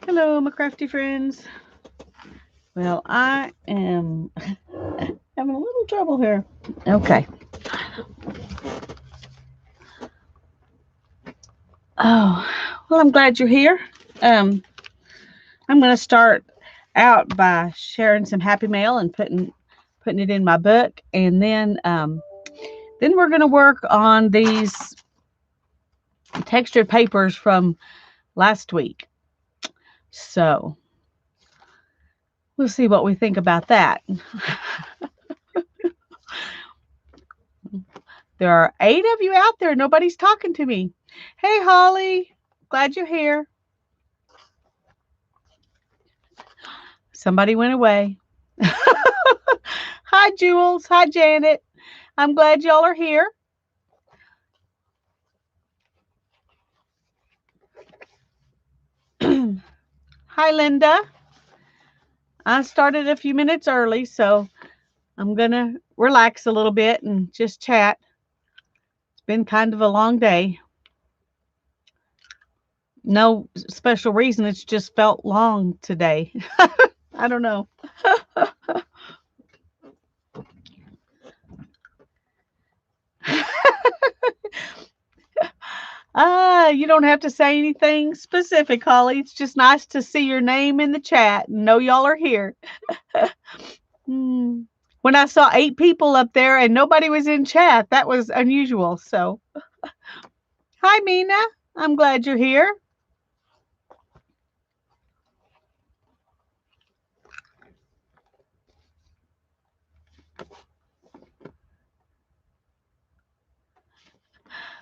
Hello, my crafty friends. Well, I am having a little trouble here. Okay. Oh, well, I'm glad you're here. Um, I'm going to start out by sharing some happy mail and putting it in my book, and then we're going to work on these textured papers from last week. So we'll see what we think about that. There are 8 of you out there. Nobody's talking to me. Hey, Holly. Glad you're here. Somebody went away. Hi, Jules. Hi, Janet. I'm glad y'all are here. Hi, Linda. I started a few minutes early, so I'm going to relax a little bit and just chat. It's been kind of a long day. No special reason. It's just felt long today. I don't know. You don't have to say anything specific, Holly. It's just nice to see your name in the chat and know y'all are here. Hmm. When I saw 8 people up there and nobody was in chat, that was unusual. So, hi, Mina. I'm glad you're here.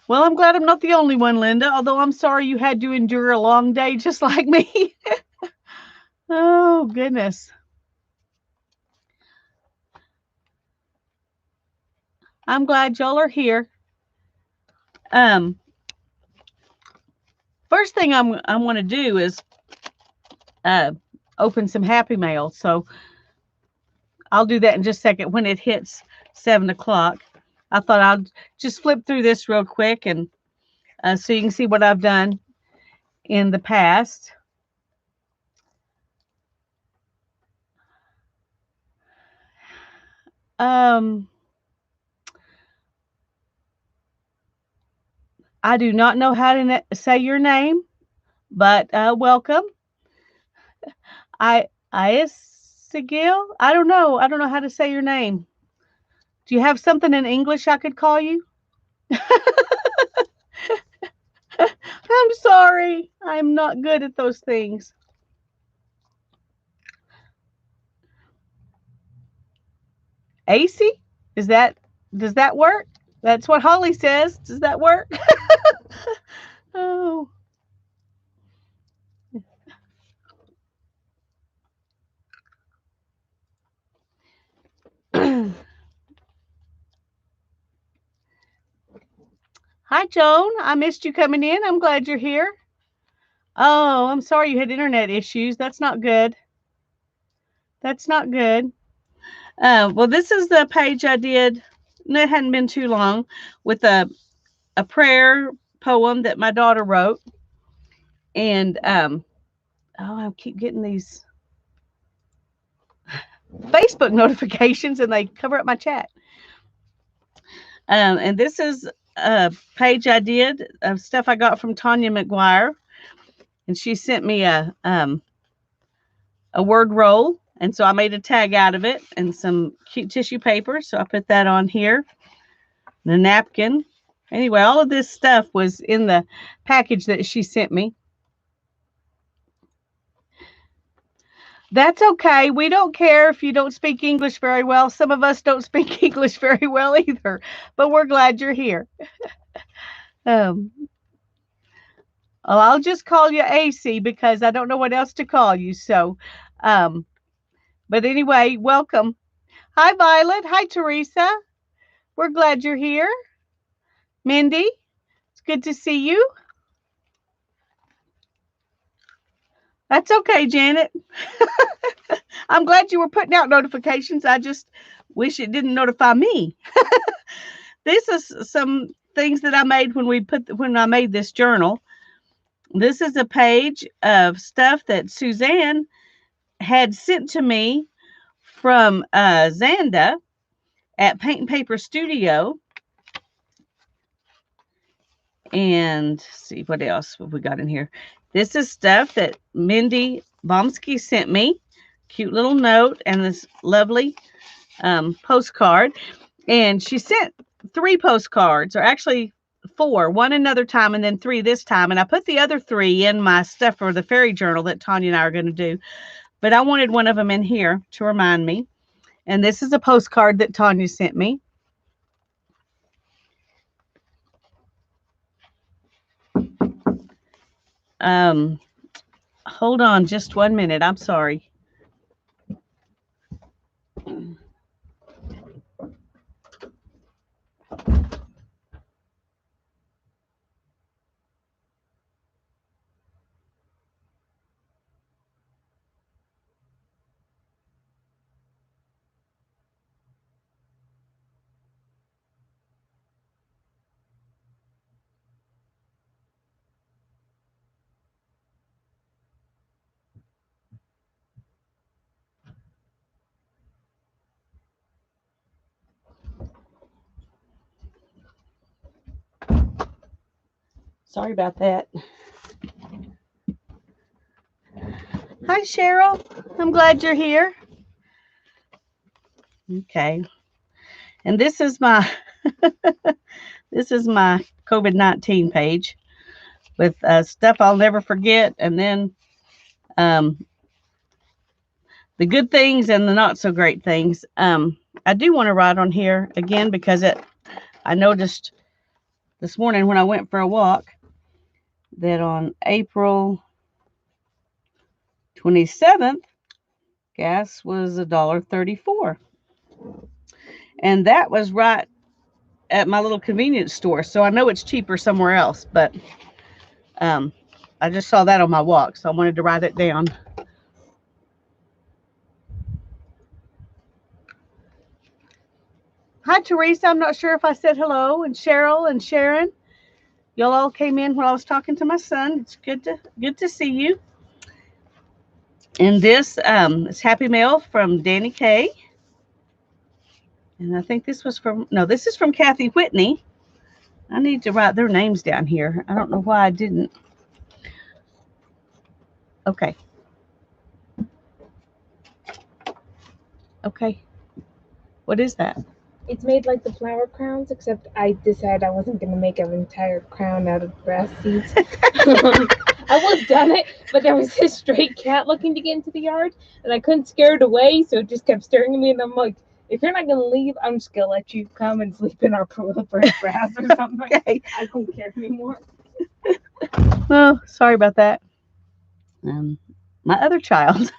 Well, I'm glad I'm not the only one, Linda, although I'm sorry you had to endure a long day just like me. Oh, goodness. I'm glad y'all are here. Um, First thing I want to do is uh, open some Happy Mail. So I'll do that in just a second when it hits 7 o'clock. I thought I'll just flip through this real quick and so you can see what I've done in the past. Um, I do not know how to say your name, but welcome. I Sigil. I don't know. I don't know how to say your name. Do you have something in English I could call you? I'm sorry. I'm not good at those things. AC? Is that does that work? That's what Holly says. Does that work? Oh. Hi, Joan. I missed you coming in. I'm glad you're here. Oh, I'm sorry you had internet issues. That's not good. That's not good. Well, this is the page I did. No, it hadn't been too long with a prayer poem that my daughter wrote. And oh, I keep getting these Facebook notifications and they cover up my chat. And this is a page I did of stuff I got from Tanya McGuire. And she sent me a word roll. And so I made a tag out of it and some cute tissue paper. So I put that on here. The napkin. Anyway, all of this stuff was in the package that she sent me. That's okay. We don't care if you don't speak English very well. Some of us don't speak English very well either, but we're glad you're here. Um, well, I'll just call you AC because I don't know what else to call you. So, um, but anyway, welcome. Hi, Violet. Hi, Teresa. We're glad you're here. Mindy, it's good to see you. That's okay, Janet. I'm glad you were putting out notifications. I just wish it didn't notify me. This is some things that I made when I made this journal. This is a page of stuff that Suzanne had sent to me from Zanda at Paint and Paper Studio. And see what else we got in here. This is stuff that Mindy Bomsky sent me. Cute little note and this lovely postcard. And she sent 3 postcards, or actually 4, one another time and then 3 this time. And I put the other 3 in my stuff for the fairy journal that Tanya and I are going to do. But I wanted one of them in here to remind me. And this is a postcard that Tanya sent me. Hold on just 1 minute. I'm sorry. Sorry about that. Hi, Cheryl. I'm glad you're here. Okay. And this is my COVID-19 page with stuff I'll never forget, and then the good things and the not so great things. I do want to write on here again because I noticed this morning when I went for a walk that on April 27th, gas was $1.34. And that was right at my little convenience store. So I know it's cheaper somewhere else, but I just saw that on my walk, so I wanted to write it down. Hi, Teresa. I'm not sure if I said hello. And Cheryl and Sharon. Y'all all came in when I was talking to my son. It's good to see you. And this is Happy Mail from Danny Kay. And I think this is from Kathy Whitney. I need to write their names down here. I don't know why I didn't. Okay. Okay. What is that? It's made like the flower crowns, except I decided I wasn't going to make an entire crown out of grass seeds. I would have done it, but there was this stray cat looking to get into the yard, and I couldn't scare it away, so it just kept staring at me, and I'm like, if you're not going to leave, I'm just going to let you come and sleep in our grass or something. Okay. I don't care anymore. Oh, sorry about that. My other child.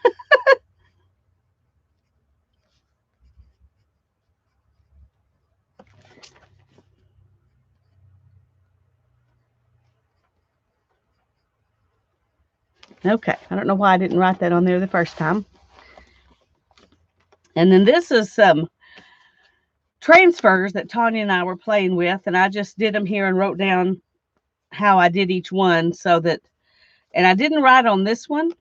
Okay, I don't know why I didn't write that on there the first time. And then this is some transfers that Tanya and I were playing with, and I just did them here and wrote down how I did each one so that, and I didn't write on this one.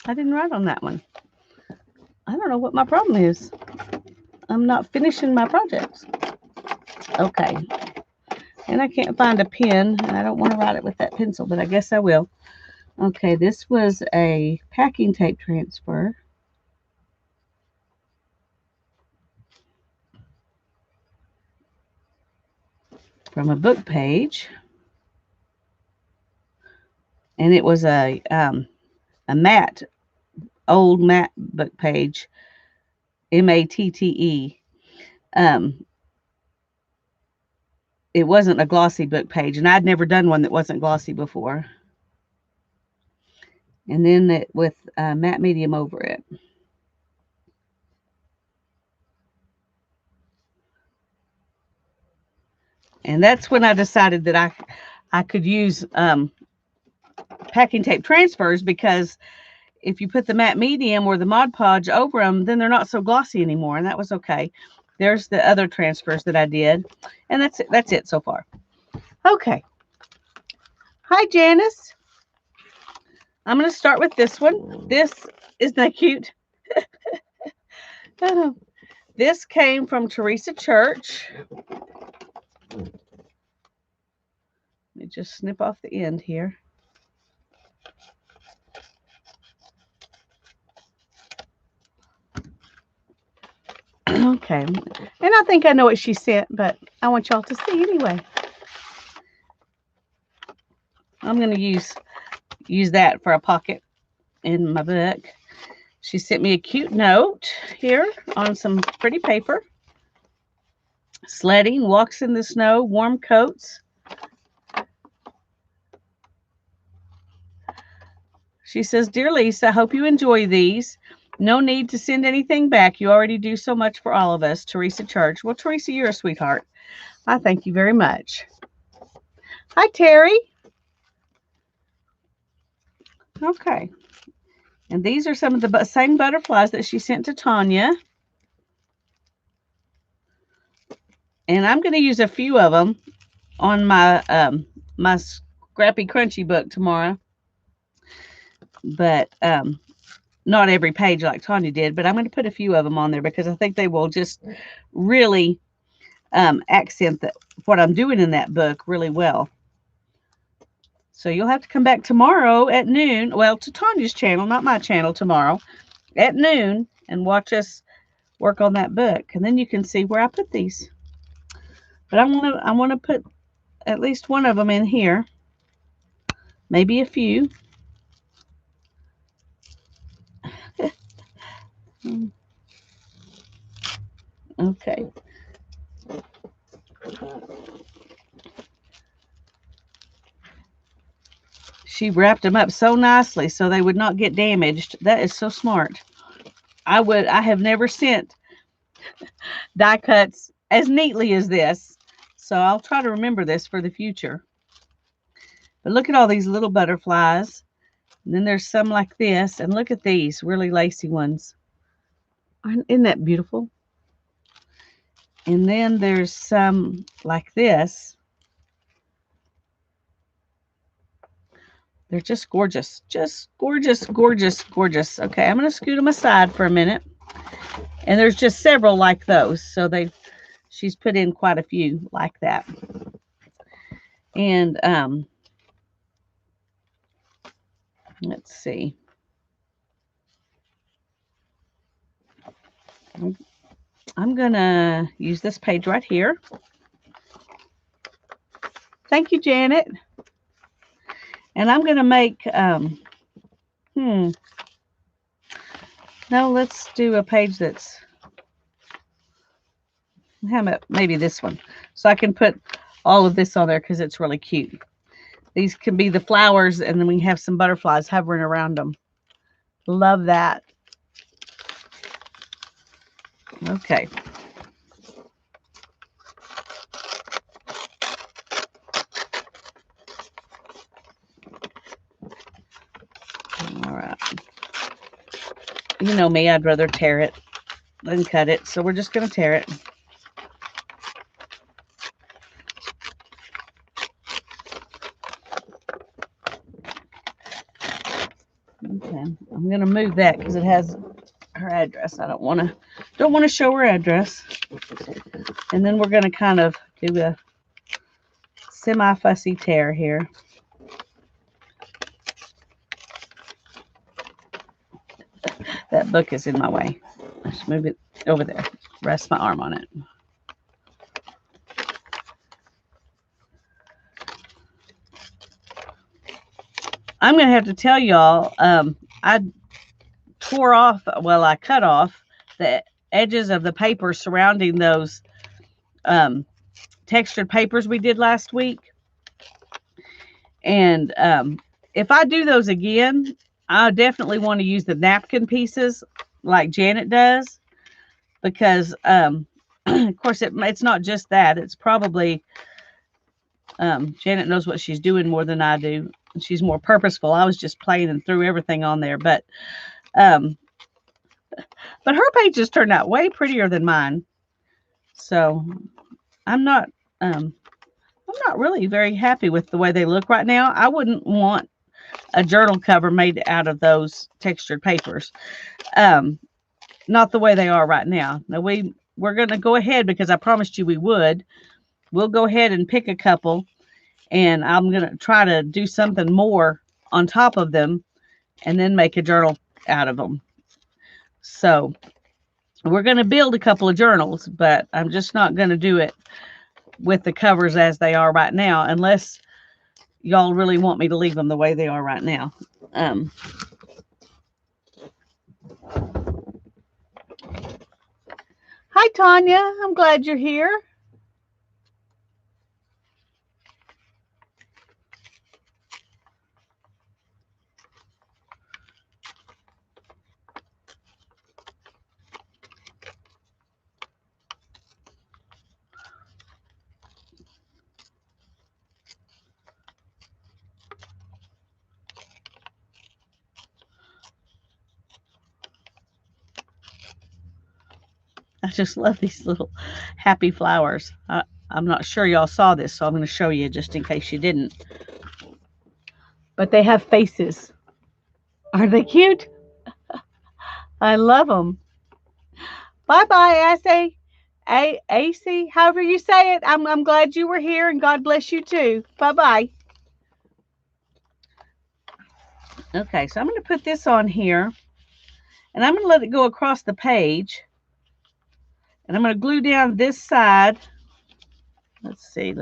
I didn't write on that one. I don't know what my problem is. I'm not finishing my projects. Okay. And I can't find a pen, and I don't want to write it with that pencil, but I guess I will. Okay, this was a packing tape transfer. From a book page. And it was a old matte book page, MATTE. It wasn't a glossy book page, and I'd never done one that wasn't glossy before. And then with matte medium over it. And that's when I decided that I could use packing tape transfers, because if you put the matte medium or the Mod Podge over them, then they're not so glossy anymore, and that was okay. There's the other transfers that I did, and that's it so far. Okay, Hi, Janice. I'm going to start with this one. Isn't that cute? This came from Teresa Church. Let me just snip off the end here. Okay. And I think I know what she sent, but I want y'all to see anyway. I'm going to use that for a pocket in my book. She sent me a cute note here on some pretty paper. Sledding, walks in the snow, warm coats. She says, "Dear Lisa, I hope you enjoy these. No need to send anything back. You already do so much for all of us." Teresa Church. Well, Teresa, you're a sweetheart. I thank you very much. Hi, Terry. Okay. And these are some of the same butterflies that she sent to Tanya. And I'm going to use a few of them on my my Scrappy Crunchy book tomorrow. But not every page like Tanya did, but I'm going to put a few of them on there because I think they will just really accent what I'm doing in that book really well. So you'll have to come back tomorrow at noon, well, to Tanya's channel, not my channel, tomorrow at noon, and watch us work on that book. And then you can see where I put these. But I want to put at least one of them in here, maybe a few. Okay. She wrapped them up so nicely so they would not get damaged. That is so smart. I have never sent die cuts as neatly as this. So I'll try to remember this for the future. But look at all these little butterflies. And then there's some like this. And look at these really lacy ones. Isn't that beautiful? And then there's some like this. They're just gorgeous. Just gorgeous, gorgeous, gorgeous. Okay, I'm going to scoot them aside for a minute. And there's just several like those. So she's put in quite a few like that. And let's see. I'm going to use this page right here. Thank you, Janet. And I'm going to make, no, let's do a page that's, how about maybe this one? So I can put all of this on there because it's really cute. These can be the flowers, and then we have some butterflies hovering around them. Love that. Okay. All right. You know me, I'd rather tear it than cut it, so we're just going to tear it. Okay, I'm going to move that because it has her address. I don't want to show her address. And then we're going to kind of do a semi-fussy tear here. That book is in my way. Let's move it over there. Rest my arm on it. I'm going to have to tell y'all, I cut off the edges of the paper surrounding those textured papers we did last week. And if I do those again, I definitely want to use the napkin pieces like Janet does, because of course it's not just that. It's probably Janet knows what she's doing more than I do. She's more purposeful. I was just playing and threw everything on there, but her pages turned out way prettier than mine. So I'm not not really very happy with the way they look right now. I wouldn't want a journal cover made out of those textured papers. Um, Not the way they are right now. Now we're going to go ahead because I promised you we would. We'll go ahead and pick a couple, and I'm going to try to do something more on top of them and then make a journal out of them. So we're going to build a couple of journals, but I'm just not going to do it with the covers as they are right now, unless y'all really want me to leave them the way they are right now. Hi, Tanya. I'm glad you're here. I just love these little happy flowers. I'm not sure y'all saw this, so I'm going to show you just in case you didn't. But they have faces. Are they cute? I love them. Bye-bye, AC, however you say it. I'm glad you were here, and God bless you too. Bye-bye. Okay, so I'm going to put this on here, and I'm going to let it go across the page. And I'm going to glue down this side. Let's see,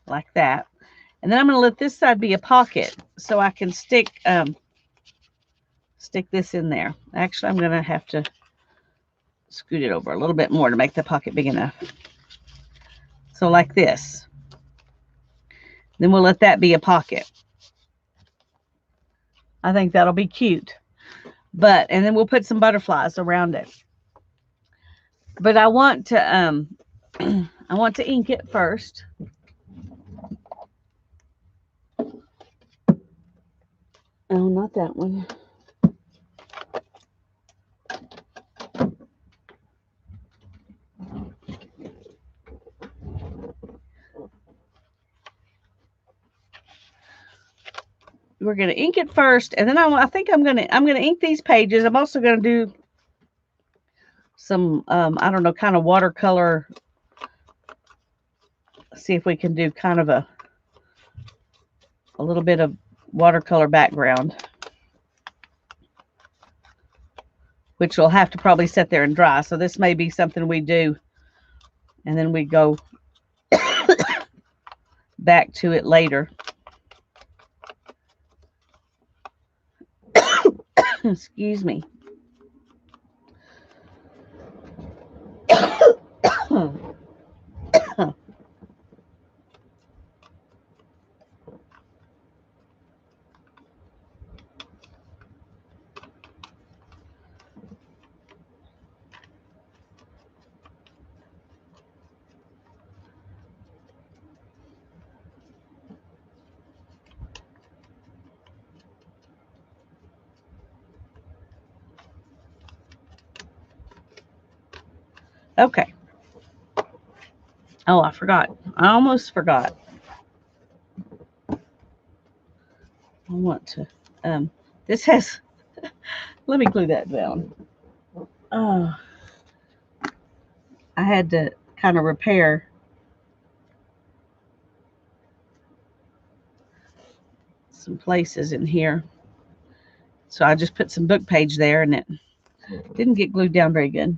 like that. And then I'm going to let this side be a pocket so I can stick this in there. Actually, I'm going to have to scoot it over a little bit more to make the pocket big enough. So like this. Then we'll let that be a pocket. I think that'll be cute. And then we'll put some butterflies around it. But I want to I want to ink it first. Oh, not that one. We're going to ink it first, and then I think I'm going to ink these pages. I'm also going to do some I don't know, kind of watercolor. See if we can do kind of a little bit of watercolor background, which will have to probably sit there and dry. So this may be something we do, and then we go back to it later. Excuse me. Okay. Oh, I forgot. I almost forgot. I want to, this has, let me glue that down. I had to kind of repair some places in here. So I just put some book page there, and it didn't get glued down very good.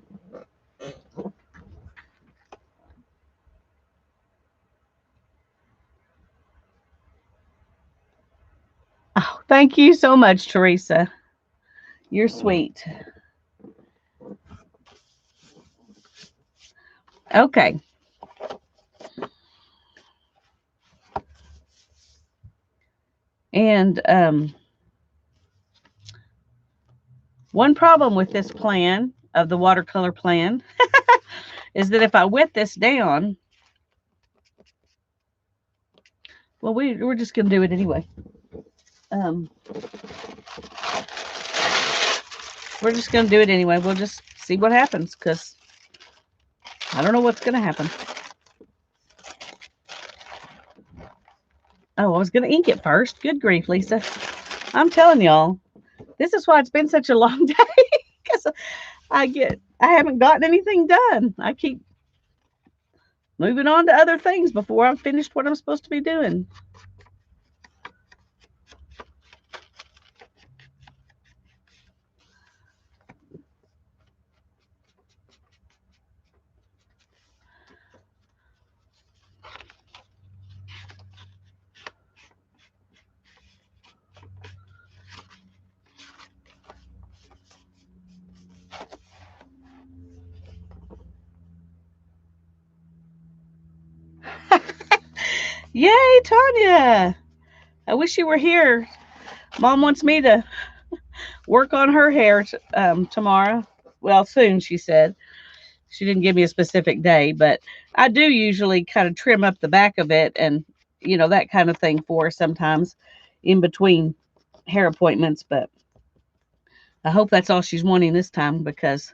Oh, thank you so much, Teresa. You're sweet. Okay. And one problem with this plan of the watercolor plan is that if I wet this down, well, we're just going to do it anyway. We're just going to do it anyway. We'll just see what happens, because I don't know what's going to happen. Oh, I was going to ink it first. Good grief, Lisa. I'm telling y'all, this is why it's been such a long day, because I haven't gotten anything done. I keep moving on to other things before I'm finished what I'm supposed to be doing. Yay, Tanya! I wish you were here. Mom wants me to work on her hair tomorrow. Well, soon, she said. She didn't give me a specific day, but I do usually kind of trim up the back of it and, that kind of thing for her sometimes in between hair appointments. But I hope that's all she's wanting this time, because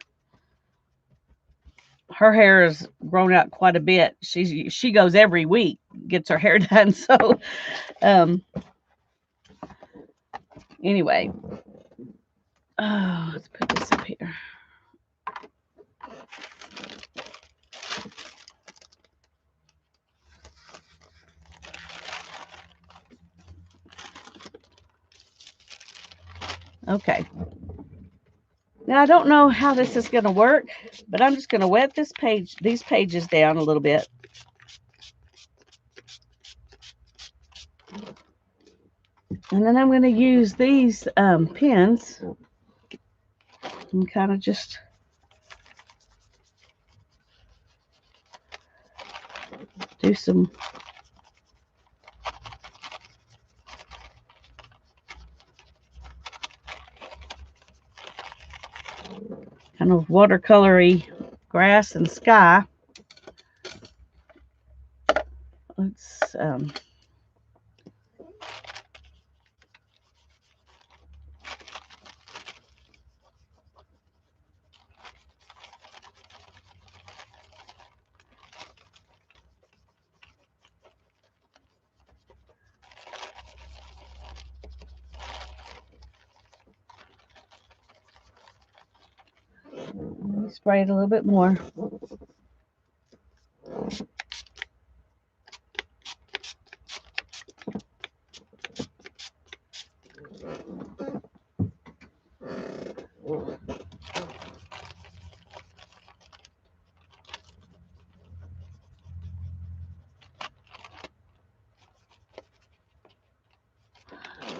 her hair has grown out quite a bit. She goes every week, gets her hair done. So, anyway, let's put this up here. Okay. Now I don't know how this is going to work, but I'm just going to wet these pages down a little bit. And then I'm going to use these pens and kind of just do some kind of watercolory grass and sky. Let's spray it a little bit more.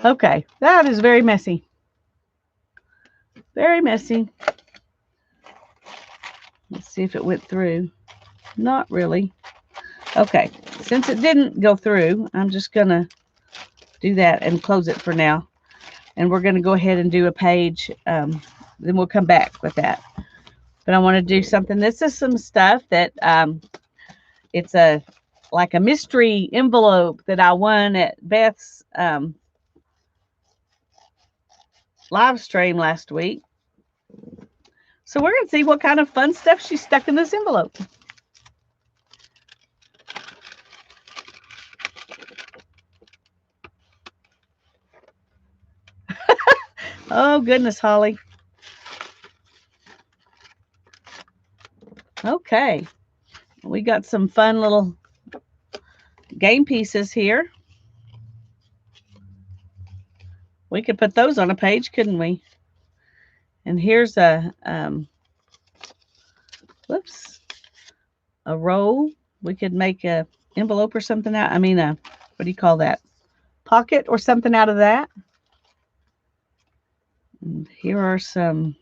Okay, that is very messy. Very messy. Let's see if it went through. Not really. Okay, since it didn't go through, I'm just going to do that and close it for now. And we're going to go ahead and do a page. Then we'll come back with that. But I want to do something. This is some stuff that it's like a mystery envelope that I won at Beth's live stream last week. So we're going to see what kind of fun stuff she stuck in this envelope. Oh, goodness, Holly. Okay. We got some fun little game pieces here. We could put those on a page, couldn't we? And here's a roll. We could make a envelope or something out. I mean, what do you call that? Pocket or something out of that. And here are some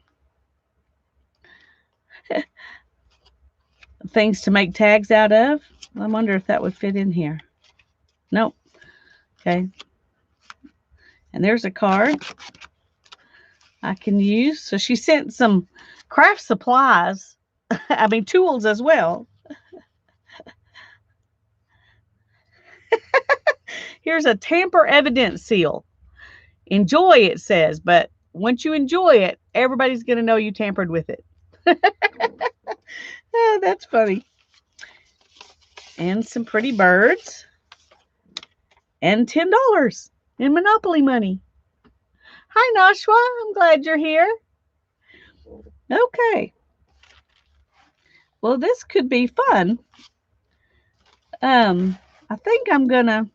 things to make tags out of. I wonder if that would fit in here. Nope. Okay. And there's a card I can use. So she sent some craft supplies. I mean, tools as well. Here's a tamper evidence seal. Enjoy, it says, but once you enjoy it, everybody's going to know you tampered with it. Oh, that's funny. And some pretty birds. And $10 in Monopoly money. Hi, Nashua. I'm glad you're here. Okay. Well, this could be fun. I think I'm gonna,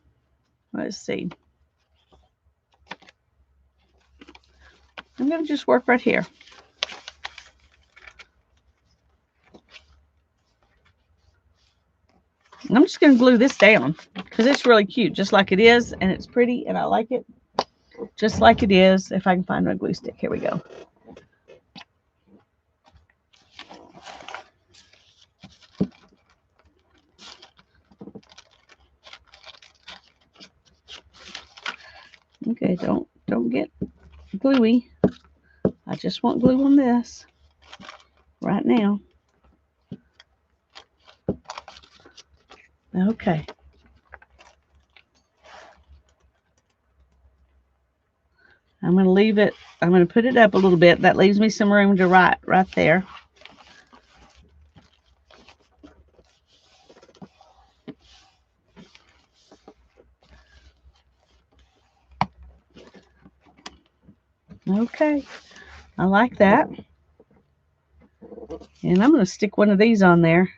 let's see. I'm gonna just work right here. And I'm just gonna glue this down because it's really cute, just like it is, and it's pretty, and I like it just like it is. If I can find my glue stick, here we go. Okay, don't get gluey. I just want glue on this right now. Okay. I'm going to leave it, I'm going to put it up a little bit. That leaves me some room to write right there. Okay, I like that. And I'm going to stick one of these on there.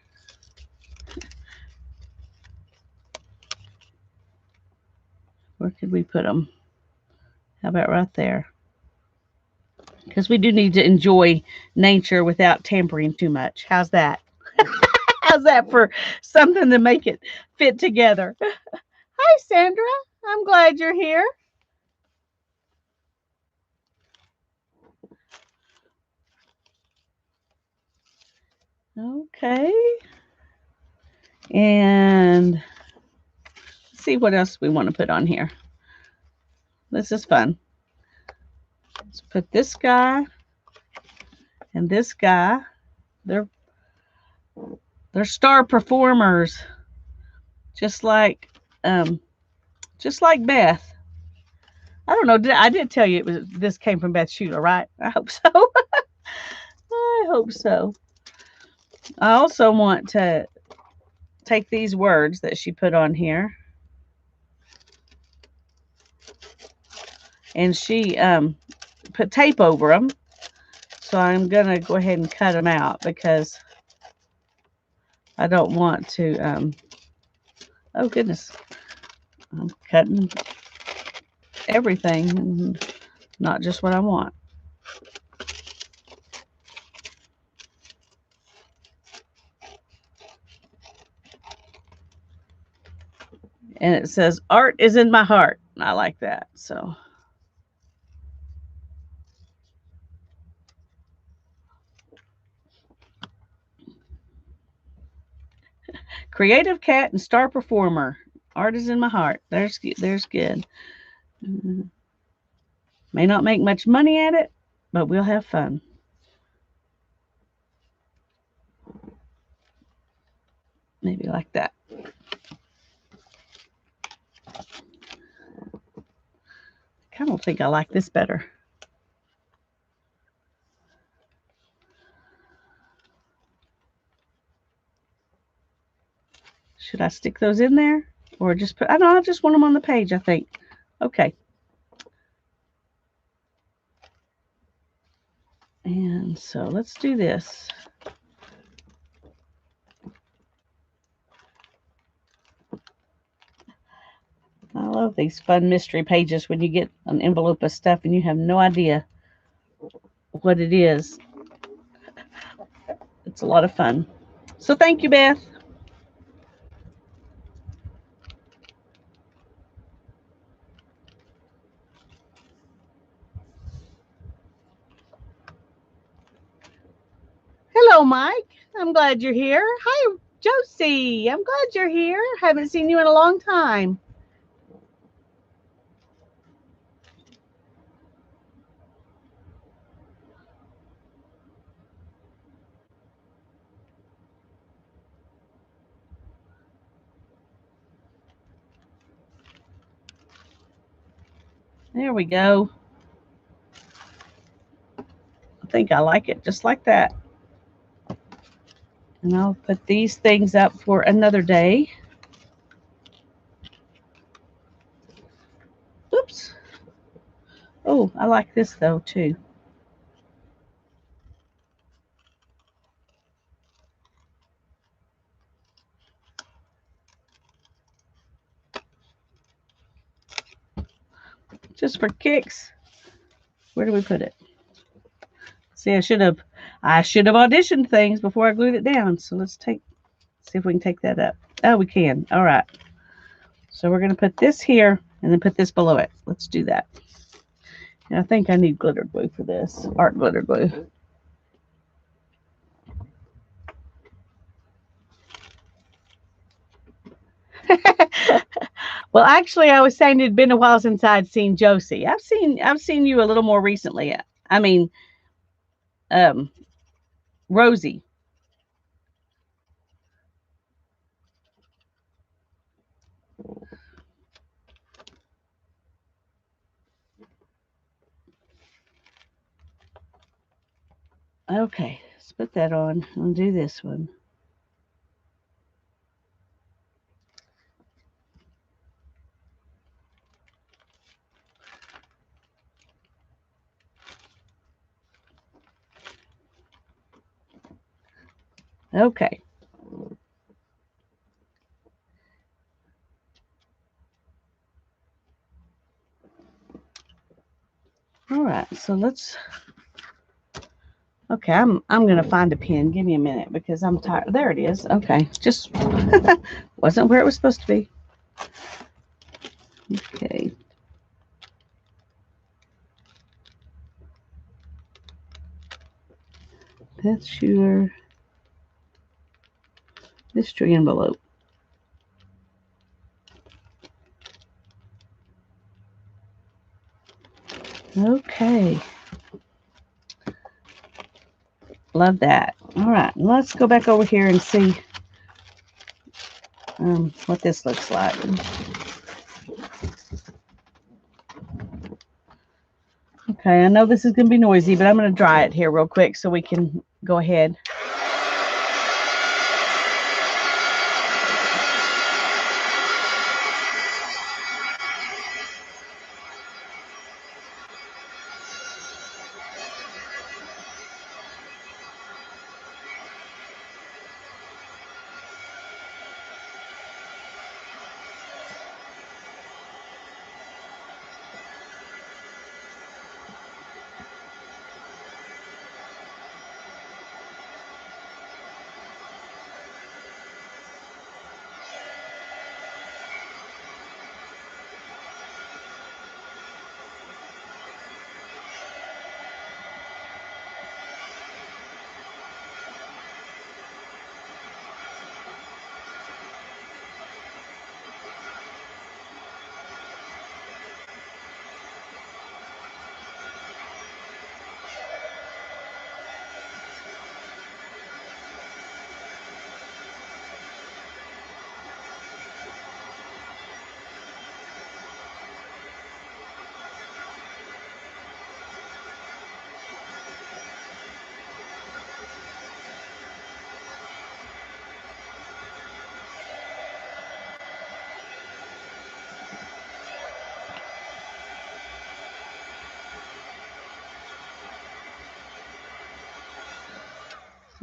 Where could we put them? How about right there? Because we do need to enjoy nature without tampering too much. How's that? How's that for something to make it fit together? Hi, Sandra. I'm glad you're here. Okay. And let's see what else we want to put on here. This is fun. Let's put this guy and this guy. They're star performers, just like Beth. I don't know. I did tell you this came from Beth Schuler, right? I hope so. I hope so. I also want to take these words that she put on here, and she put tape over them. So I'm gonna go ahead and cut them out because I don't want to. Oh goodness, I'm cutting everything, and not just what I want. And it says, "Art is in my heart." I like that. So. Creative cat and star performer. Art is in my heart. There's good. May not make much money at it, but we'll have fun. Maybe like that. I kind of think I like this better. Should I stick those in there? Or just put, I don't know, I just want them on the page, I think. Okay. And so let's do this. I love these fun mystery pages when you get an envelope of stuff and you have no idea what it is. It's a lot of fun. So thank you, Beth. Hello, Mike. I'm glad you're here. Hi, Josie. I'm glad you're here. Haven't seen you in a long time. There we go. I think I like it just like that. And I'll put these things up for another day. Oops. Oh, I like this though too. Just for kicks. Where do we put it? See, I should have auditioned things before I glued it down. So let's see if we can take that up. Oh, we can. All right. So we're going to put this here and then put this below it. Let's do that. And I think I need glitter glue for this. Art glitter glue. Well, actually, I was saying it'd been a while since I'd seen Josie. I've seen you a little more recently. I mean, um, Rosie. Okay, let's put that on and do this one. Okay. All right. So let's. Okay, I'm gonna find a pen. Give me a minute because I'm tired. There it is. Okay, just wasn't where it was supposed to be. Okay. That's your mystery envelope. Okay. Love that. All right, let's go back over here and see what this looks like. Okay, I know this is going to be noisy, but I'm going to dry it here real quick so we can go ahead.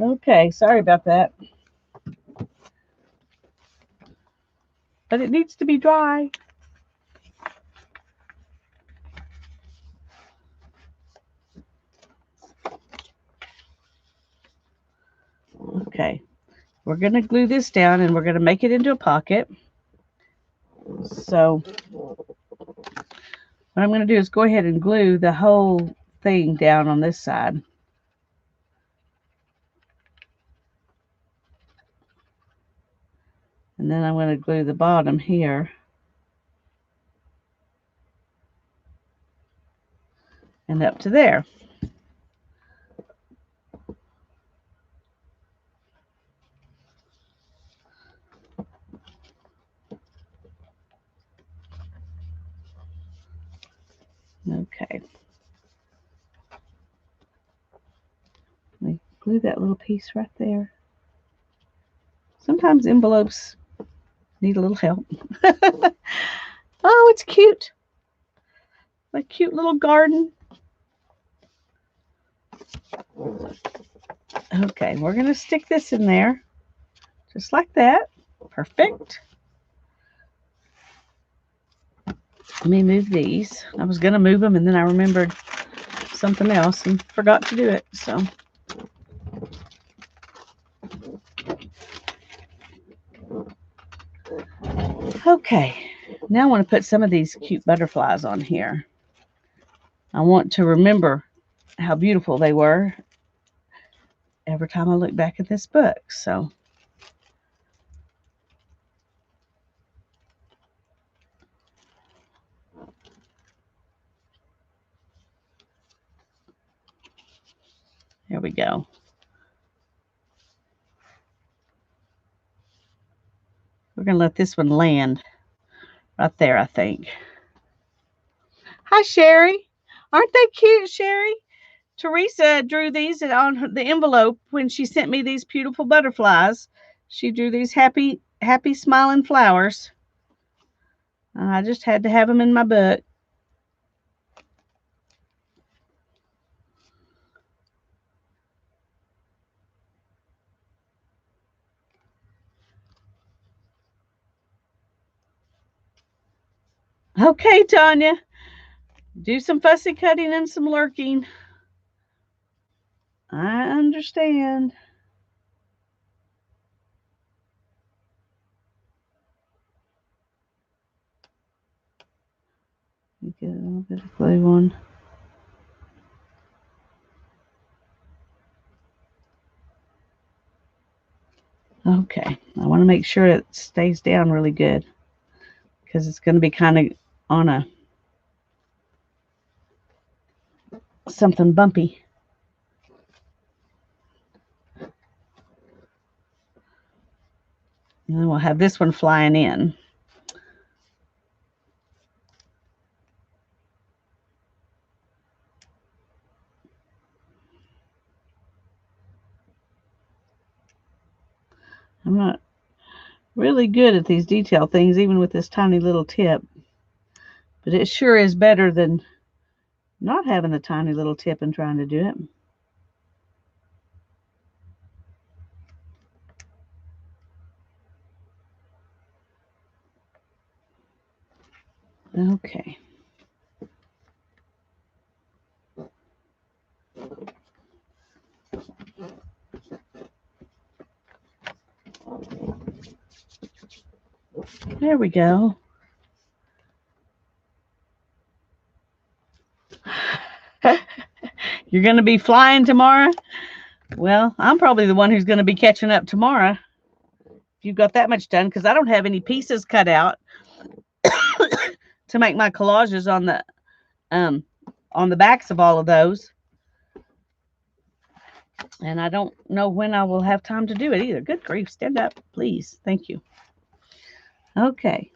Okay, sorry about that. But it needs to be dry. Okay, we're going to glue this down and we're going to make it into a pocket. So what I'm going to do is go ahead and glue the whole thing down on this side. And then I'm going to glue the bottom here. And up to there. Okay. Let me glue that little piece right there. sometimes envelopes need a little help. Oh, it's cute. A cute little garden. Okay, we're going to stick this in there. Just like that. Perfect. Let me move these. I was going to move them and then I remembered something else and forgot to do it. So okay, now I want to put some of these cute butterflies on here. I want to remember how beautiful they were every time I look back at this book. So there we go. We're going to let this one land right there, I think. Hi, Sherry. Aren't they cute, Sherry? Teresa drew these on the envelope when she sent me these beautiful butterflies. She drew these happy smiling flowers. I just had to have them in my book. Okay, Tanya. Do some fussy cutting and some lurking. I understand. Get a little bit of glue on. Okay, I want to make sure it stays down really good because it's going to be kind of on a something bumpy. And then we'll have this one flying in. I'm not really good at these detail things, even with this tiny little tip. But it sure is better than not having the tiny little tip and trying to do it. Okay. There we go. You're going to be flying tomorrow? Well, I'm probably the one who's going to be catching up tomorrow. If you've got that much done, because I don't have any pieces cut out to make my collages on the backs of all of those. And I don't know when I will have time to do it either. Good grief, stand up, please. Thank you. Okay.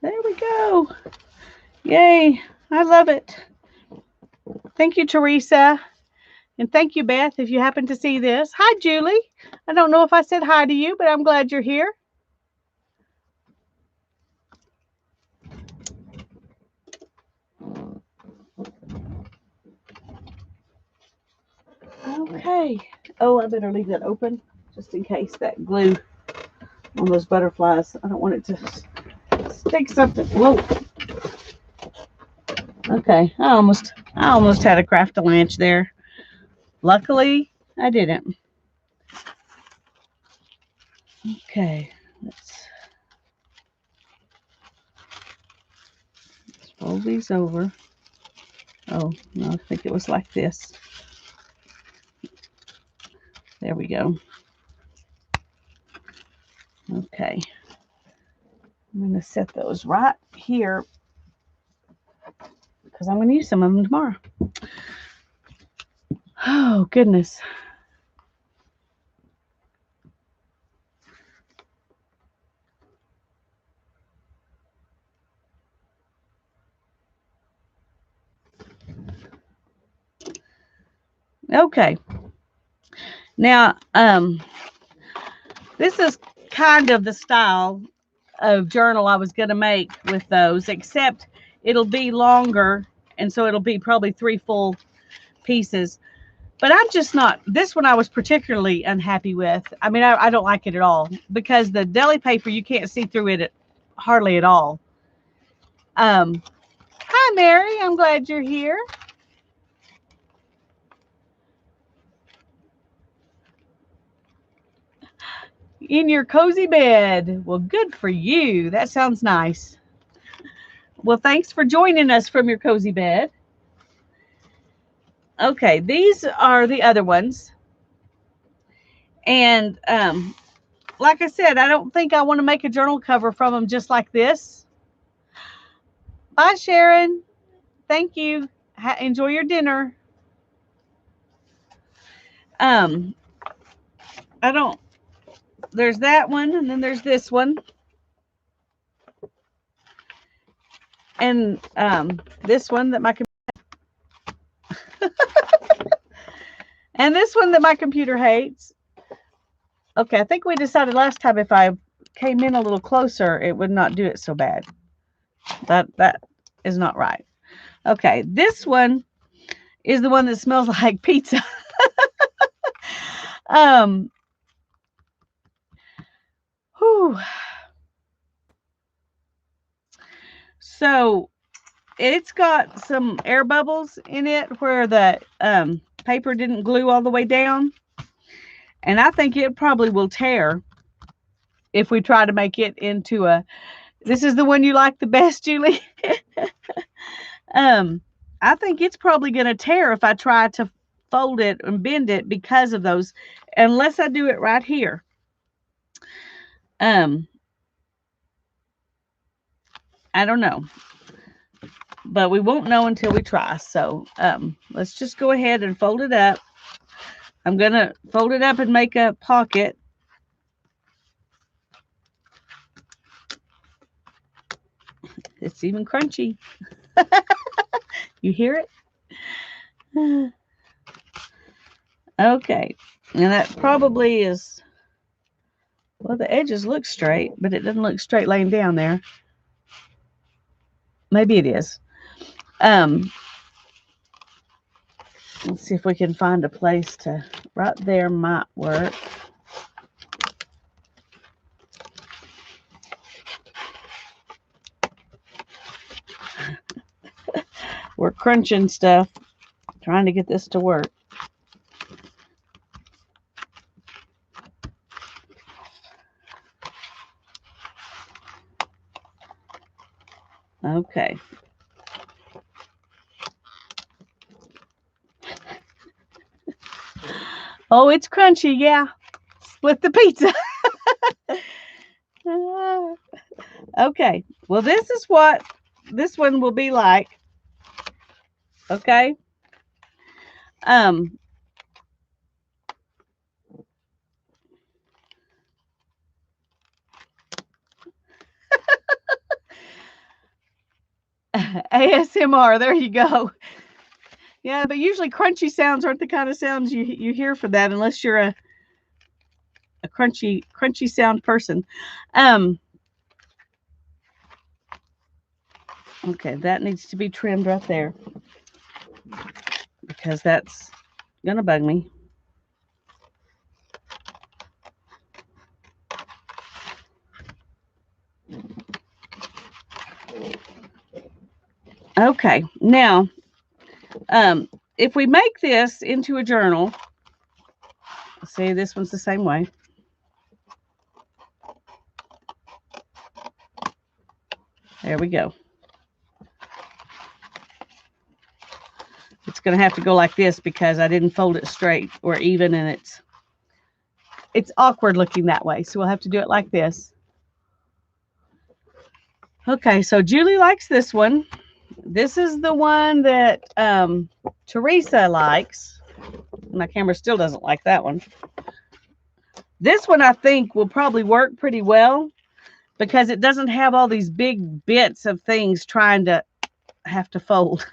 There we go. Yay. I love it. Thank you, Teresa. And thank you, Beth, if you happen to see this. Hi, Julie. I don't know if I said hi to you, but I'm glad you're here. Okay. Oh, I better leave that open just in case that glue on those butterflies. I don't want it to stick something. Whoa. Okay. I almost had a craft-a-lanch there. Luckily, I didn't. Okay. Let's fold these over. Oh, no, I think it was like this. There we go. Okay. I'm going to set those right here because I'm going to use some of them tomorrow. Oh, goodness. Okay. Now, this is kind of the style of journal I was going to make with those, except it'll be longer, and so it'll be probably 3 full pieces. But I'm just not, this one I was particularly unhappy with. I mean, I don't like it at all because the deli paper, you can't see through it hardly at all. Hi, Mary. I'm glad you're here. In your cozy bed. Well, good for you. That sounds nice. Well, thanks for joining us from your cozy bed. Okay, these are the other ones. And like I said, I don't think I want to make a journal cover from them just like this. Bye, Sharon. Thank you. Enjoy your dinner. I don't, there's that one, and then there's this one. And this one that my and this one that my computer hates. Okay, I think we decided last time if I came in a little closer, it would not do it so bad. That is not right. Okay, this one is the one that smells like pizza. Whew. So it's got some air bubbles in it where the paper didn't glue all the way down. And I think it probably will tear if we try to make it into a, this is the one you like the best, Julie. I think it's probably going to tear if I try to fold it and bend it because of those, unless I do it right here. I don't know, but we won't know until we try. So let's just go ahead and fold it up. I'm going to fold it up and make a pocket. It's even crunchy. You hear it? Okay. And that probably is, well, the edges look straight, but it doesn't look straight laying down there. Maybe it is. Let's see if we can find a place to, right there might work. We're crunching stuff, trying to get this to work. Okay. Oh, it's crunchy, yeah. Split the pizza. Okay. Well, this is what this one will be like. Okay. ASMR, there you go. Yeah, but usually crunchy sounds aren't the kind of sounds you hear for that unless you're a crunchy sound person. Okay, that needs to be trimmed right there because that's gonna bug me. Okay, now if we make this into a journal, see, this one's the same way. There we go. It's going to have to go like this because I didn't fold it straight or even, and it's awkward looking that way. So we'll have to do it like this. Okay, so Julie likes this one. This is the one that Teresa likes. My camera still doesn't like that one. This one I think will probably work pretty well because it doesn't have all these big bits of things trying to have to fold.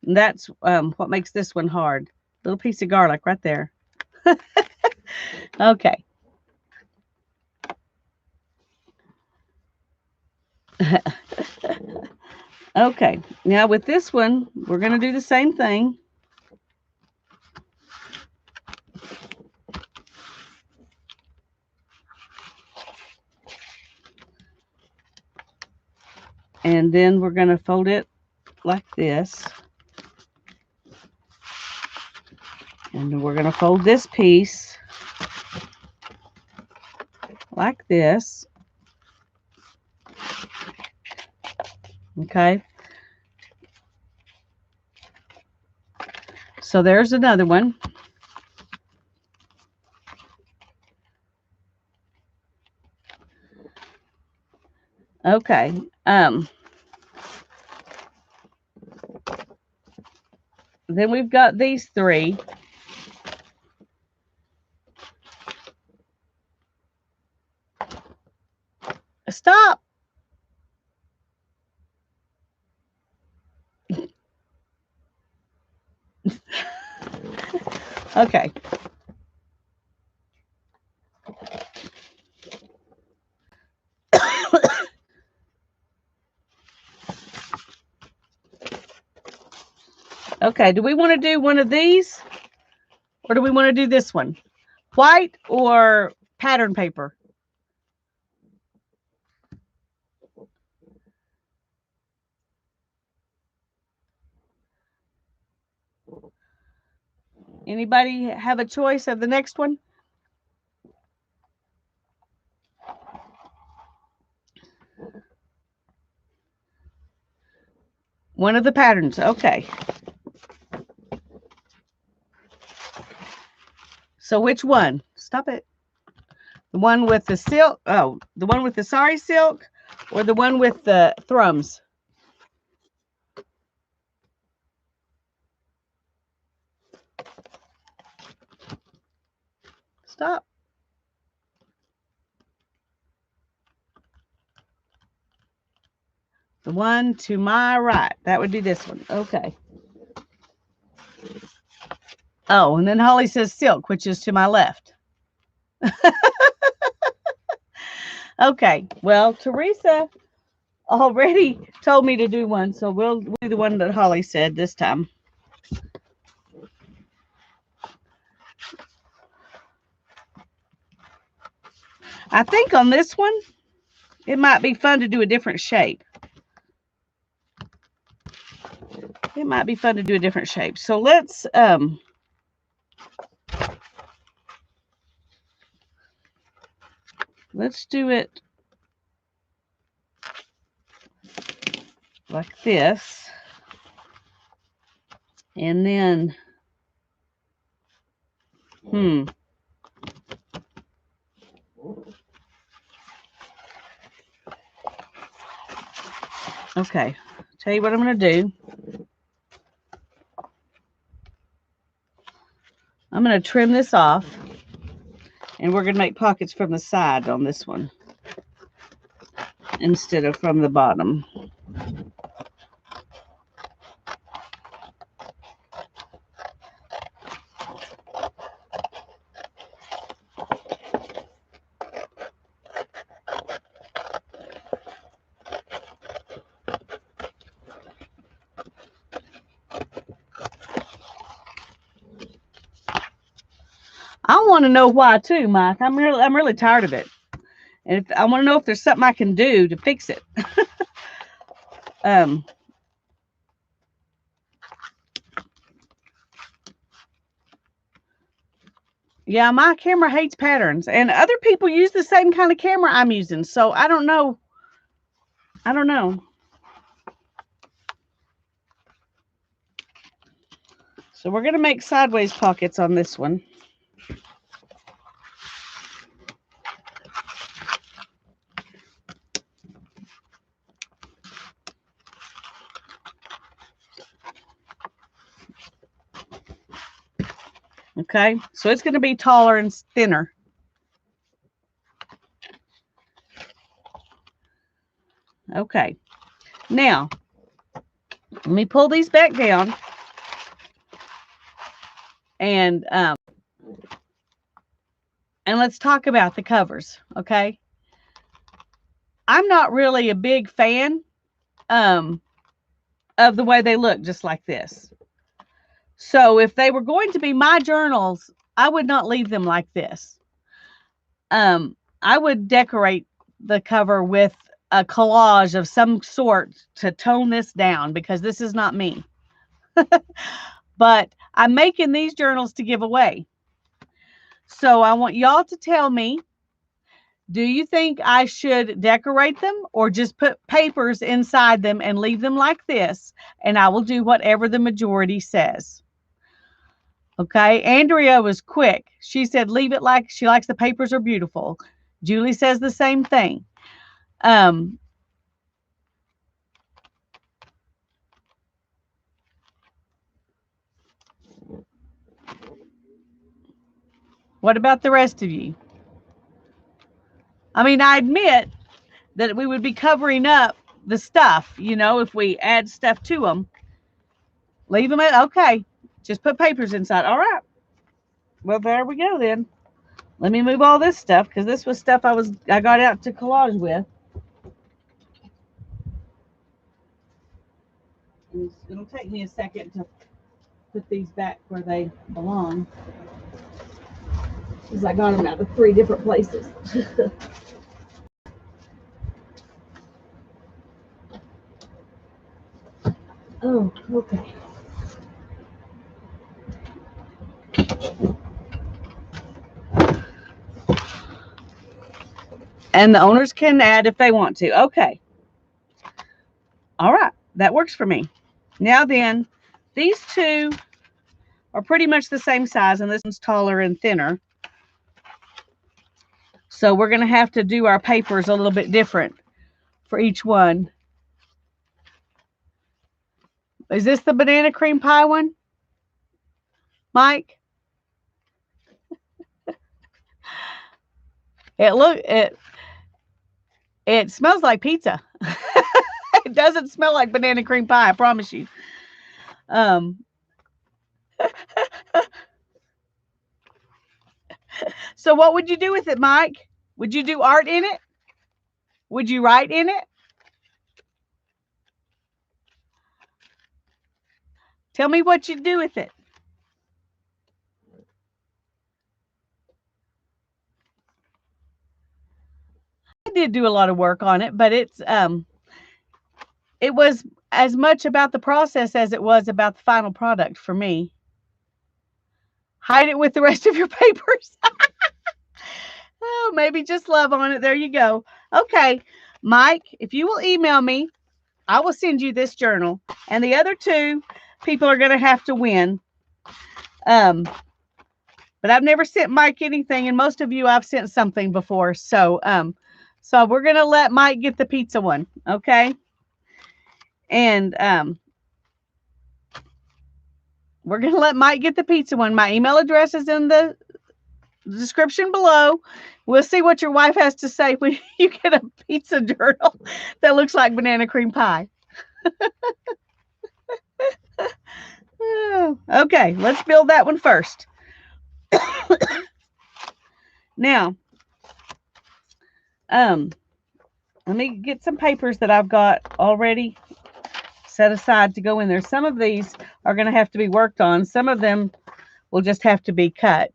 And that's what makes this one hard. Little piece of garlic right there. Okay. Okay. Now with this one, we're going to do the same thing. And then we're going to fold it like this. And then we're going to fold this piece like this. Okay. So there's another one. Okay. Then we've got these three. Stop. Okay. Okay, do we want to do one of these? Or do we want to do this one? White or pattern paper? Anybody have a choice of the next one? One of the patterns. Okay. So which one? Stop it. The one with the silk. Oh, the one with the sari silk or the one with the thrums? Stop. The one to my right. That would be this one. Okay. Oh, and then Holly says silk, which is to my left. Okay. Well, Teresa already told me to do one, so we'll do the one that Holly said this time. I think on this one, it might be fun to do a different shape. It might be fun to do a different shape. So let's do it like this. And then okay. Tell you what I'm going to do. I'm going to trim this off, and we're going to make pockets from the side on this one instead of from the bottom. I want to know why too, Mike. I'm really tired of it, and I want to know if there's something I can do to fix it. Yeah, my camera hates patterns, and other people use the same kind of camera I'm using, so I don't know. So we're going to make sideways pockets on this one. Okay, so it's going to be taller and thinner. Okay, now let me pull these back down And let's talk about the covers, okay? I'm not really a big fan of the way they look just like this. So if they were going to be my journals, I would not leave them like this. I would decorate the cover with a collage of some sort to tone this down, because this is not me. But I'm making these journals to give away. So I want y'all to tell me, do you think I should decorate them or just put papers inside them and leave them like this? And I will do whatever the majority says. Okay, Andrea was quick. She said leave it like she likes the papers are beautiful. Julie says the same thing. What about the rest of you? I mean, I admit that we would be covering up the stuff, you know, if we add stuff to them. Leave them at, okay, just put papers inside. All right. Well, there we go then. Let me move all this stuff, because this was stuff I got out to collage with. And it'll take me a second to put these back where they belong, because I got them out of 3 different places. Oh, okay. And the owners can add if they want to. Okay. All right. That works for me. Now then, these two are pretty much the same size, and this one's taller and thinner. So we're going to have to do our papers a little bit different for each one. Is this the banana cream pie one, Mike? It smells like pizza. It doesn't smell like banana cream pie, I promise you. So what would you do with it, Mike? Would you do art in it? Would you write in it? Tell me what you'd do with it. I did do a lot of work on it, but it was as much about the process as it was about the final product for me. Hide it with the rest of your papers. Oh, maybe just love on it. There you go. Okay, Mike, if you will email me, I will send you this journal. And the other 2 people are going to have to win. But I've never sent Mike anything, and most of you I've sent something before. So we're going to let Mike get the pizza one, okay? And we're going to let Mike get the pizza one. My email address is in the description below. We'll see what your wife has to say when you get a pizza journal that looks like banana cream pie. Okay, let's build that one first. Now, let me get some papers that I've got already set aside to go in there. Some of these are going to have to be worked on. Some of them will just have to be cut.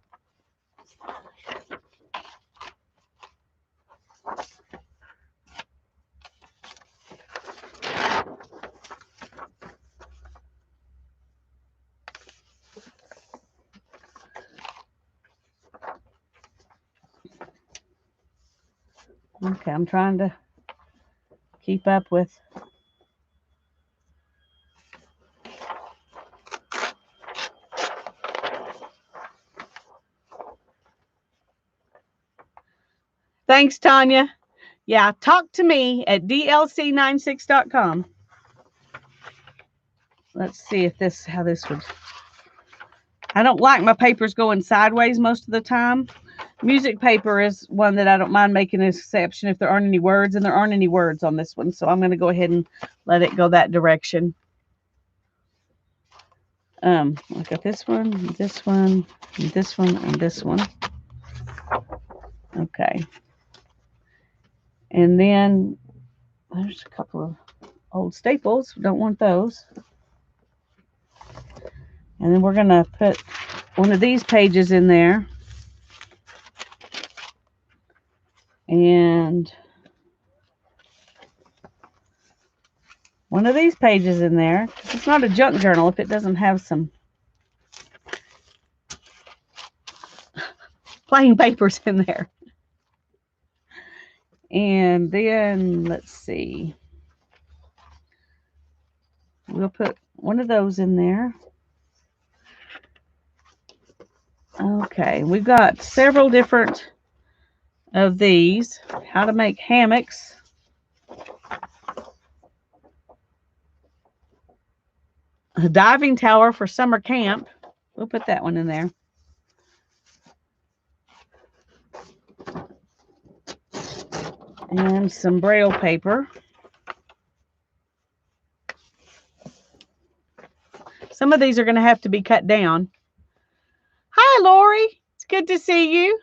Okay, I'm trying to keep up with. Thanks, Tanya. Yeah, talk to me at dlc96.com. Let's see if how this would. I don't like my papers going sideways most of the time. Music paper is one that I don't mind making an exception if there aren't any words, and there aren't any words on this one. So I'm going to go ahead and let it go that direction. I got this one, this one, and this one, and this one. Okay. And then there's a couple of old staples. Don't want those. And then we're going to put one of these pages in there. And one of these pages in there. It's not a junk journal if it doesn't have some plain papers in there. And then, let's see. We'll put one of those in there. Okay, we've got several different of these. How to make hammocks. A diving tower for summer camp. We'll put that one in there. And some Braille paper. Some of these are going to have to be cut down. Hi, Lori. It's good to see you.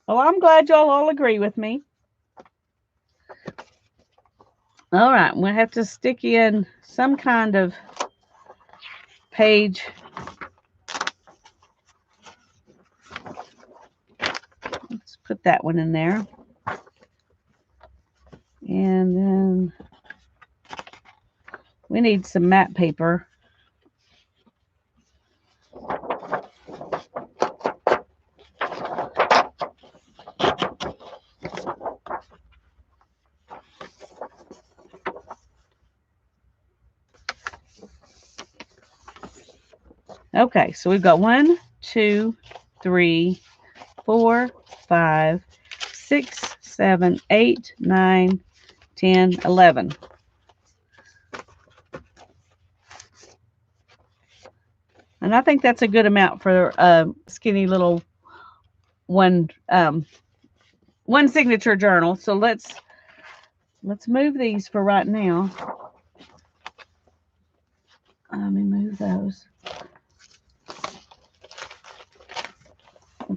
Well, I'm glad y'all all agree with me. All right, we'll have to stick in some kind of page. Let's put that one in there. And then we need some map paper. Okay, so we've got 1, 2, 3, 4, 5, 6, 7, 8, 9, 10, 11. And I think that's a good amount for a skinny little one signature journal. So let's move these for right now. Let me move those.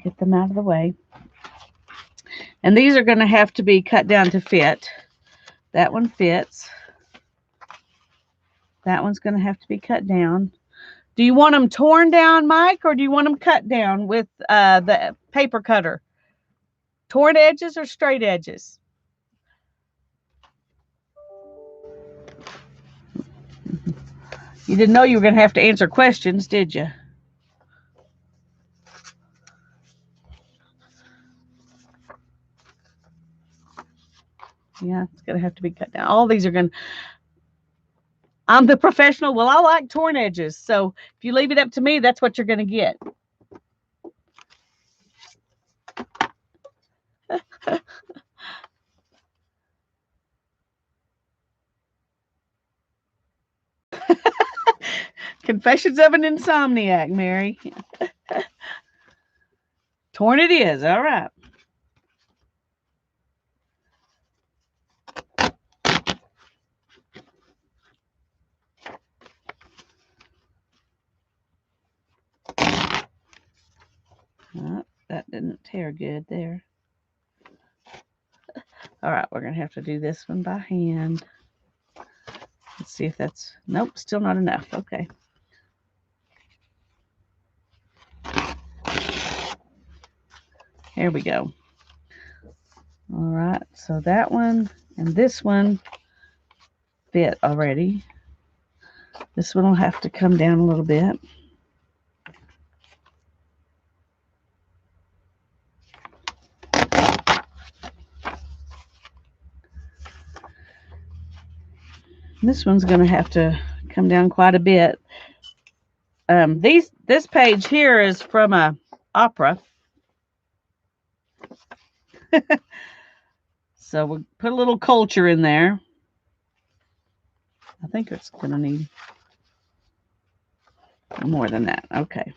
Get them out of the way. And these are going to have to be cut down to fit. That one fits. That one's going to have to be cut down. Do you want them torn down, Mike, or do you want them cut down with the paper cutter? Torn edges or straight edges? You didn't know you were going to have to answer questions, did you? Yeah, it's going to have to be cut down. All these are going to... I'm the professional. Well, I like torn edges. So if you leave it up to me, that's what you're going to get. Confessions of an Insomniac, Mary. Torn it is. All right. Oh, that didn't tear good there. All right, we're going to have to do this one by hand. Let's see if that's... Nope, still not enough. Okay. Here we go. All right, so that one and this one fit already. This one will have to come down a little bit. This one's going to have to come down quite a bit. This page here is from a opera. So we'll put a little culture in there. I think it's going to need more than that. Okay.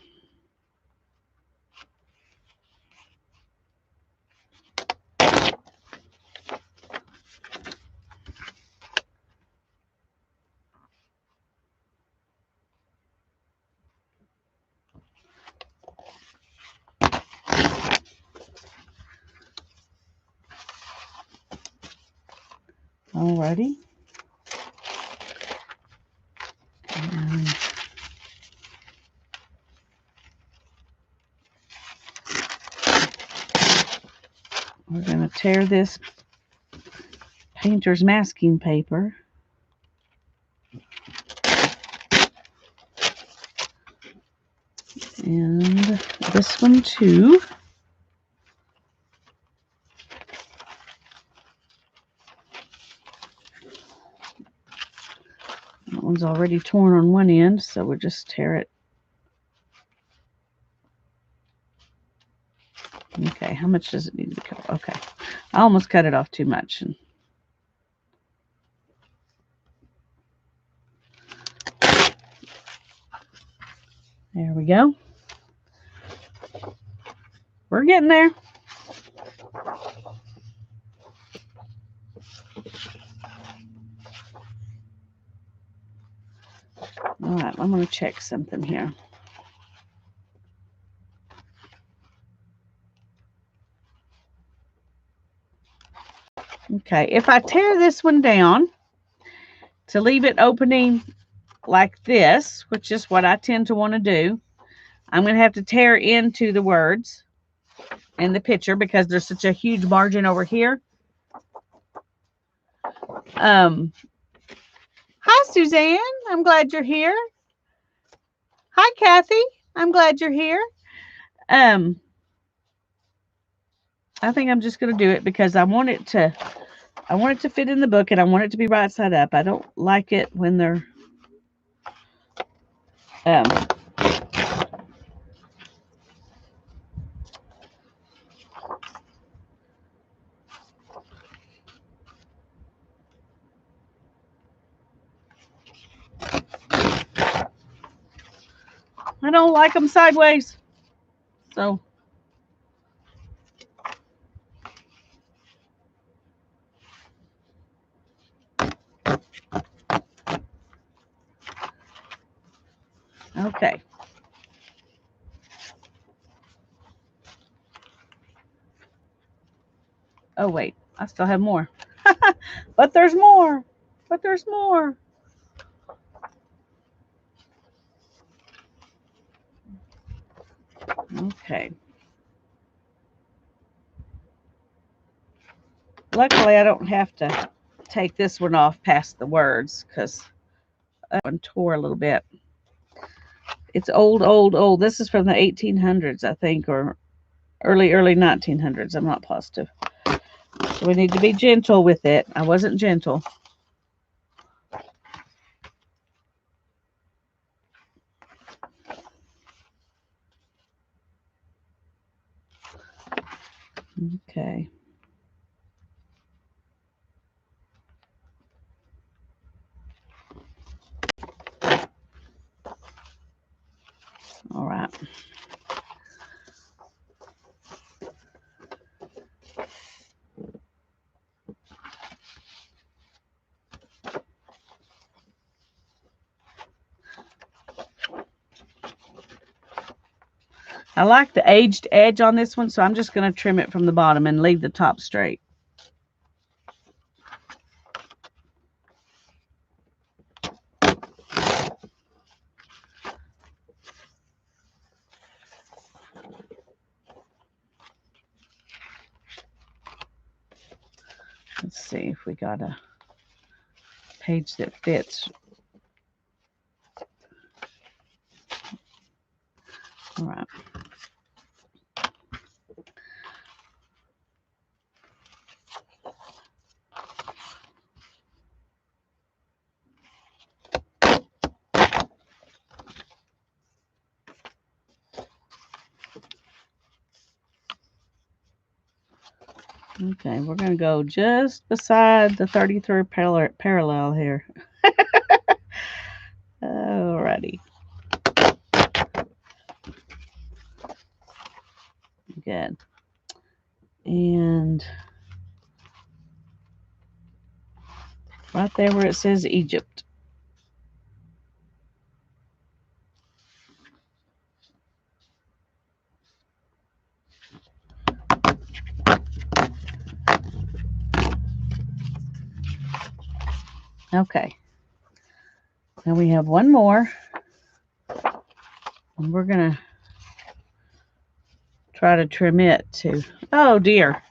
Alrighty. And we're going to tear this painter's masking paper. And this one too. That one's already torn on one end, so we'll just tear it. Okay, how much does it need to be cut? Okay, I almost cut it off too much. There we go. We're getting there. All right, I'm going to check something here. Okay, if I tear this one down to leave it opening like this, which is what I tend to want to do, I'm going to have to tear into the words in the picture because there's such a huge margin over here. Hi, Suzanne. I'm glad you're here. Hi, Kathy. I'm glad you're here. I think I'm just going to do it because I want it to fit in the book and I want it to be right side up. I don't like it when they're I don't like them sideways. So okay. Oh wait, I still have more. But there's more. But there's more. Okay. Luckily, I don't have to take this one off past the words because that one tore a little bit. It's old. This is from the 1800s, I think, or early 1900s. I'm not positive. So we need to be gentle with it. I wasn't gentle. Okay. All right. I like the aged edge on this one, so I'm just going to trim it from the bottom and leave the top straight. Let's see if we got a page that fits. All right. Okay, we're going to go just beside the 33rd parallel here. Alrighty. Good. And right there where it says Egypt. Okay. Now we have one more. And we're going to try to trim it too. Oh dear.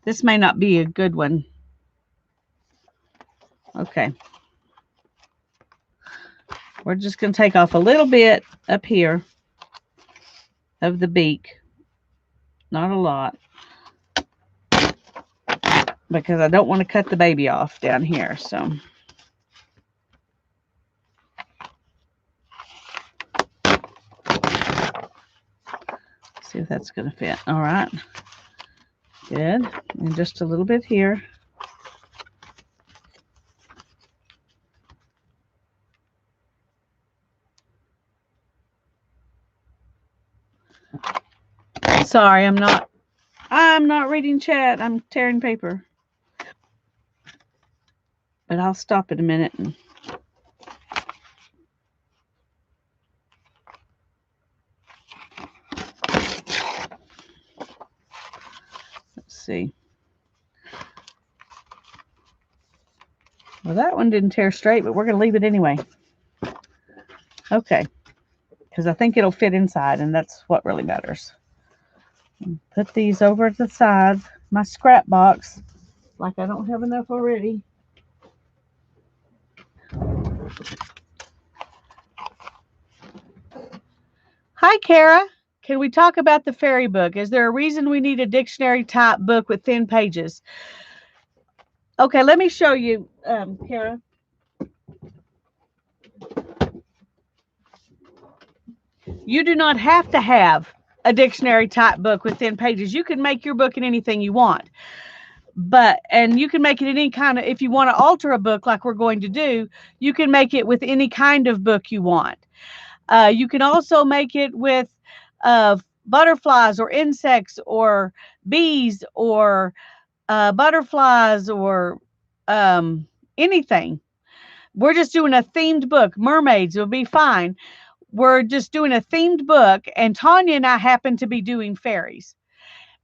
This may not be a good one. Okay. We're just going to take off a little bit up here of the beak. Not a lot. Because I don't want to cut the baby off down here. So. See if that's going to fit. All right. Good. And just a little bit here. Sorry, I'm not reading chat. I'm tearing paper. But I'll stop in a minute and let's see. Well, that one didn't tear straight, but we're going to leave it anyway. Okay. Because I think it'll fit inside, and that's what really matters. Put these over to the side. My scrap box, like I don't have enough already. Hi, Kara. Can we talk about the fairy book? Is there a reason we need a dictionary type book with thin pages? Okay, let me show you, Kara. You do not have to have a dictionary type book with thin pages. You can make your book in anything you want. And you can make it in any kind of, if you want to alter a book like we're going to do, you can make it with any kind of book you want. You can also make it with butterflies or insects or bees or butterflies or anything. We're just doing a themed book. Mermaids will be fine. We're just doing a themed book, and Tanya and I happen to be doing fairies.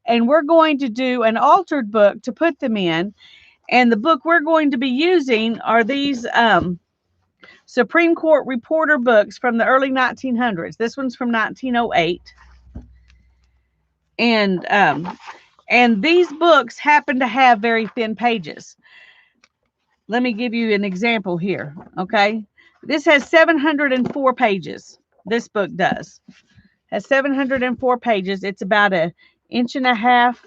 And we're going to do an altered book to put them in. And the book we're going to be using are these Supreme Court reporter books from the early 1900s. This one's from 1908. And these books happen to have very thin pages. Let me give you an example here, okay? This has 704 pages. This book does. Has 704 pages. It's about an inch and a half,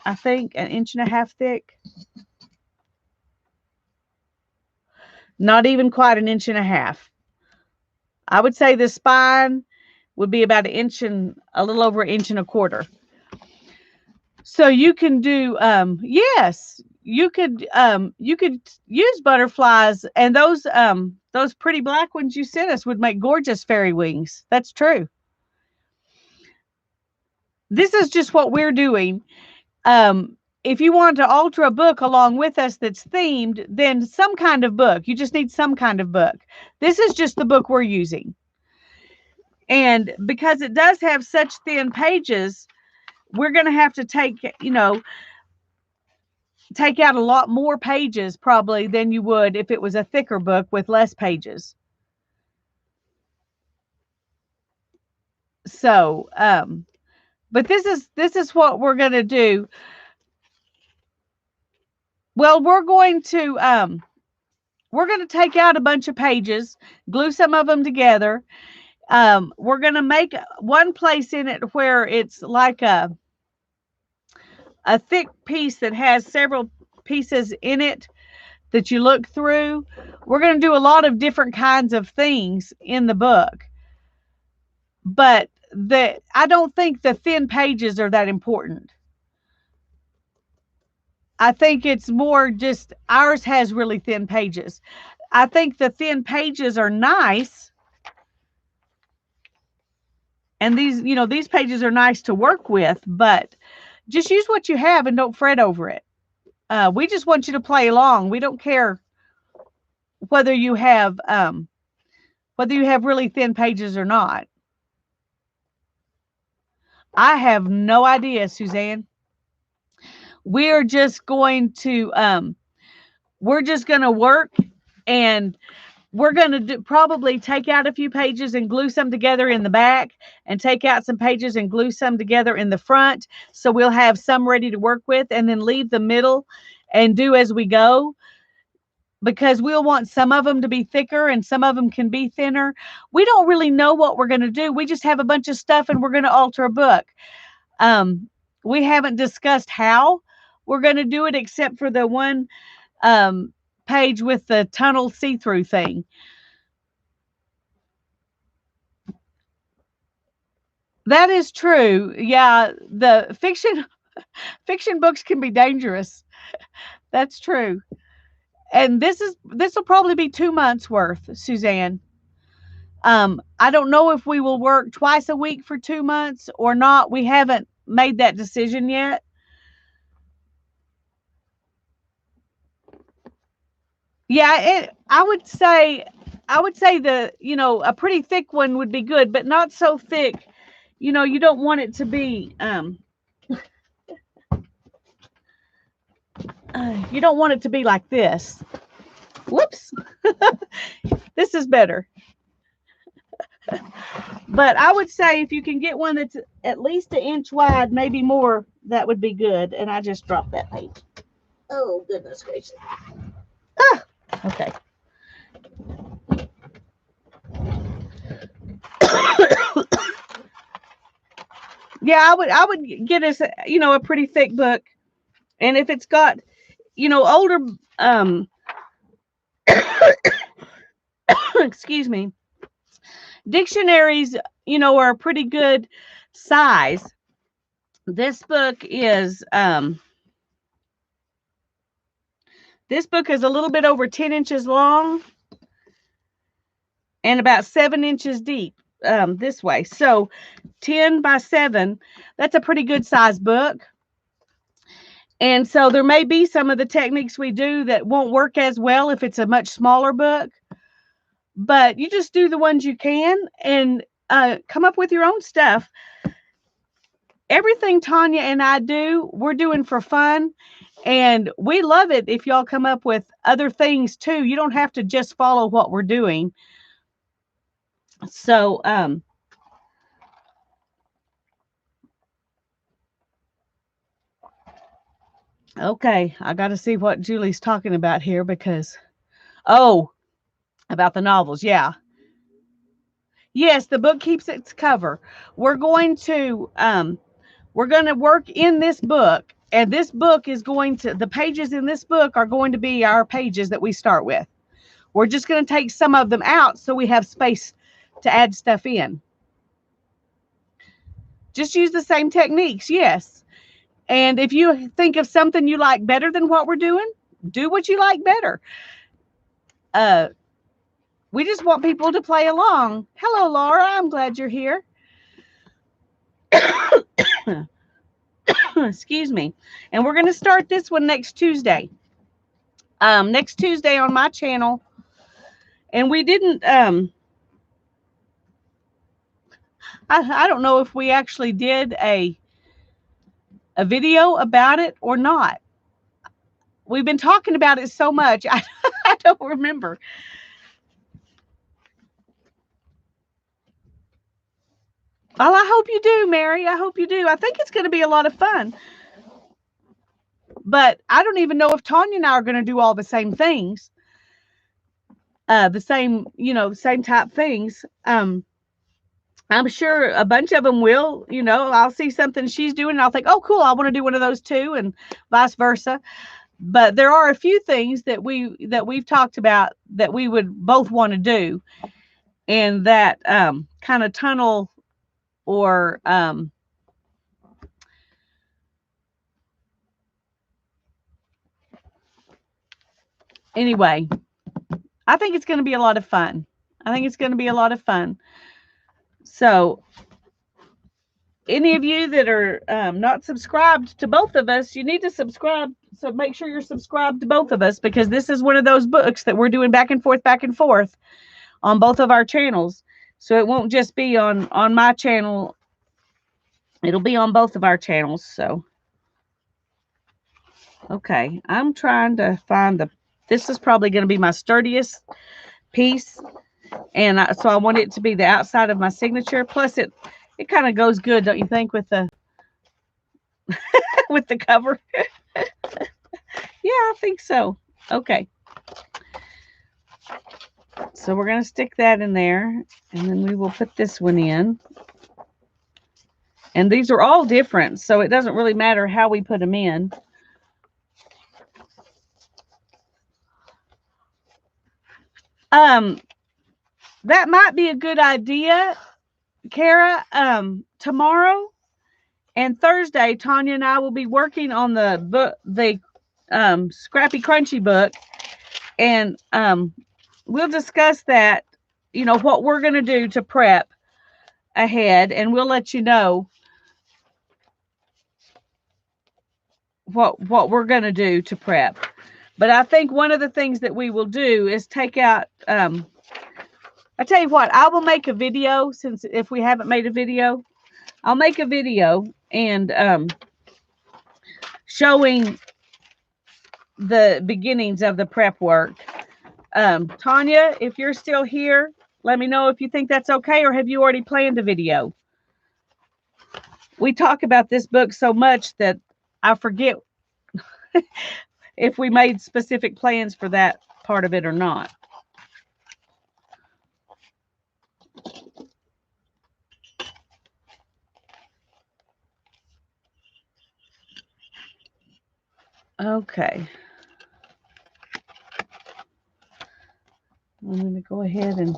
I think, an inch and a half thick. Not even quite an inch and a half. I would say the spine would be about an inch and a little over an inch and a quarter. So you can do, yes, you could use butterflies, and those pretty black ones you sent us would make gorgeous fairy wings. That's true. This is just what we're doing. If you want to alter a book along with us that's themed, then some kind of book. You just need some kind of book. This is just the book we're using. And because it does have such thin pages, we're going to have to take out a lot more pages probably than you would if it was a thicker book with less pages. So, but this is what we're going to do. Well, we're going to take out a bunch of pages, glue some of them together. We're going to make one place in it where it's like a thick piece that has several pieces in it that you look through. We're going to do a lot of different kinds of things in the book. But I don't think the thin pages are that important. I think it's more just ours has really thin pages. I think the thin pages are nice. And these pages are nice to work with, but just use what you have and don't fret over it. We just want you to play along. We don't care whether you have really thin pages or not. I have no idea, Suzanne. We're just going to work And we're going to probably take out a few pages and glue some together in the back, and take out some pages and glue some together in the front. So we'll have some ready to work with, and then leave the middle and do as we go, because we'll want some of them to be thicker and some of them can be thinner. We don't really know what we're going to do. We just have a bunch of stuff and we're going to alter a book. We haven't discussed how we're going to do it, except for the one page with the tunnel see-through thing. That is true. Yeah, the fiction books can be dangerous. That's true. And this will probably be 2 months worth, Suzanne. I don't know if we will work twice a week for 2 months or not. We haven't made that decision yet. Yeah, I would say a pretty thick one would be good, but not so thick. You don't want it to be you don't want it to be like this. Whoops. This is better. But I would say if you can get one that's at least 1 inch wide, maybe more, that would be good. And I just dropped that page. Oh, goodness gracious. Okay. Yeah, I would get us a pretty thick book. And if it's got older excuse me, dictionaries, are a pretty good size. This book is a little bit over 10 inches long and about 7 inches deep, this way. So 10 by 7, that's a pretty good size book. And so there may be some of the techniques we do that won't work as well if it's a much smaller book. But you just do the ones you can and come up with your own stuff. Everything Tanya and I do, we're doing for fun. And we love it if y'all come up with other things too. You don't have to just follow what we're doing. So, okay, I got to see what Julie's talking about here because, about the novels. Yeah. Yes, the book keeps its cover. We're going to work in this book, and this book is the pages in this book are going to be our pages that we start with. We're just going to take some of them out so we have space to add stuff in. Just use the same techniques, yes. And if you think of something you like better than what we're doing, do what you like better. We just want people to play along. Hello, Laura. I'm glad you're here. Excuse me. And we're going to start this one next Tuesday. Next Tuesday on my channel. And we didn't, I don't know if we actually did a video about it or not. We've been talking about it so much. I don't remember. Well, I hope you do, Mary. I hope you do. I think it's going to be a lot of fun. But I don't even know if Tanya and I are going to do all the same things. The same type things. I'm sure a bunch of them will, I'll see something she's doing and I'll think, oh, cool, I want to do one of those too, and vice versa. But there are a few things that we've talked about that we would both want to do, and that kind of tunnel or anyway, I think it's going to be a lot of fun. So any of you that are not subscribed to both of us, you need to subscribe. So make sure you're subscribed to both of us, because this is one of those books that we're doing back and forth on both of our channels. So it won't just be on my channel. It'll be on both of our channels. So, okay, I'm trying to find the This is probably going to be my sturdiest piece. And so I want it to be the outside of my signature. Plus it kind of goes good, don't you think, with the with the cover? Yeah, I think so. Okay. So we're going to stick that in there, and then we will put this one in. And these are all different, so it doesn't really matter how we put them in. That might be a good idea, Kara. Tomorrow and Thursday, Tanya and I will be working on the book, the Scrappy Crunchy book, and we'll discuss that, what we're going to do to prep ahead, and we'll let you know what we're going to do to prep. But I think one of the things that we will do is take out, I tell you what, I will make a video, since if we haven't made a video, I'll make a video and showing the beginnings of the prep work. Tanya, if you're still here, let me know if you think that's okay, or have you already planned a video? We talk about this book so much that I forget if we made specific plans for that part of it or not. Okay. I'm going to go ahead and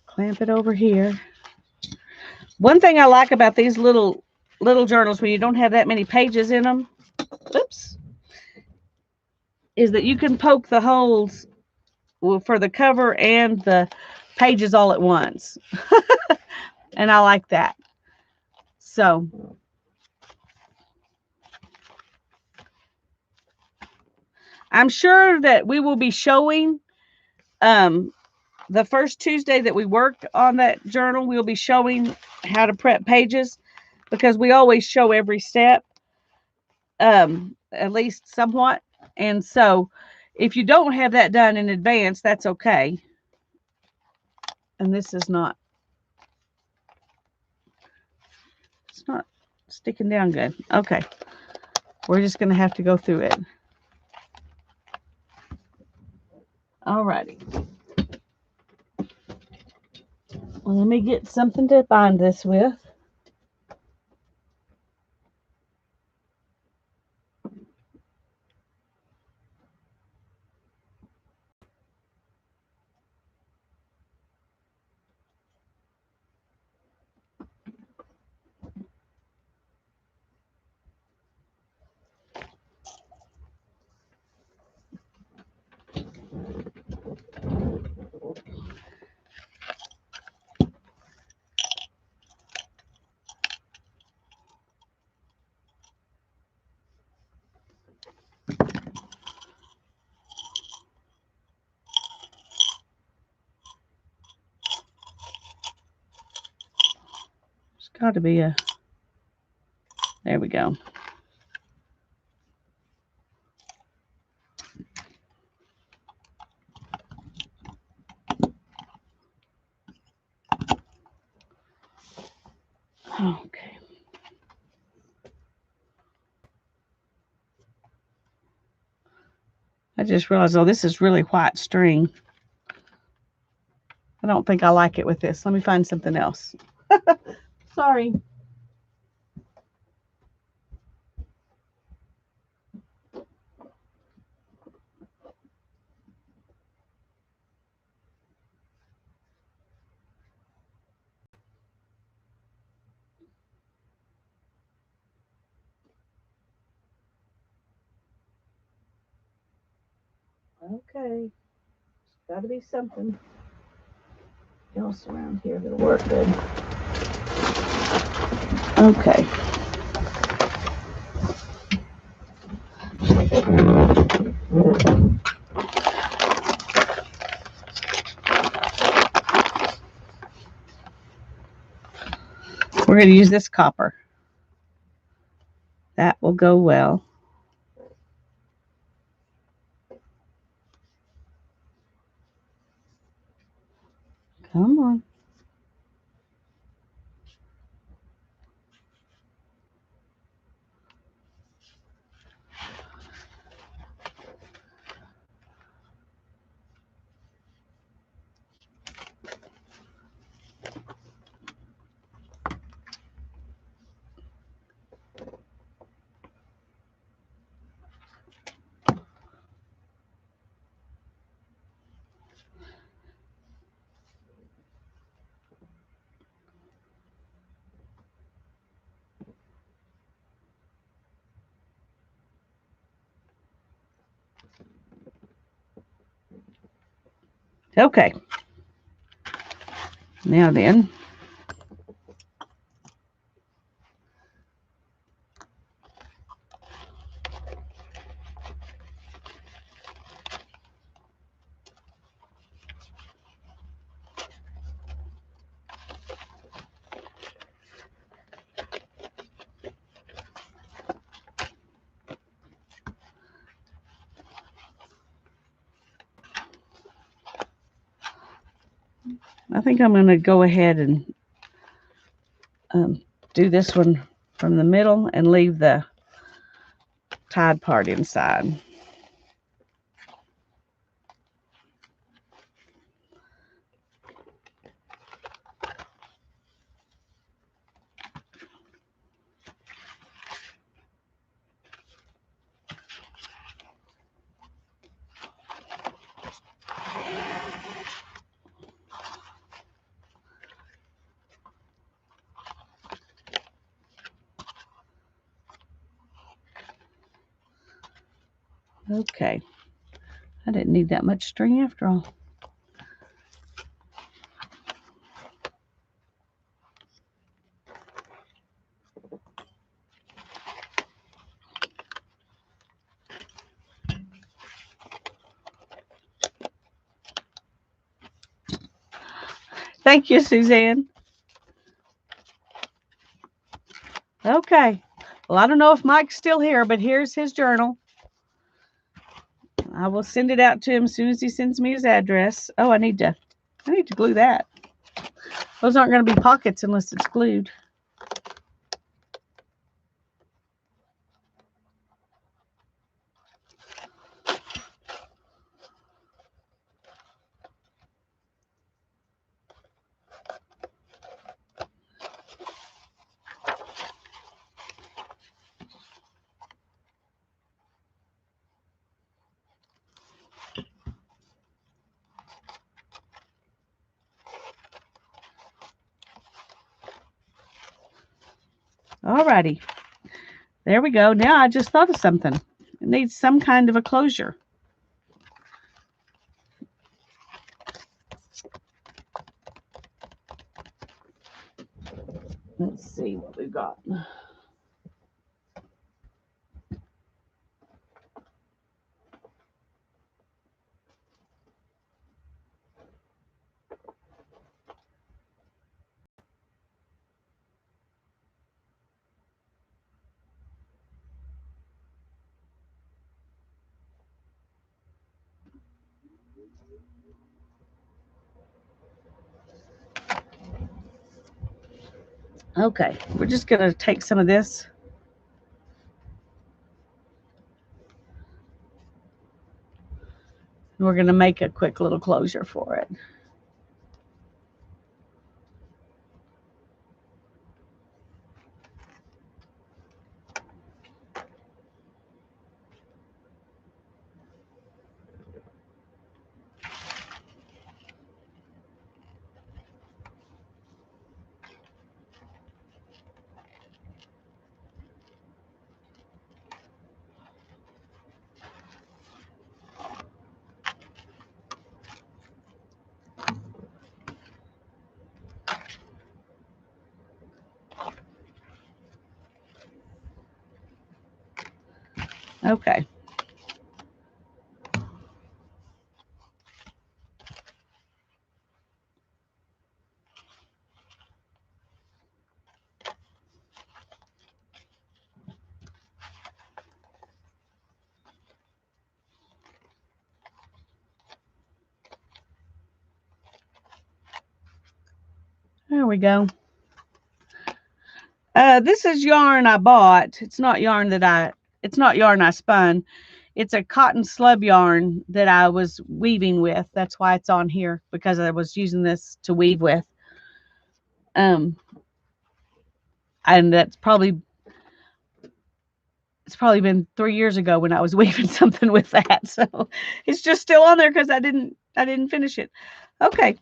clamp it over here. One thing I like about these little journals when you don't have that many pages in them, oops, is that you can poke the holes for the cover and the pages all at once. And I like that. So I'm sure that we will be showing the first Tuesday that we work on that journal, we'll be showing how to prep pages, because we always show every step, at least somewhat. And so if you don't have that done in advance, that's okay. And this is not, it's not sticking down good. Okay. We're just going to have to go through it. All righty. Well, let me get something to bind this with. Got to be a, there we go. Okay. I just realized, oh, this is really white string. I don't think I like it with this. Let me find something else. Sorry. Okay. Got to be something else around here that'll work good. Okay. We're going to use this copper. That will go well. Come on. Okay. Now then. I think I'm going to go ahead and do this one from the middle and leave the tied part inside. Okay. I didn't need that much string after all. Thank you, Suzanne. Okay. Well, I don't know if Mike's still here, but here's his journal. I will send it out to him as soon as he sends me his address. Oh, I need to glue that. Those aren't going to be pockets unless it's glued. Alrighty. There we go. Now I just thought of something. It needs some kind of a closure. Let's see what we've got. Okay, we're just going to take some of this. And we're going to make a quick little closure for it. Okay. There we go. This is yarn I bought. It's not yarn I spun. It's a cotton slub yarn that I was weaving with. That's why it's on here, because I was using this to weave with. And it's probably been 3 years ago when I was weaving something with that. So it's just still on there because I didn't finish it. Okay.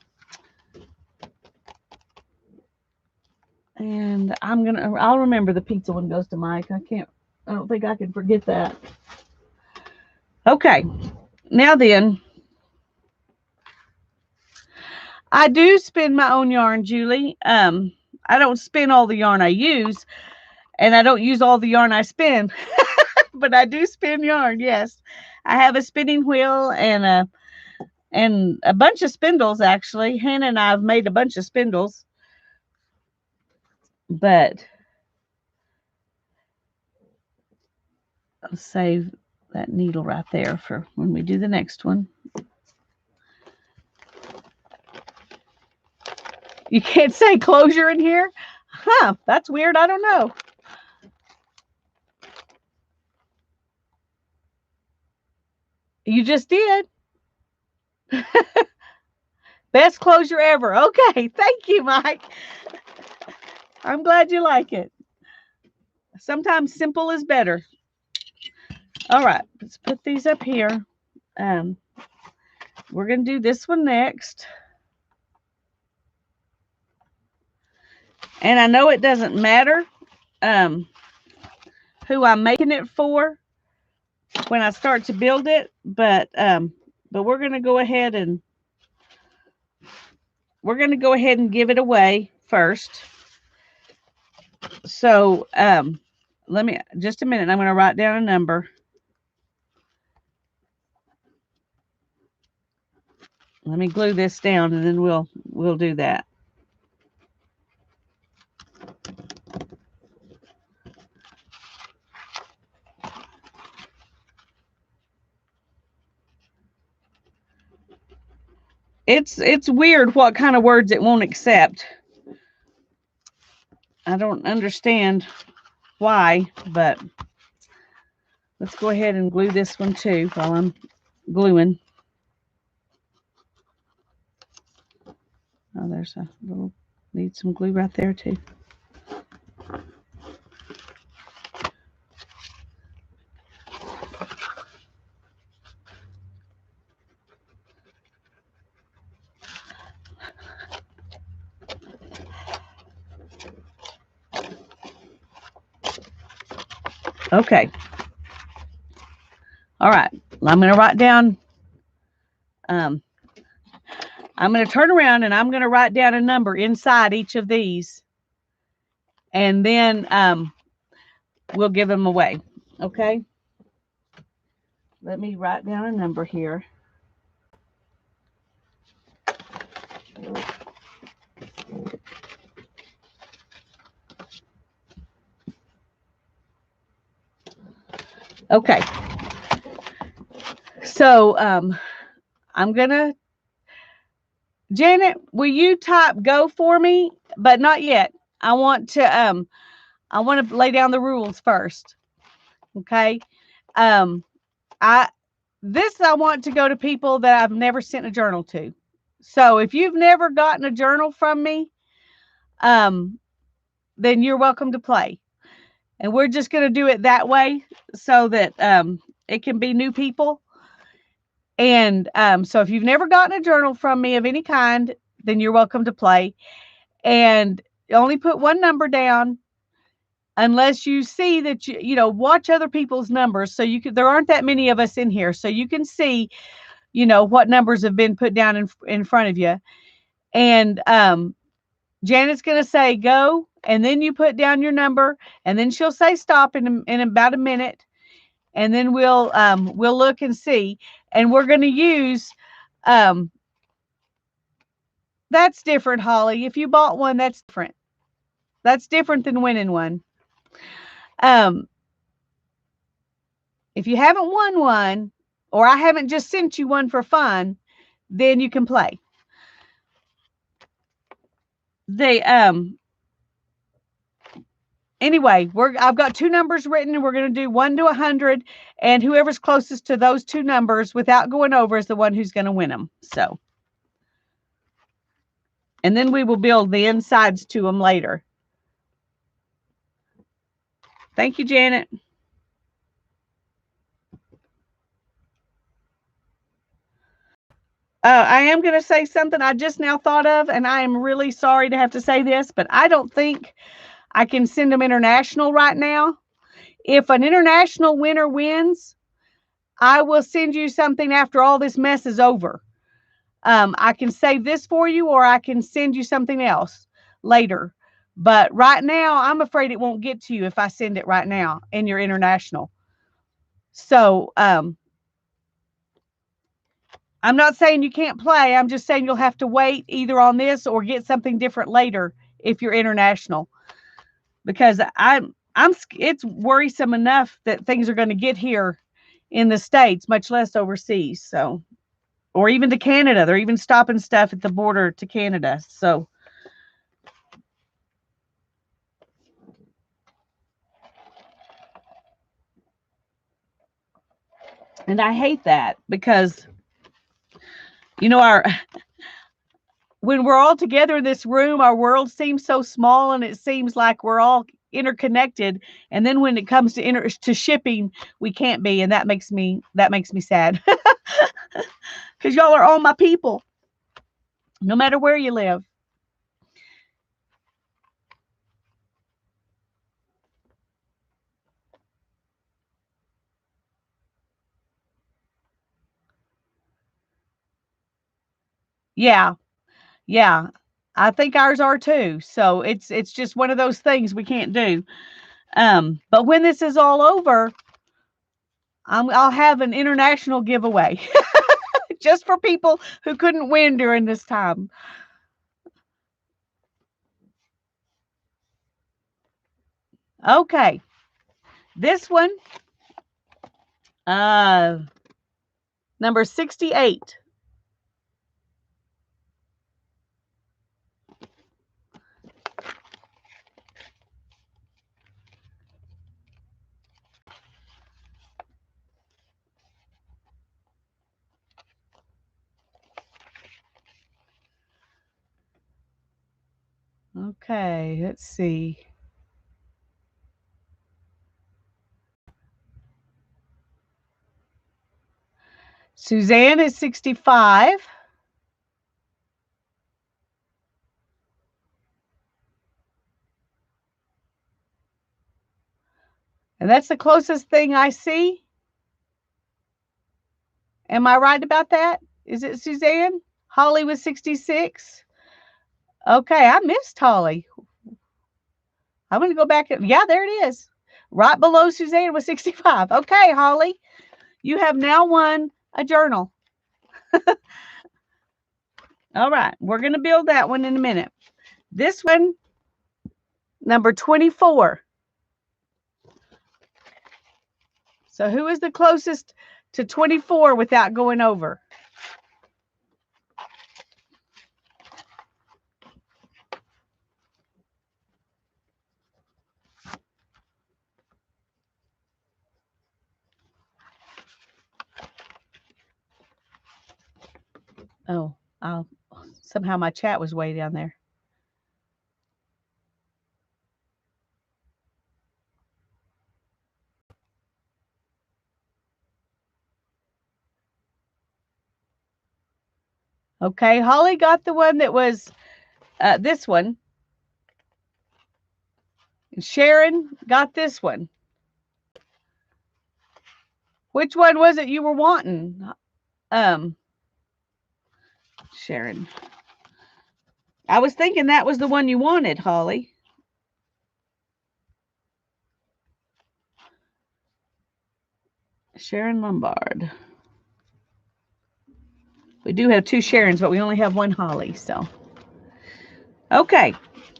And I'll remember the pizza one goes to Mike. I don't think I can forget that. Okay. Now then, I do spin my own yarn, Julie. I don't spin all the yarn I use, and I don't use all the yarn I spin, but I do spin yarn. Yes. I have a spinning wheel and a bunch of spindles, actually. Hannah and I have made a bunch of spindles. But I'll save that needle right there for when we do the next one. You can't say closure in here? Huh, that's weird. I don't know. You just did. Best closure ever. Okay, thank you, Mike. I'm glad you like it. Sometimes simple is better. All right, let's put these up here. We're going to do this one next. And I know it doesn't matter who I'm making it for when I start to build it, but we're going to go ahead and give it away first. So let me just a minute. I'm going to write down a number. Let me glue this down, and then we'll do that. It's weird what kind of words it won't accept. I don't understand why, but let's go ahead and glue this one too while I'm gluing. Oh, there's a little, need some glue right there too. Okay. All right. I'm going to write down, I'm going to turn around and I'm going to write down a number inside each of these. And then we'll give them away. Okay. Let me write down a number here. Okay. So I'm going to, Janet, will you type go for me? But not yet. I want to lay down the rules first. Okay. I want to go to people that I've never sent a journal to. So if you've never gotten a journal from me, then you're welcome to play. And we're just going to do it that way so that it can be new people. And so if you've never gotten a journal from me of any kind, then you're welcome to play. And only put one number down unless you see that watch other people's numbers. So there aren't that many of us in here. So you can see, what numbers have been put down in front of you. And Janet's going to say go, and then you put down your number, and then she'll say stop in about a minute. And then we'll look and see. And we're going to use, that's different, Holly. If you bought one, that's different. That's different than winning one. If you haven't won one, or I haven't just sent you one for fun, then you can play. anyway, I've got two numbers written, and we're going to do 1 to 100, and whoever's closest to those two numbers without going over is the one who's going to win them. So, and then we will build the insides to them later. Thank you, Janet. I am going to say something I just now thought of, and I am really sorry to have to say this, but I don't think I can send them international right now. If an international winner wins, I will send you something after all this mess is over. I can save this for you, or I can send you something else later. But right now, I'm afraid it won't get to you if I send it right now and you're international. So, I'm not saying you can't play. I'm just saying you'll have to wait either on this or get something different later if you're international. Because it's worrisome enough that things are going to get here in the States, much less overseas. So, or even to Canada. They're even stopping stuff at the border to Canada. So, and I hate that because, you know, when we're all together in this room, our world seems so small, and it seems like we're all interconnected. And then when it comes to shipping, we can't be, and that makes me sad. Because y'all are all my people, no matter where you live. Yeah. I think ours are too. So it's just one of those things we can't do. But when this is all over, I'll have an international giveaway just for people who couldn't win during this time. Okay. This one, number 68. Okay, let's see. Suzanne is 65. And that's the closest thing I see. Am I right about that? Is it Suzanne? Holly was 66. Okay, I missed Holly. I'm going to go back. Yeah, there it is. Right below Suzanne was 65. Okay, Holly, you have now won a journal. All right, we're going to build that one in a minute. This one, number 24. So who is the closest to 24 without going over? Oh, somehow my chat was way down there. Okay, Holly got the one that was this one. And Sharon got this one. Which one was it you were wanting? Sharon. I was thinking that was the one you wanted, Holly. Sharon Lombard. We do have two Sharons, but we only have one Holly, so. Okay,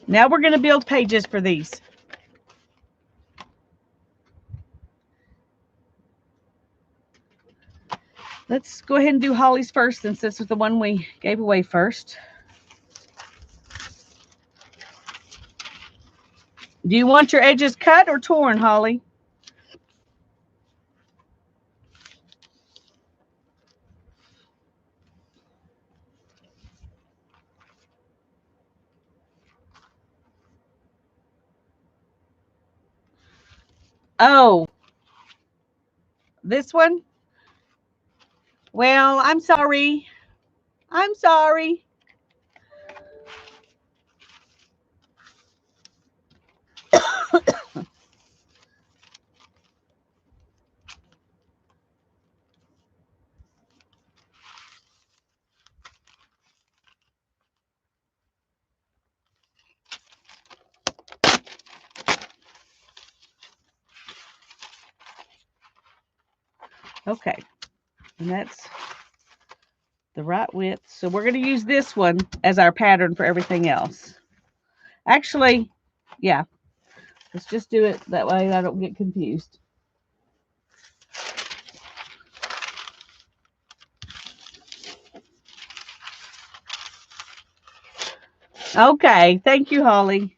now we're going to build pages for these. Let's go ahead and do Holly's first, since this was the one we gave away first. Do you want your edges cut or torn, Holly? Oh, this one? Well, I'm sorry. I'm sorry. Okay, and that's the right width. So we're going to use this one as our pattern for everything else. Actually, yeah, let's just do it that way I don't get confused. Okay, thank you, Holly.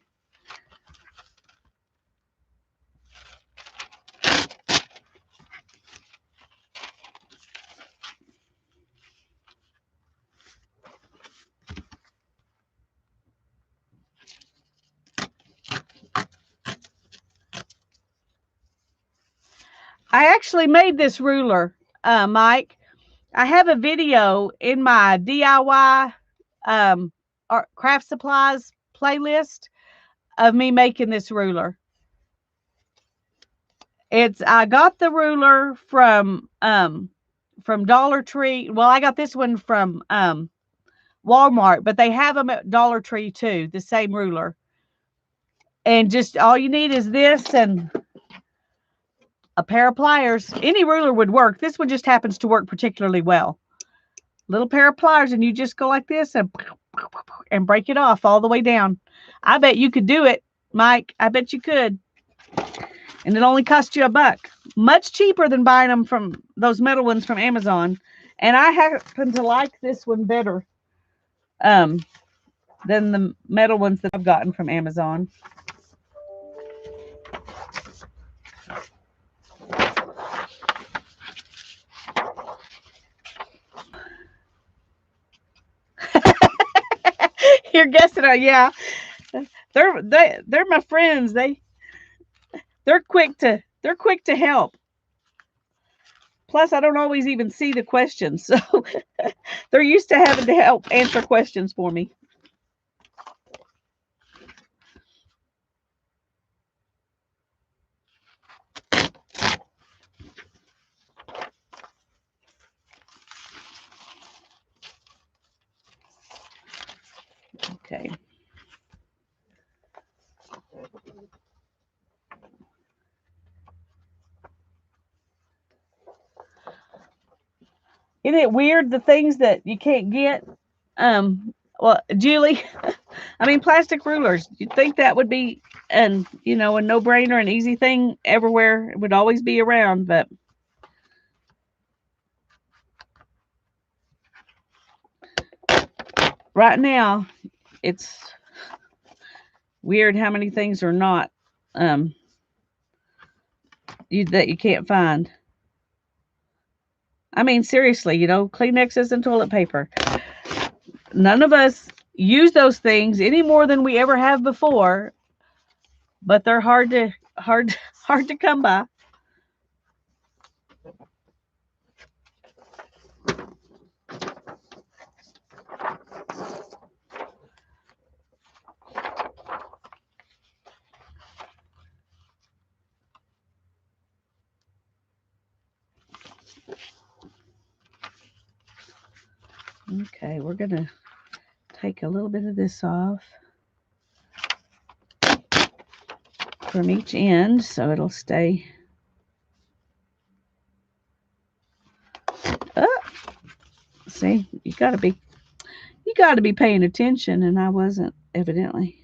I actually made this ruler, Mike. I have a video in my DIY craft supplies playlist of me making this ruler. I got the ruler from Dollar Tree. Well, I got this one from Walmart, but they have them at Dollar Tree too, the same ruler. And just all you need is this and a pair of pliers. Any ruler would work. This one just happens to work particularly well. Little pair of pliers, and you just go like this and break it off all the way down. I bet you could do it, Mike. I bet you could. And it only cost you $1. Much cheaper than buying them from those metal ones from Amazon. And I happen to like this one better than the metal ones that I've gotten from Amazon. You're guessing, yeah. They're my friends. They're quick to help. Plus, I don't always even see the questions, so they're used to having to help answer questions for me. Okay. Isn't it weird the things that you can't get? Well, Julie, I mean, plastic rulers. You'd think that would be a no-brainer, an easy thing everywhere. It would always be around, but right now, it's weird how many things are not that you can't find. I mean, seriously, Kleenexes and toilet paper. None of us use those things any more than we ever have before, but they're hard to come by. Okay, we're going to take a little bit of this off from each end so it'll stay up. See, you got to be paying attention, and I wasn't, evidently.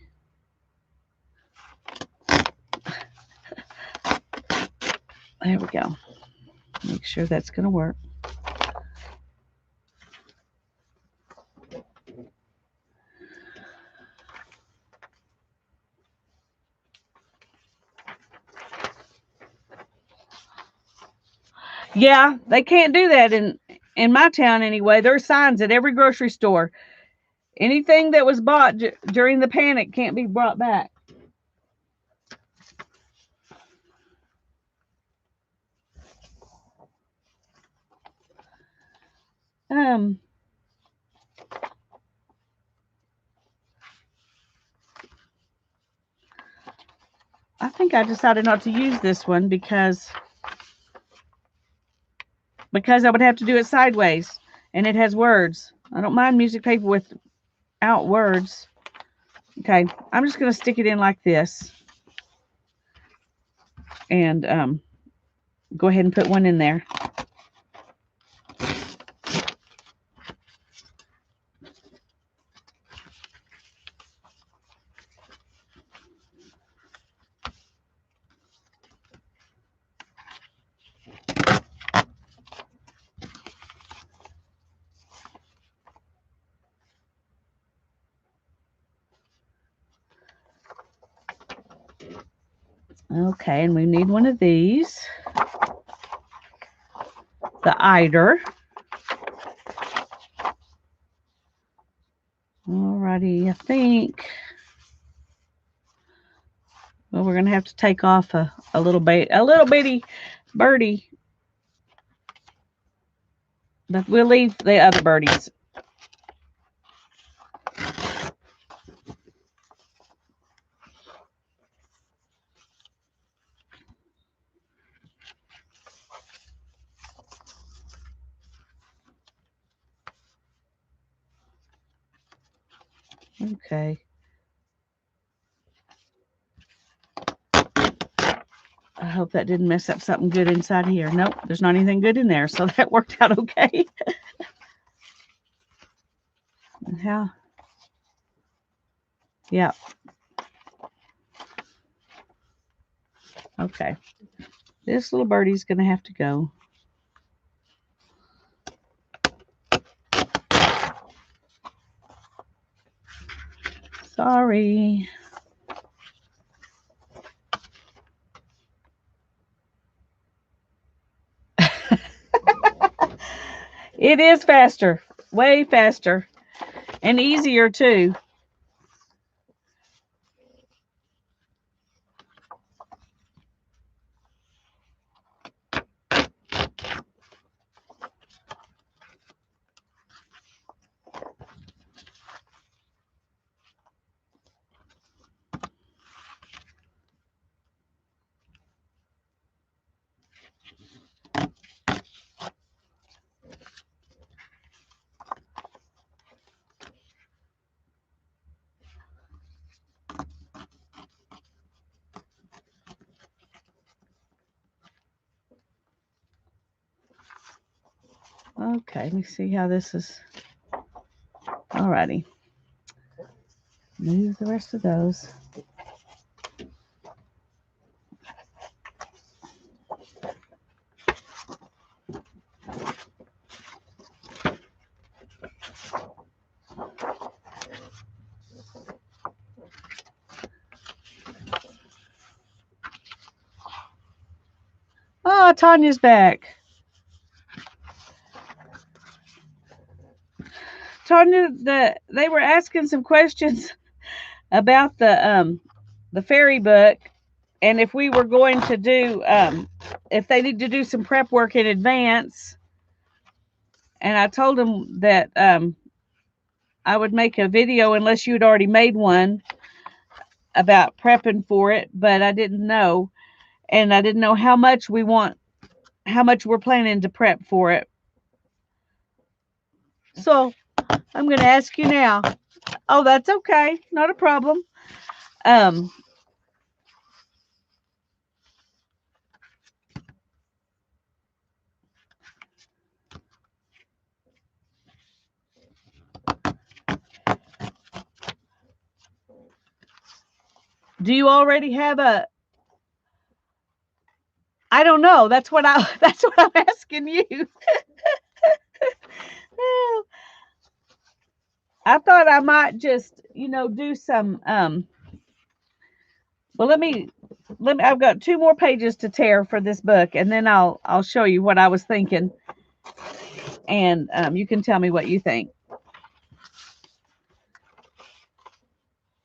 There we go. Make sure that's going to work. Yeah, they can't do that in my town anyway. There's signs at every grocery store. Anything that was bought during the panic can't be brought back. Um, I think I decided not to use this one because I would have to do it sideways, and it has words. I don't mind music paper without words. Okay, I'm just going to stick it in like this, and go ahead and put one in there. Okay, and we need one of these. The eider. Alrighty, I think. Well, we're gonna have to take off a little bitty birdie, but we'll leave the other birdies. Okay. I hope that didn't mess up something good inside here. Nope, there's not anything good in there, so that worked out okay. How? Yeah. Okay. This little birdie's going to have to go. Sorry. It is faster. Way faster. And easier, too. Okay, let me see how this is. Alrighty. Move the rest of those. Oh, Tanya's back. Tanya, they were asking some questions about the fairy book, and if we were going to do if they need to do some prep work in advance. And I told them that I would make a video unless you'd already made one about prepping for it, but I didn't know, and I didn't know how much we're planning to prep for it. So I'm going to ask you now. Oh, that's okay. Not a problem. Do you already have a? I don't know. That's what I'm asking you. I thought I might just, do some well, let me I've got 2 more pages to tear for this book, and then I'll show you what I was thinking, and you can tell me what you think.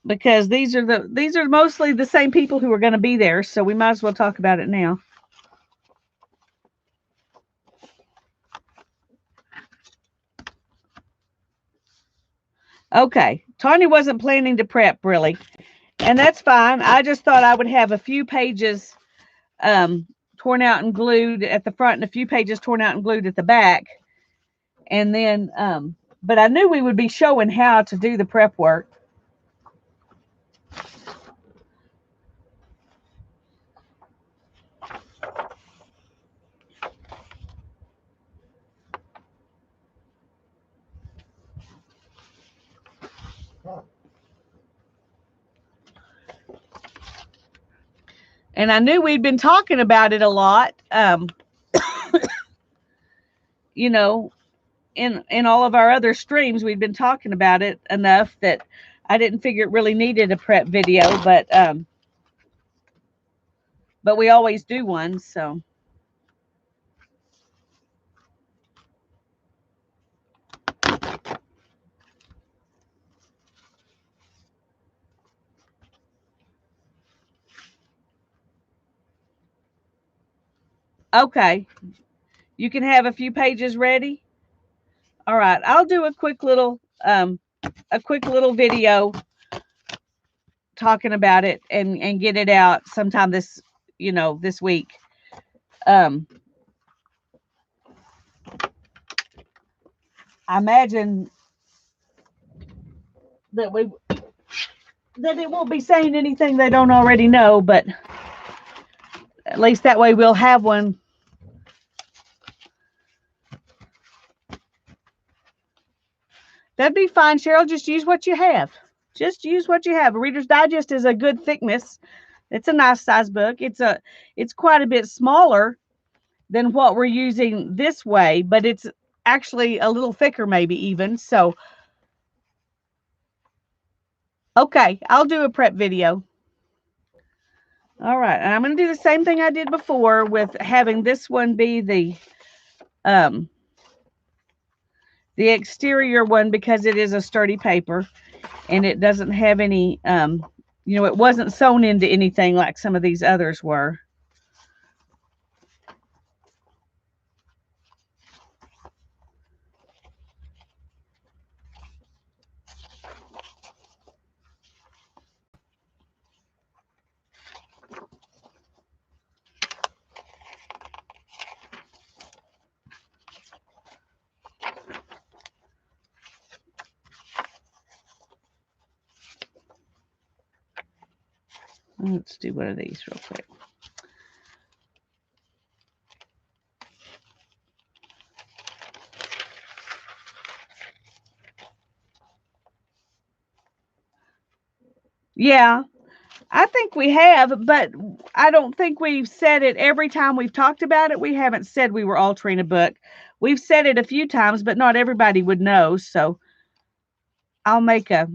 Because these are mostly the same people who are going to be there, so we might as well talk about it now. Okay, Tanya wasn't planning to prep really, and that's fine. I just thought I would have a few pages torn out and glued at the front and a few pages torn out and glued at the back, and then but I knew we would be showing how to do the prep work. And I knew we'd been talking about it a lot, you know, in all of our other streams, we'd been talking about it enough that I didn't figure it really needed a prep video, but we always do one, so. Okay, you can have a few pages ready. All right, I'll do a quick little video talking about it and get it out sometime this this week. I imagine that it won't be saying anything they don't already know, but at least that way we'll have one. That'd be fine, Cheryl. Just use what you have. Just use what you have. A Reader's Digest is a good thickness. It's a nice size book. It's quite a bit smaller than what we're using this way, but it's actually a little thicker, maybe even. So, okay, I'll do a prep video. All right, and I'm going to do the same thing I did before with having this one be the exterior one because it is a sturdy paper and it doesn't have any, it wasn't sewn into anything like some of these others were. Let's do one of these real quick. Yeah, I think we have, but I don't think we've said it every time we've talked about it. We haven't said we were altering a book. We've said it a few times, but not everybody would know. So I'll make a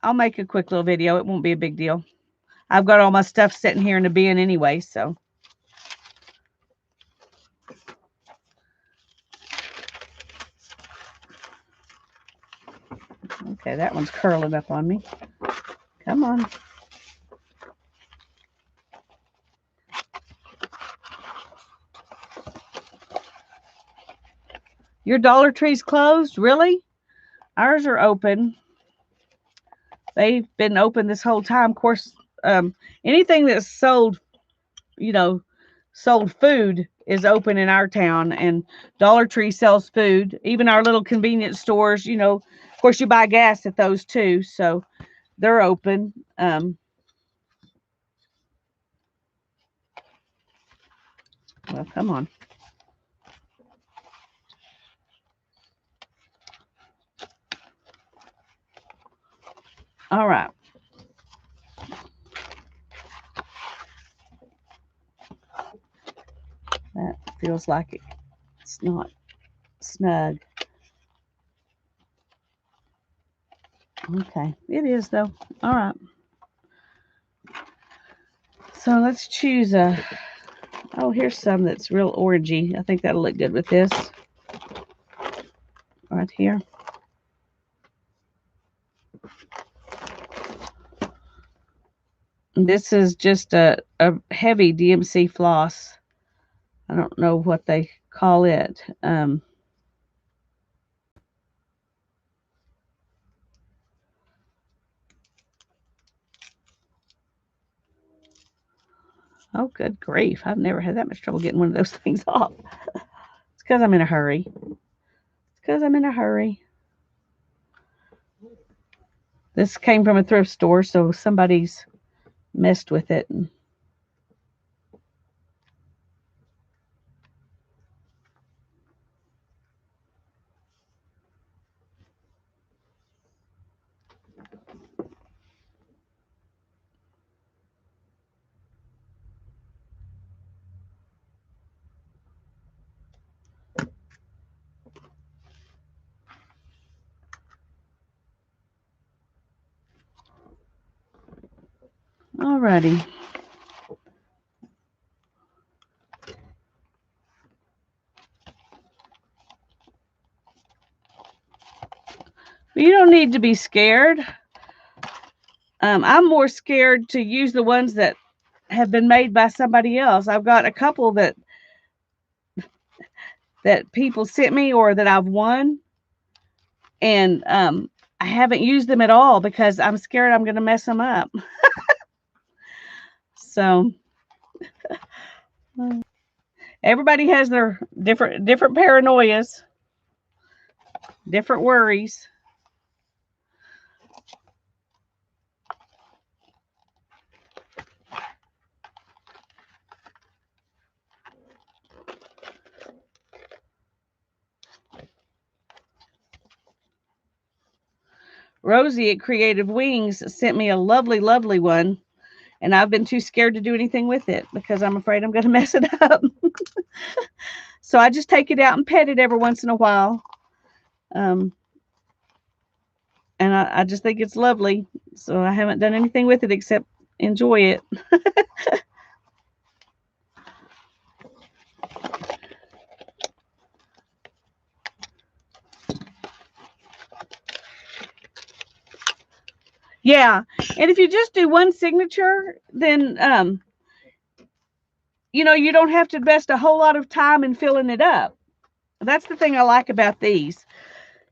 quick little video. It won't be a big deal. I've got all my stuff sitting here in the bin anyway, so. Okay, that one's curling up on me. Come on. Your Dollar Tree's closed? Really? Ours are open. They've been open this whole time. Of course, anything that's sold, sold food is open in our town, and Dollar Tree sells food. Even our little convenience stores, of course, you buy gas at those too, so they're open. Well, come on. All right. That feels like it's not snug. Okay, it is though. All right. So let's choose a, oh, here's some that's real orangey. I think that'll look good with this. Right here. This is just a heavy DMC floss. I don't know what they call it. Oh, good grief. I've never had that much trouble getting one of those things off. It's because I'm in a hurry. It's because I'm in a hurry. This came from a thrift store, so somebody's messed with it. Alrighty. You don't need to be scared. I'm more scared to use the ones that have been made by somebody else. I've got a couple that people sent me or that I've won, and I haven't used them at all because I'm scared I'm going to mess them up. So everybody has their different paranoias, different worries. Rosie at Creative Wings sent me a lovely, lovely one, and I've been too scared to do anything with it because I'm afraid I'm going to mess it up. So I just take it out and pet it every once in a while. And I just think it's lovely. So I haven't done anything with it except enjoy it. Yeah. And if you just do one signature, then, you don't have to invest a whole lot of time in filling it up. That's the thing I like about these.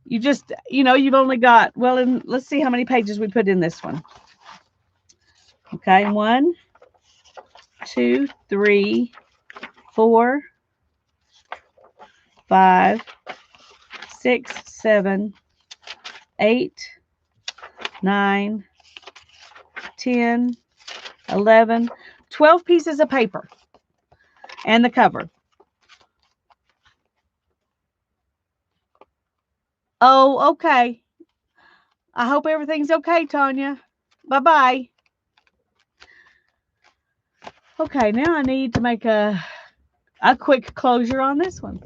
You just, you've only got, well, and let's see how many pages we put in this one. Okay. 1, 2, 3, 4, 5, 6, 7, 8, 9, 10, 11, 12 pieces of paper and the cover. Oh, okay. I hope everything's okay, Tanya. Bye-bye. Okay, now I need to make a quick closure on this one.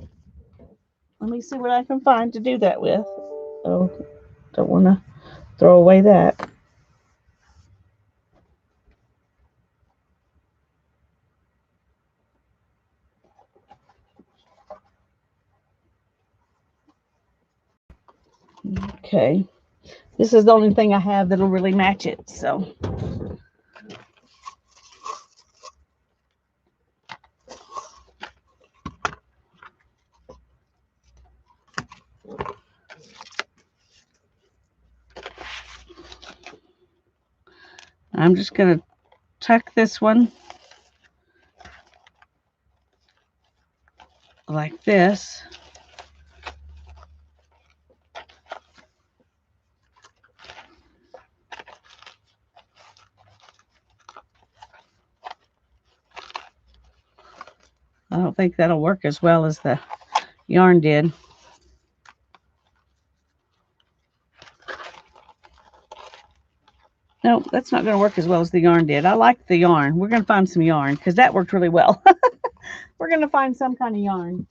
Let me see what I can find to do that with. Oh, don't want to throw away that. Okay. This is the only thing I have that'll really match it, so. I'm just going to tuck this one like this. I don't think that'll work as well as the yarn did. No, that's not going to work as well as the yarn did. I like the yarn. We're going to find some yarn because that worked really well. We're going to find some kind of yarn.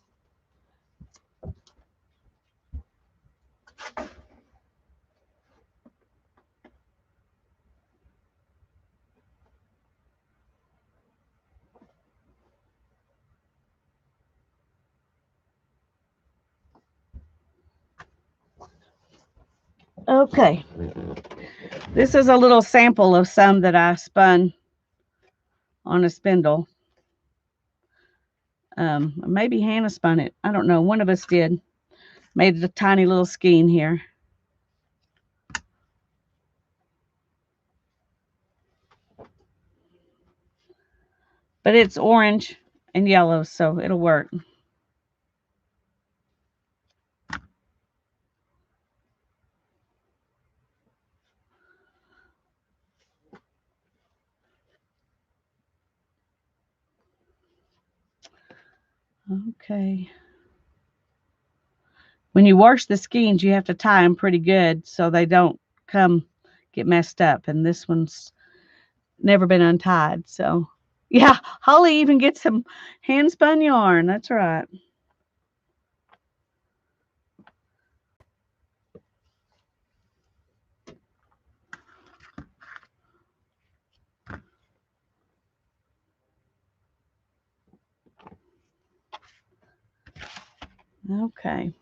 Okay. This is a little sample of some that I spun on a spindle. Maybe Hannah spun it. I don't know. One of us did. Made a tiny little skein here. But it's orange and yellow, so it'll work. Okay. When you wash the skeins, you have to tie them pretty good so they don't get messed up. And this one's never been untied. So, yeah, Holly even gets some hand spun yarn. That's right. Okay.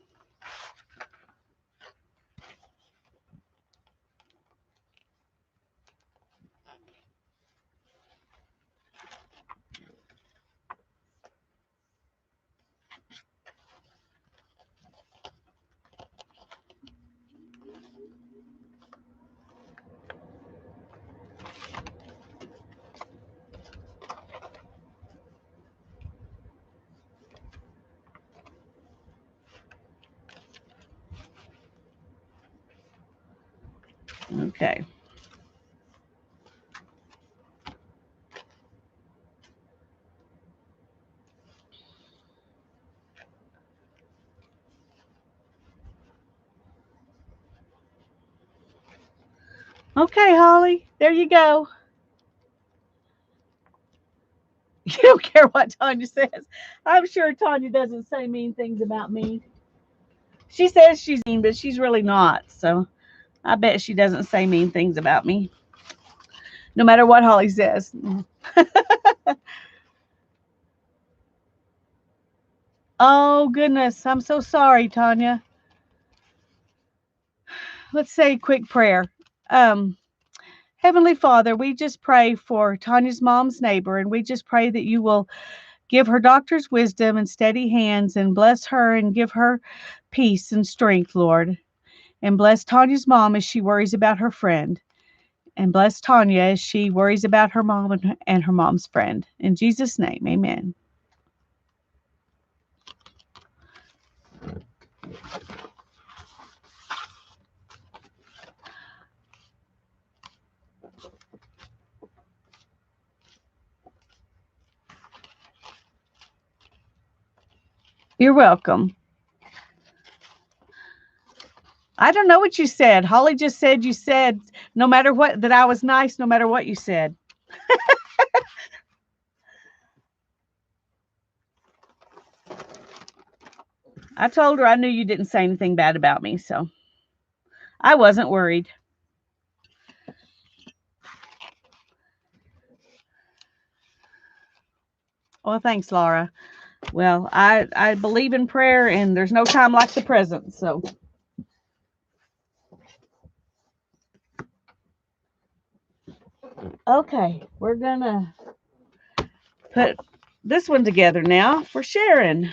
Okay. Okay, Holly, there you go. You don't care what Tanya says. I'm sure Tanya doesn't say mean things about me. She says she's mean, but she's really not. So I bet she doesn't say mean things about me, no matter what Holly says. Oh, goodness. I'm so sorry, Tanya. Let's say a quick prayer. Um, Heavenly Father, we just pray for Tanya's mom's neighbor, and we just pray that you will give her doctor's wisdom and steady hands and bless her and give her peace and strength, Lord. And bless Tanya's mom as she worries about her friend. And bless Tanya as she worries about her mom and her mom's friend. In Jesus' name, amen. You're welcome. I don't know what you said. Holly just said you said no matter what, that I was nice no matter what you said. I told her I knew you didn't say anything bad about me, so I wasn't worried. Well, thanks, Laura. Well, I believe in prayer, and there's no time like the present. So, okay, we're gonna put this one together now for Sharon.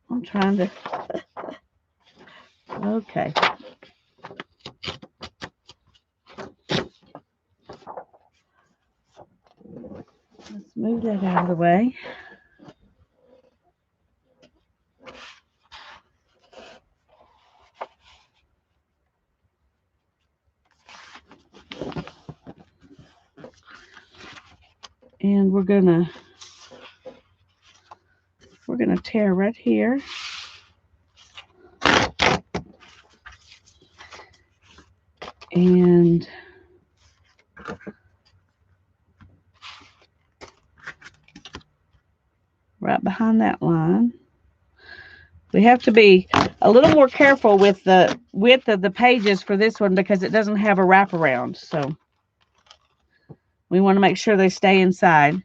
I'm trying to. Okay. Let's move that out of the way. And we're gonna tear right here. And right behind that line. We have to be a little more careful with the width of the pages for this one because it doesn't have a wraparound. So we want to make sure they stay inside.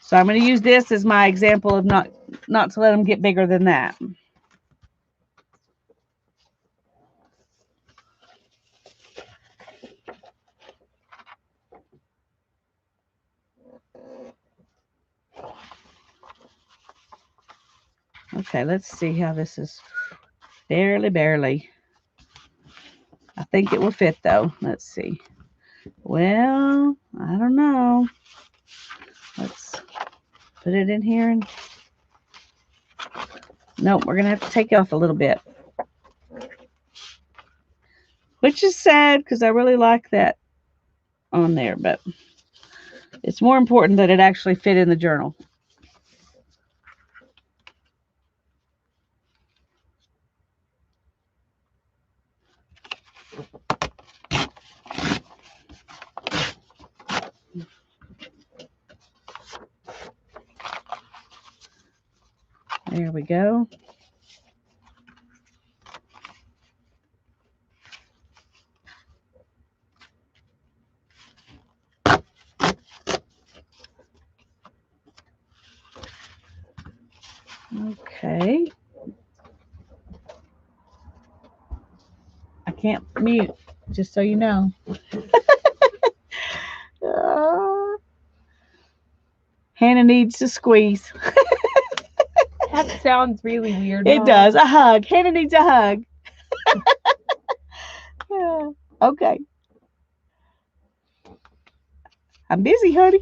So I'm going to use this as my example of not to let them get bigger than that. Okay, let's see how this is. Barely. I think it will fit though. Let's see. Well, I don't know. Let's put it in here and nope, we're gonna have to take it off a little bit. Which is sad because I really like that on there, but it's more important that it actually fit in the journal. There we go. Okay. I can't mute, just so you know. Hannah needs to squeeze. That sounds really weird. It does. A hug. Hannah needs a hug. Okay. I'm busy, honey.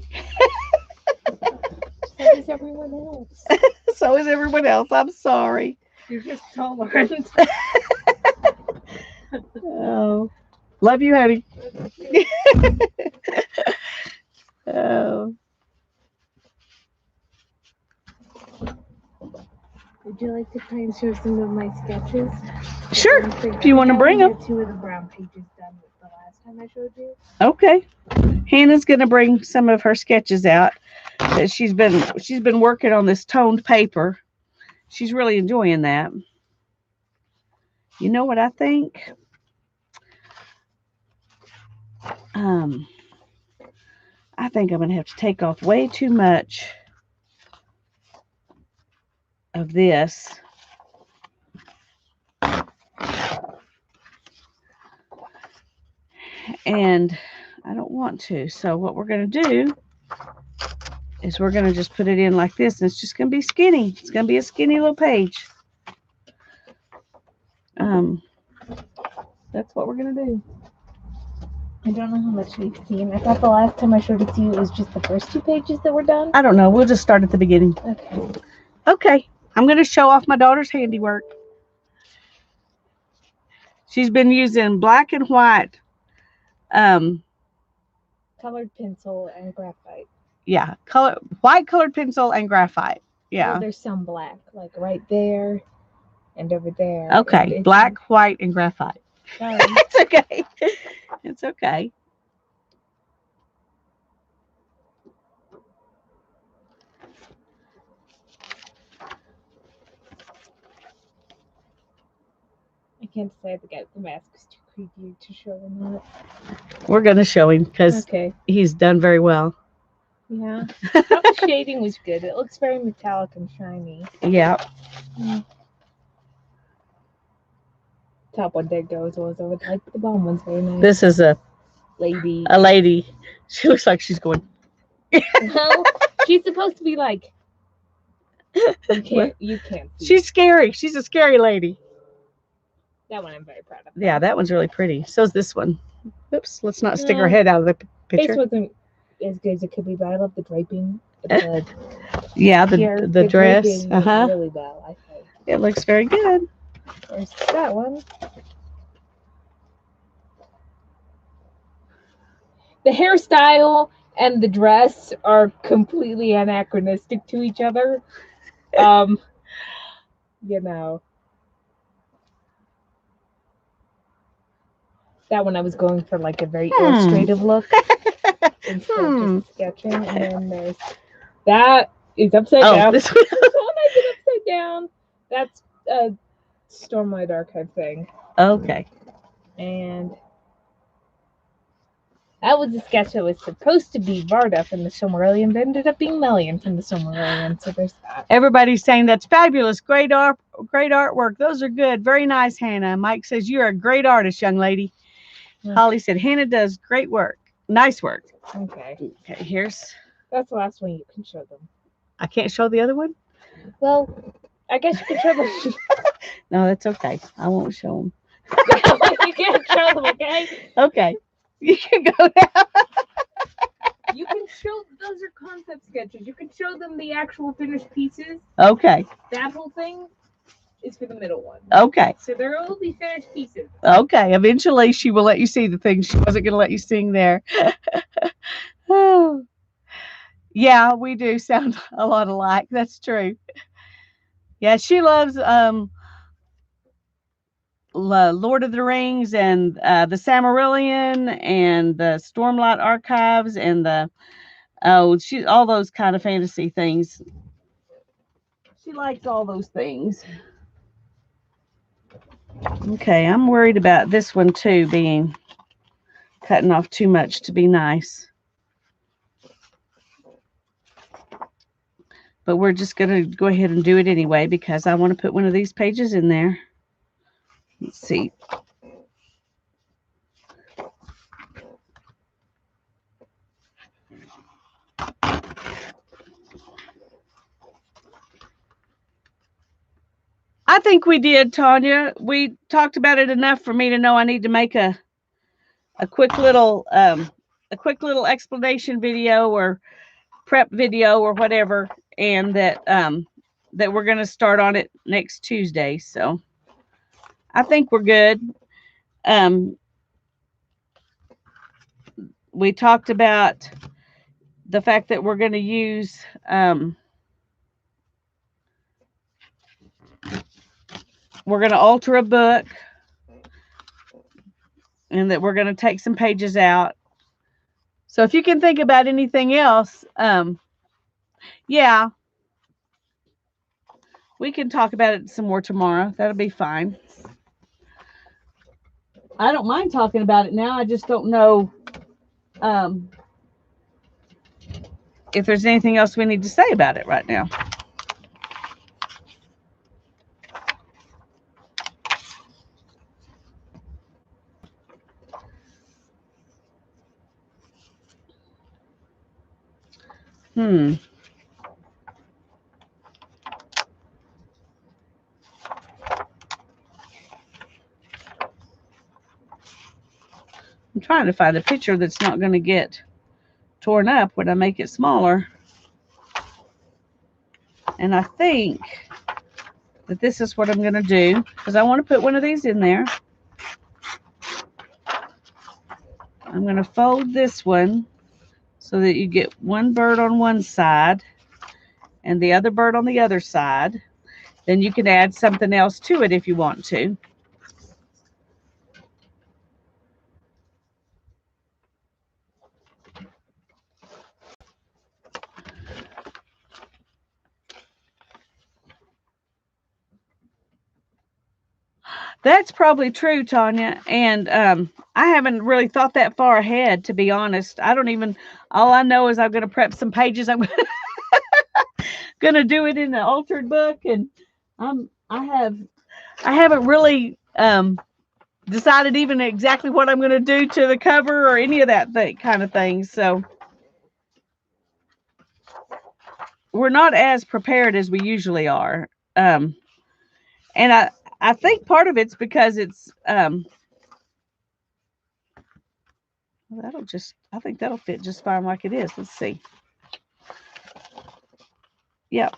So is everyone else. So is everyone else. I'm sorry. You're just tolerant. Oh, love you, honey. Oh. Would you like to try and show some of my sketches? Sure. If you want to bring them. 2 of the brown pages done with the last time I showed you. Okay. Hannah's gonna bring some of her sketches out. That she's been working on this toned paper. She's really enjoying that. You know what I think? I think I'm gonna have to take off way too much of this. And I don't want to. So what we're going to do is we're going to just put it in like this. And it's just going to be skinny. It's going to be a skinny little page. That's what we're going to do. I don't know how much we've seen. I thought the last time I showed it to you, it was just the first 2 pages that were done. I don't know. We'll just start at the beginning. Okay. Okay. I'm going to show off my daughter's handiwork. She's been using black and white. Colored pencil and graphite. Yeah. White colored pencil and graphite. Yeah. Well, there's some black, like right there and over there. Okay. Black, white, and graphite. Sorry. It's okay. It's okay. I can't decide if the mask is too creepy to show or not. We're going to show him because he's done very well. Yeah. The shading was good. It looks very metallic and shiny. Yeah. Top one there goes over like the bottom one's very nice. This is a lady. A lady. She looks like she's going. Well, she's supposed to be like. You can't see. She's scary. She's a scary lady. That one I'm very proud of. Yeah, that one's really pretty. So's this one. Oops, let's not stick her head out of the picture. Face wasn't as good as it could be, but I love the draping. Yeah, the dress. Really well, I think. It looks very good. There's that one. The hairstyle and the dress are completely anachronistic to each other. You know. That one I was going for like a very illustrative look instead of just sketching. And then there's that is upside down. This one. The one I did upside down. That's Stormlight Archive thing. Okay. And that was a sketch that was supposed to be Varda from the Silmarillion, but ended up being Melian from the Silmarillion. So there's that. Everybody's saying that's fabulous. Great artwork. Those are good. Very nice, Hannah. Mike says you're a great artist, young lady. Holly said Hannah does great work. Nice work. Okay. Okay, here's. That's the last one you can show them. I can't show the other one? Well, I guess you can show them. No, that's okay. I won't show them. You can't show them, okay? Okay. You can go now. You can show, those are concept sketches. You can show them the actual finished pieces. Okay. That whole thing is for the middle one. Okay. So there will be finished pieces. Okay. Eventually she will let you see the things she wasn't going to let you sing there. Oh. Yeah, we do sound a lot alike. That's true. Yeah, she loves Lord of the Rings and the Silmarillion and the Stormlight Archives and the all those kind of fantasy things. She likes all those things. Okay, I'm worried about this one too being cutting off too much to be nice. But we're just going to go ahead and do it anyway because I want to put one of these pages in there. Let's see. I think we did, Tanya. We talked about it enough for me to know I need to make a quick little explanation video or prep video or whatever, and that that we're going to start on it next Tuesday. So I think we're good. We talked about the fact that we're going to use we're going to alter a book, and that we're going to take some pages out. So if you can think about anything else, yeah, we can talk about it some more tomorrow. That'll be fine. I don't mind talking about it now. I just don't know if there's anything else we need to say about it right now. I'm trying to find a picture that's not going to get torn up when I make it smaller. And I think that this is what I'm going to do, because I want to put one of these in there. I'm going to fold this one so that you get one bird on one side and the other bird on the other side. Then you can add something else to it if you want to. That's probably true, Tanya. And I haven't really thought that far ahead, to be honest. I don't even, all I know is I'm going to prep some pages. I'm going to do it in the altered book. And I haven't really decided even exactly what I'm going to do to the cover or any of that kind of thing. So we're not as prepared as we usually are. And I think part of it's because it's I think that'll fit just fine like it is. Let's see. Yep.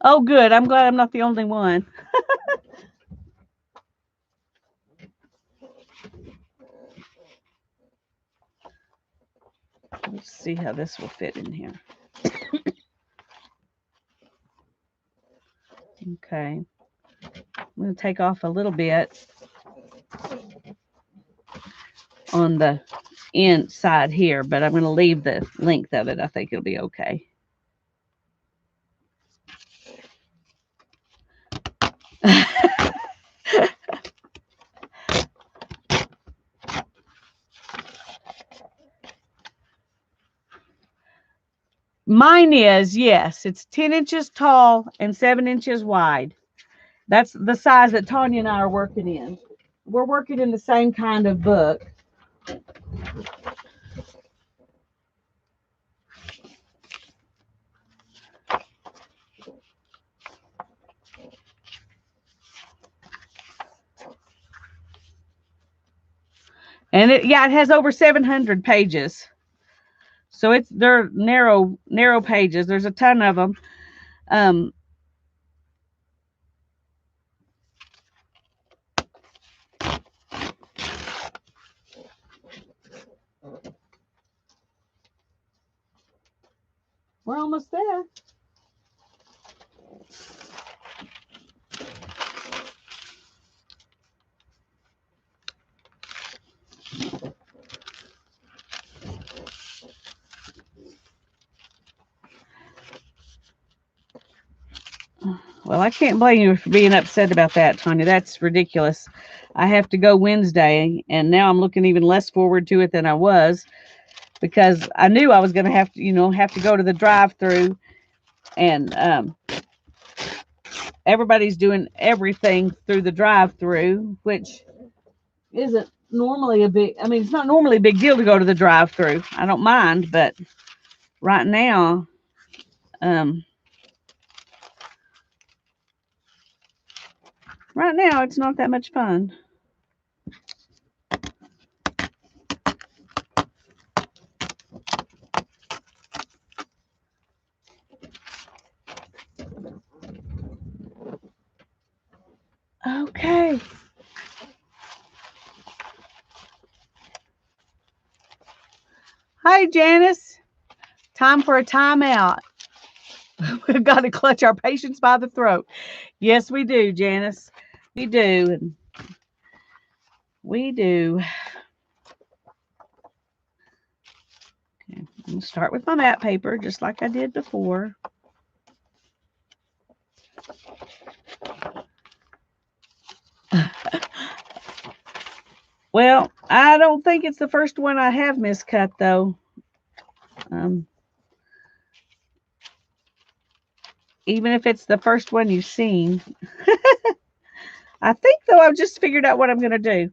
Oh, good. I'm glad I'm not the only one. Let's see how this will fit in here. Okay. I'm going to take off a little bit on the inside here, but I'm going to leave the length of it. I think it'll be okay. Mine is, yes. It's 10 inches tall and 7 inches wide. That's the size that Tanya and I are working in. We're working in the same kind of book. And it has over 700 pages. So they're narrow pages. There's a ton of them. We're almost there. Well, I can't blame you for being upset about that, Tanya. That's ridiculous. I have to go Wednesday, and now I'm looking even less forward to it than I was, because I knew I was going to have to go to the drive-through, and everybody's doing everything through the drive-through, which isn't normally it's not normally a big deal to go to the drive-through. I don't mind, but right now, it's not that much fun. Okay. Hi, Janice. Time for a timeout. We've got to clutch our patients by the throat. Yes, we do, Janice. We do. We do. Okay. I'm going to start with my map paper, just like I did before. Well, I don't think it's the first one I have miscut, though. Even if it's the first one you've seen. I think, though, I've just figured out what I'm going to do.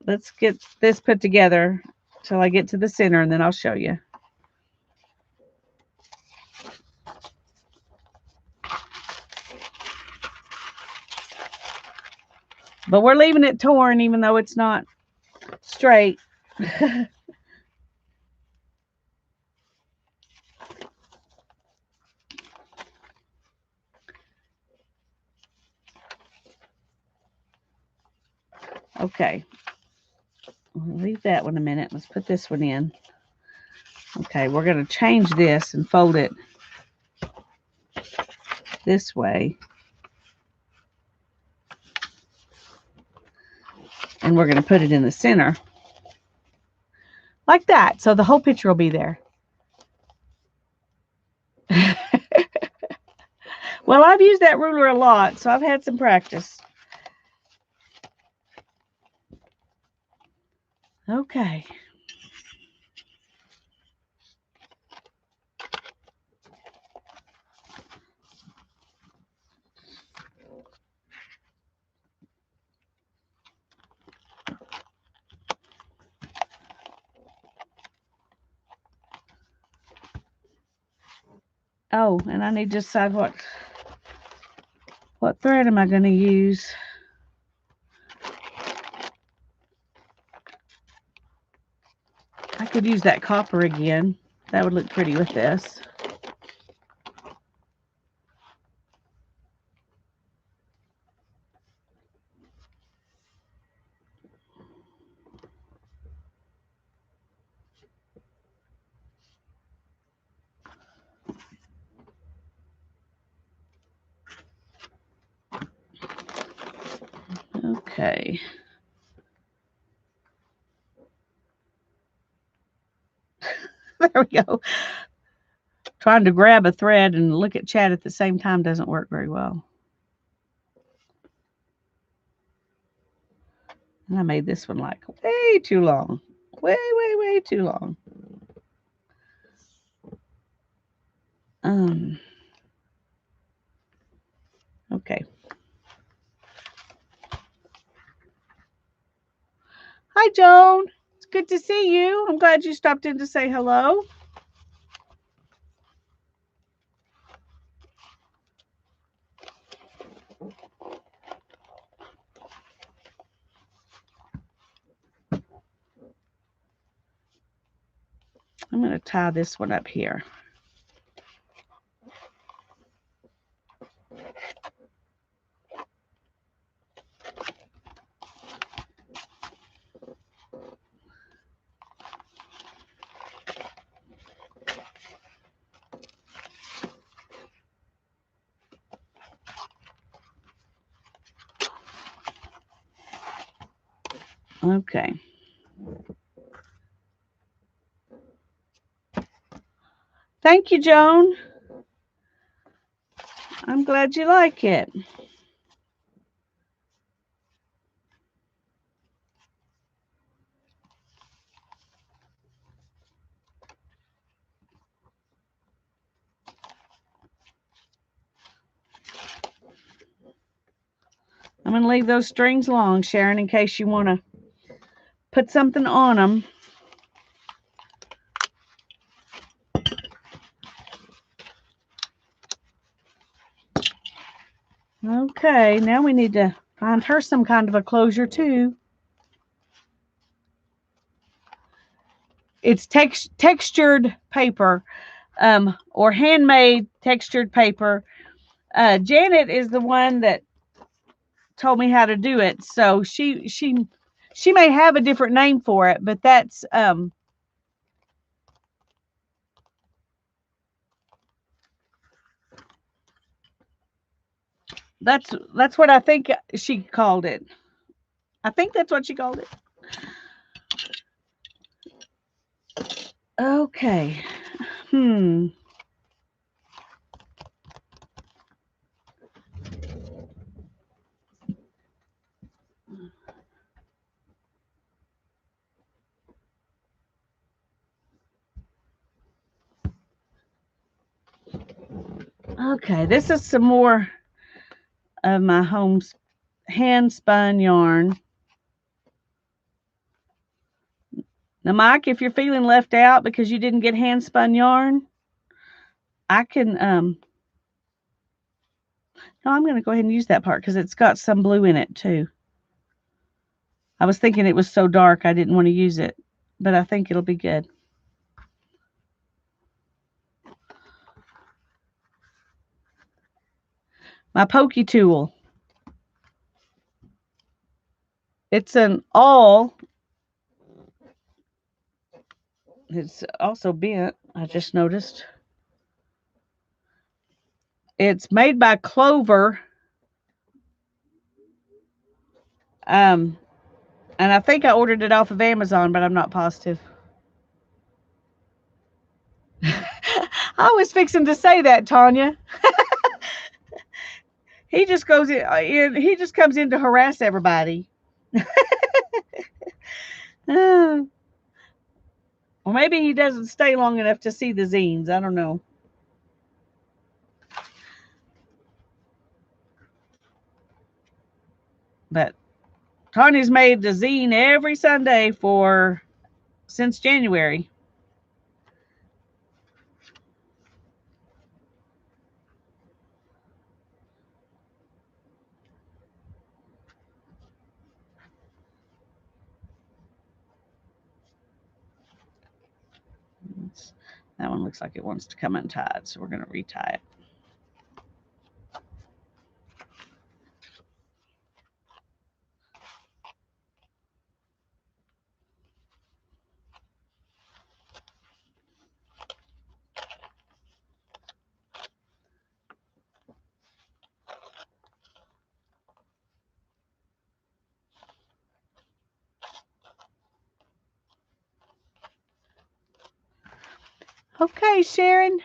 Let's get this put together till I get to the center, and then I'll show you. But we're leaving it torn, even though it's not straight. Okay. We'll leave that one a minute. Let's put this one in. Okay, we're going to change this and fold it this way. And we're going to put it in the center. Like that. So the whole picture will be there. Well, I've used that ruler a lot, so I've had some practice. Okay. Oh, and I need to decide what thread am I going to use. I could use that copper again. That would look pretty with this. Okay. There we go. Trying to grab a thread and look at chat at the same time doesn't work very well. And I made this one like way too long. Way too long. Okay. Hi, Joan. It's good to see you. I'm glad you stopped in to say hello. I'm going to tie this one up here. Okay. Thank you, Joan. I'm glad you like it. I'm going to leave those strings long, Sharon, in case you want to put something on them. Okay, now we need to find her some kind of a closure too. It's textured paper, or handmade textured paper. Janet is the one that told me how to do it, so she may have a different name for it, but that's what I think she called it. I think that's what she called it. Okay. Okay, this is some more of my hand spun yarn. Now, Mike, if you're feeling left out because you didn't get hand spun yarn, I can, no, I'm going to go ahead and use that part because it's got some blue in it too. I was thinking it was so dark I didn't want to use it, but I think it'll be good. My pokey tool. It's an awl. It's also bent, I just noticed. It's made by Clover. And I think I ordered it off of Amazon, but I'm not positive. I was fixing to say that, Tanya. He just goes in. He just comes in to harass everybody. Well, maybe he doesn't stay long enough to see the zines. I don't know. But Tanya's made the zine every Sunday since January. That one looks like it wants to come untied, so we're going to retie it. Okay, Sharon.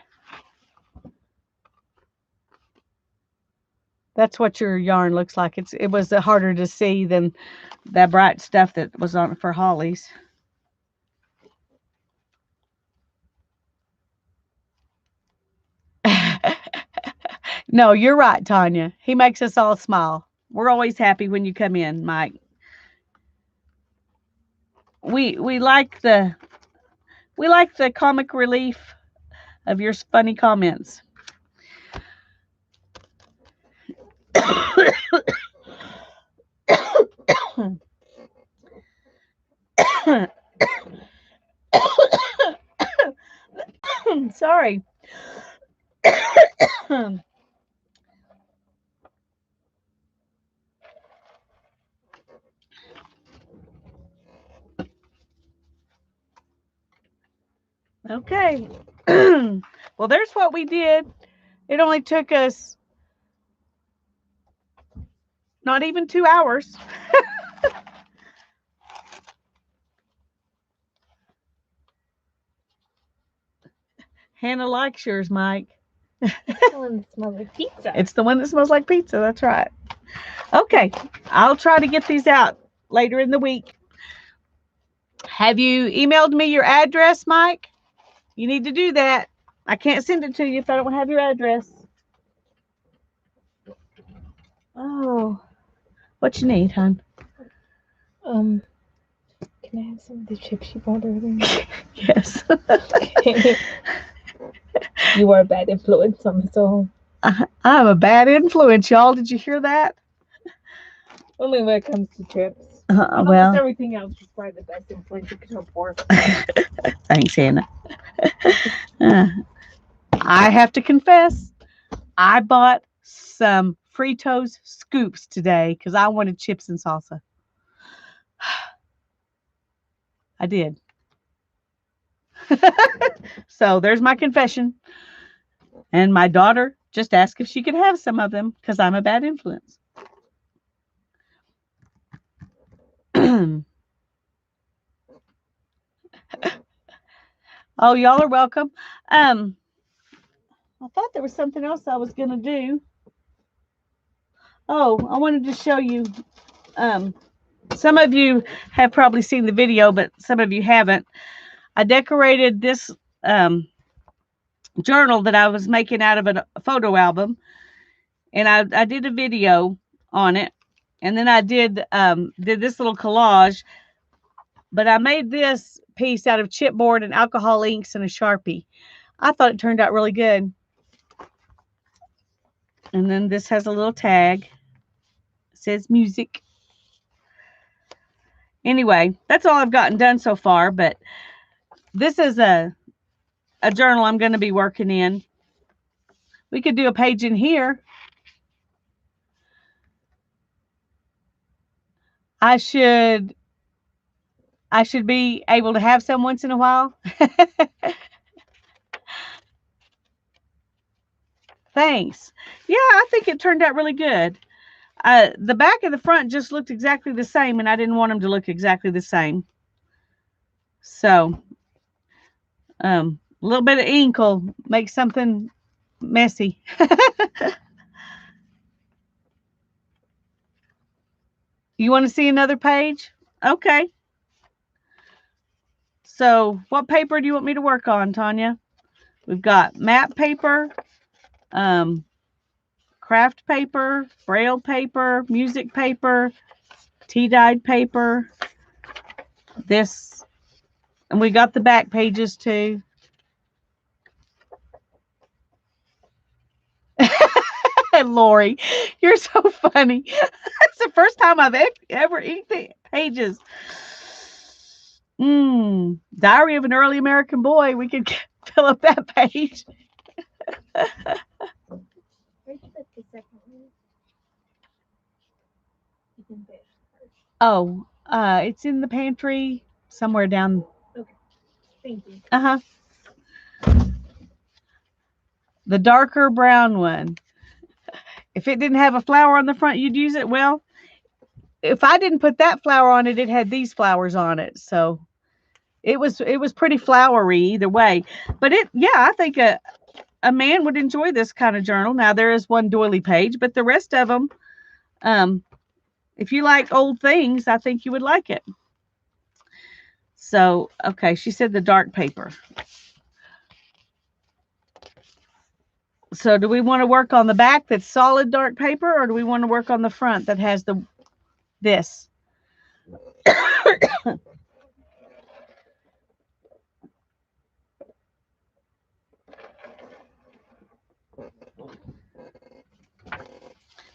That's what your yarn looks like. It was harder to see than that bright stuff that was on it for Holly's. No, you're right, Tanya. He makes us all smile. We're always happy when you come in, Mike. We like the comic relief of your funny comments. Sorry. Okay. Well, there's what we did. It only took us not even 2 hours. Hannah likes yours, Mike. The one that smells like pizza. It's the one that smells like pizza. That's right. Okay. I'll try to get these out later in the week. Have you emailed me your address, Mike? You need to do that. I can't send it to you if I don't have your address. Oh. What you need, hon? Can I have some of the chips you bought earlier? Yes. You are a bad influence on us all. I'm a bad influence, y'all. Did you hear that? Only when it comes to chips. Well, Everything else is probably the best influence you could hope for. thanks, Hannah. I have to confess, I bought some Fritos scoops today because I wanted chips and salsa. I did. So there's my confession. And my daughter just asked if she could have some of them because I'm a bad influence. Oh, y'all are welcome. I thought there was something else I was going to do. Oh, I wanted to show you. Some of you have probably seen the video, but some of you haven't. I decorated this journal that I was making out of a photo album, and I did a video on it, and then I did this little collage. But I made this piece out of chipboard and alcohol inks and a Sharpie. I thought it turned out really good. And then this has a little tag. It says music. Anyway, that's all I've gotten done so far, but this is a journal I'm going to be working in. We could do a page in here. I should be able to have some once in a while. Thanks. Yeah, I think it turned out really good. The back and the front just looked exactly the same, and I didn't want them to look exactly the same. So, a little bit of ink will make something messy. You want to see another page? Okay. So, what paper do you want me to work on, Tanya? We've got map paper, craft paper, braille paper, music paper, tea-dyed paper, this, and we got the back pages too. Lori, you're so funny. That's the first time I've ever inked the pages. Diary of an Early American Boy. We could fill up that page. Oh, it's in the pantry somewhere down. Okay. Thank you. Uh-huh. The darker brown one. If it didn't have a flower on the front, you'd use it. Well, if I didn't put that flower on it, it had these flowers on it. So it was pretty flowery either way. But I think a man would enjoy this kind of journal. Now, there is one doily page, but the rest of them, if you like old things, I think you would like it. So, okay, she said the dark paper. So do we want to work on the back that's solid dark paper, or do we want to work on the front that has this?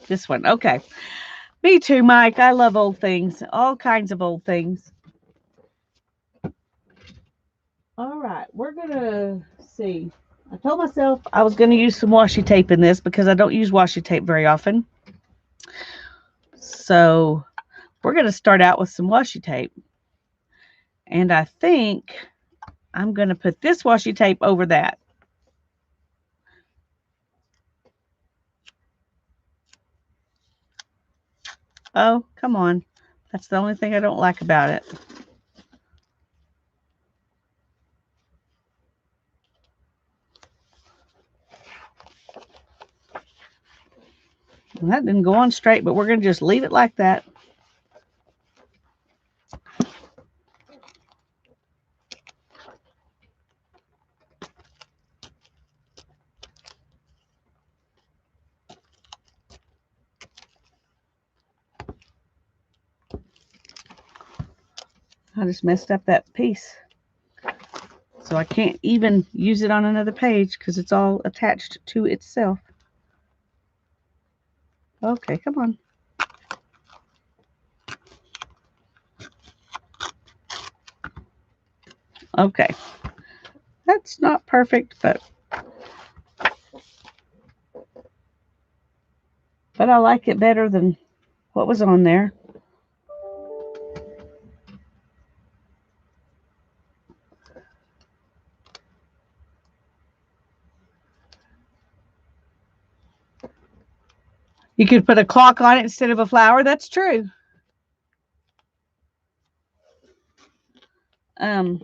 This one. Okay. Me too, Mike. I love old things. All kinds of old things. All right. We're going to see. I told myself I was going to use some washi tape in this because I don't use washi tape very often. So we're going to start out with some washi tape. And I think I'm going to put this washi tape over that. Oh, come on. That's the only thing I don't like about it. Well, that didn't go on straight, but we're going to just leave it like that. I just messed up that piece. So I can't even use it on another page because it's all attached to itself. Okay, come on. Okay. That's not perfect, but I like it better than what was on there. You could put a clock on it instead of a flower. That's true. Okay,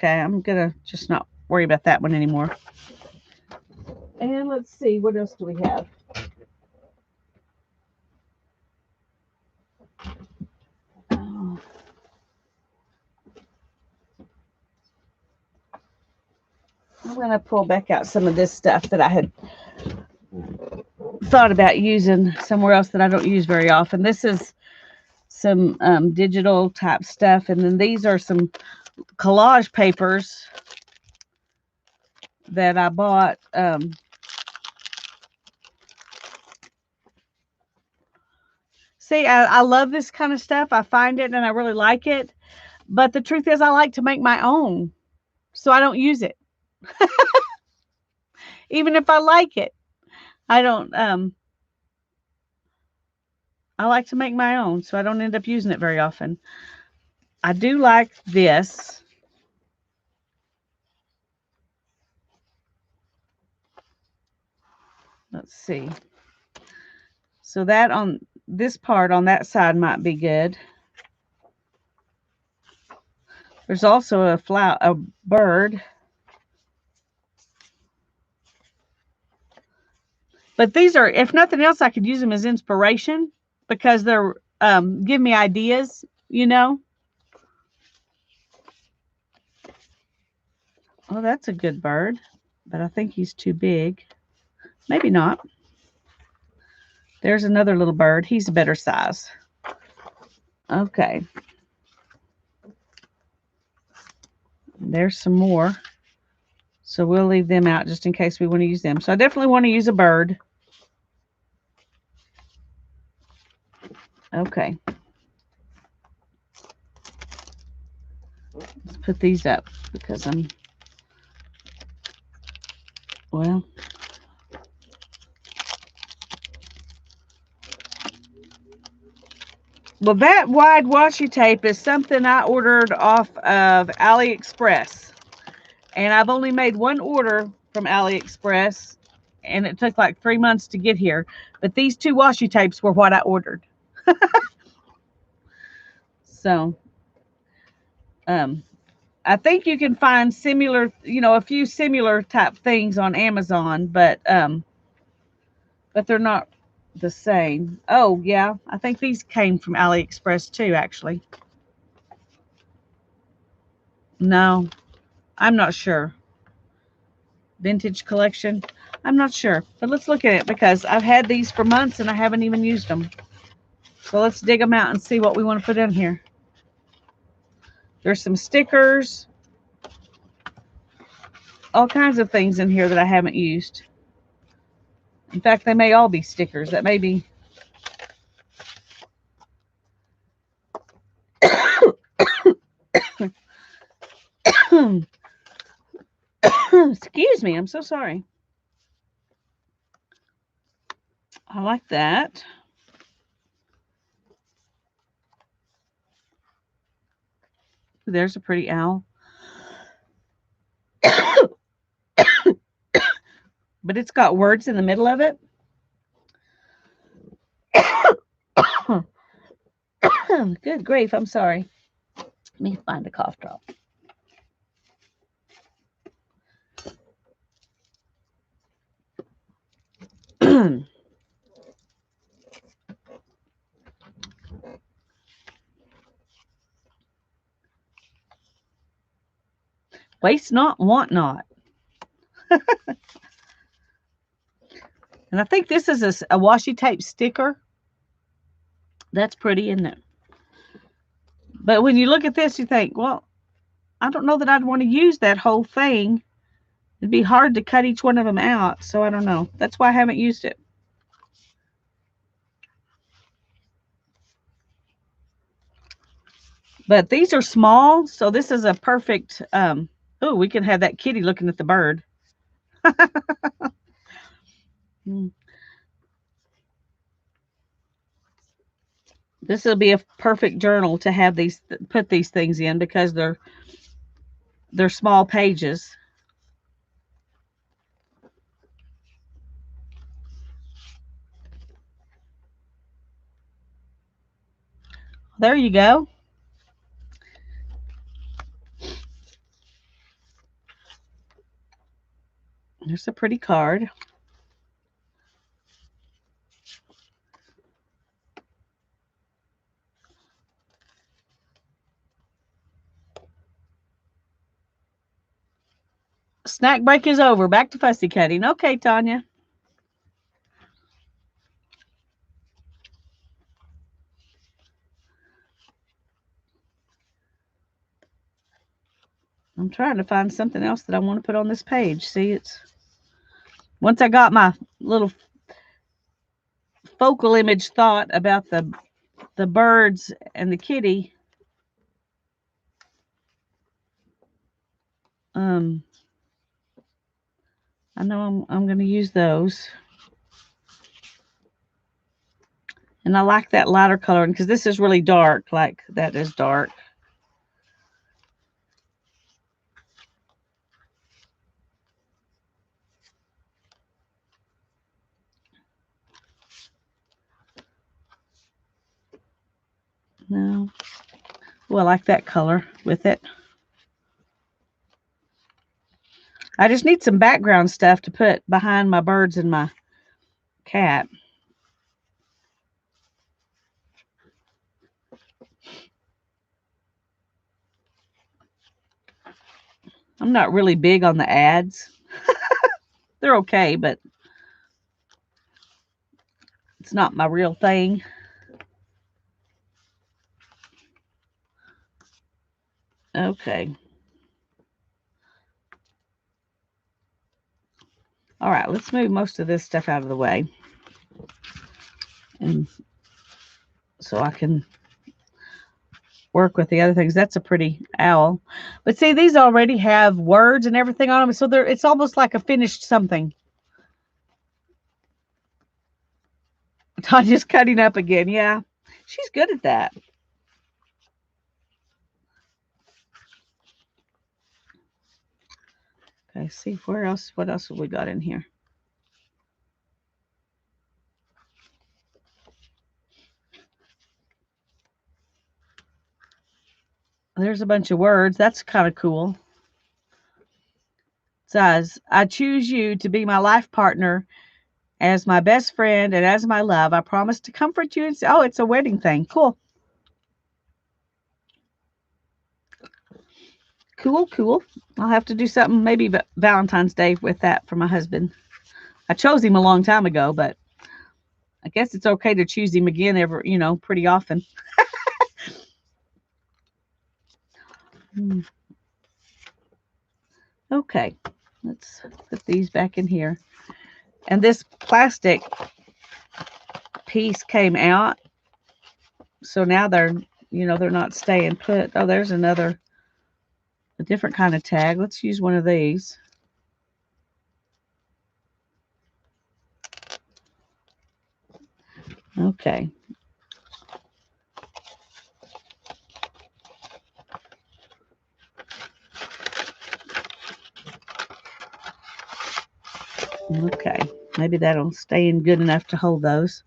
I'm gonna just not worry about that one anymore. And let's see, what else do we have? Oh. I'm gonna pull back out some of this stuff that I had thought about using somewhere else that I don't use very often. This is some digital type stuff, and then these are some collage papers that I bought. See, I love this kind of stuff. I find it and I really like it, but the truth is I like to make my own, so I don't use it. Even if I like it, I don't. I like to make my own, so I don't end up using it very often. I do like this. Let's see. So that on this part on that side might be good. There's also a bird. But these are, if nothing else, I could use them as inspiration because they're give me ideas, you know. Oh, that's a good bird, but I think he's too big. Maybe not. There's another little bird. He's a better size. Okay. There's some more. So we'll leave them out just in case we want to use them. So I definitely want to use a bird. Okay. Let's put these up because well, that wide washi tape is something I ordered off of AliExpress. And I've only made one order from AliExpress, and it took like 3 months to get here. But these two washi tapes were what I ordered. So, I think you can find similar, a few similar type things on Amazon, but they're not the same. Oh, yeah, I think these came from AliExpress too, actually. No, I'm not sure. Vintage collection. I'm not sure, but let's look at it because I've had these for months and I haven't even used them. So let's dig them out and see what we want to put in here. There's some stickers, all kinds of things in here that I haven't used. In fact, they may all be stickers. That may be. Excuse me, I'm so sorry. I like that. There's a pretty owl. But it's got words in the middle of it. Good grief, I'm sorry. Let me find a cough drop. Waste not, want not. And I think this is a washi tape sticker. That's pretty, isn't it? But when you look at this, you think, well, I don't know that I'd want to use that whole thing. It'd be hard to cut each one of them out, so I don't know. That's why I haven't used it. But these are small, so this is a perfect, oh, we can have that kitty looking at the bird. This will be a perfect journal to have put these things in because they're small pages. There you go. There's a pretty card. Snack break is over. Back to fussy cutting. Okay, Tanya. I'm trying to find something else that I want to put on this page. See, it's once I got my little focal image thought about the birds and the kitty. I know I'm going to use those. And I like that lighter coloring because this is really dark, like that is dark. No. Well, I like that color with it. I just need some background stuff to put behind my birds and my cat. I'm not really big on the ads. They're okay, but it's not my real thing. Okay. All right, let's move most of this stuff out of the way. And so I can work with the other things. That's a pretty owl. But see, these already have words and everything on them, so it's almost like a finished something. Tanya's cutting up again. Yeah, she's good at that. Okay, see what else have we got in here? There's a bunch of words. That's kind of cool. It says, I choose you to be my life partner as my best friend and as my love. I promise to comfort you and say, oh, it's a wedding thing. Cool. Cool, cool. I'll have to do something maybe Valentine's Day with that for my husband. I chose him a long time ago, but I guess it's okay to choose him again pretty often. Okay, let's put these back in here. And this plastic piece came out. So now they're not staying put. Oh, there's a different kind of tag. Let's use one of these. Okay. Okay. Maybe that'll stay in good enough to hold those.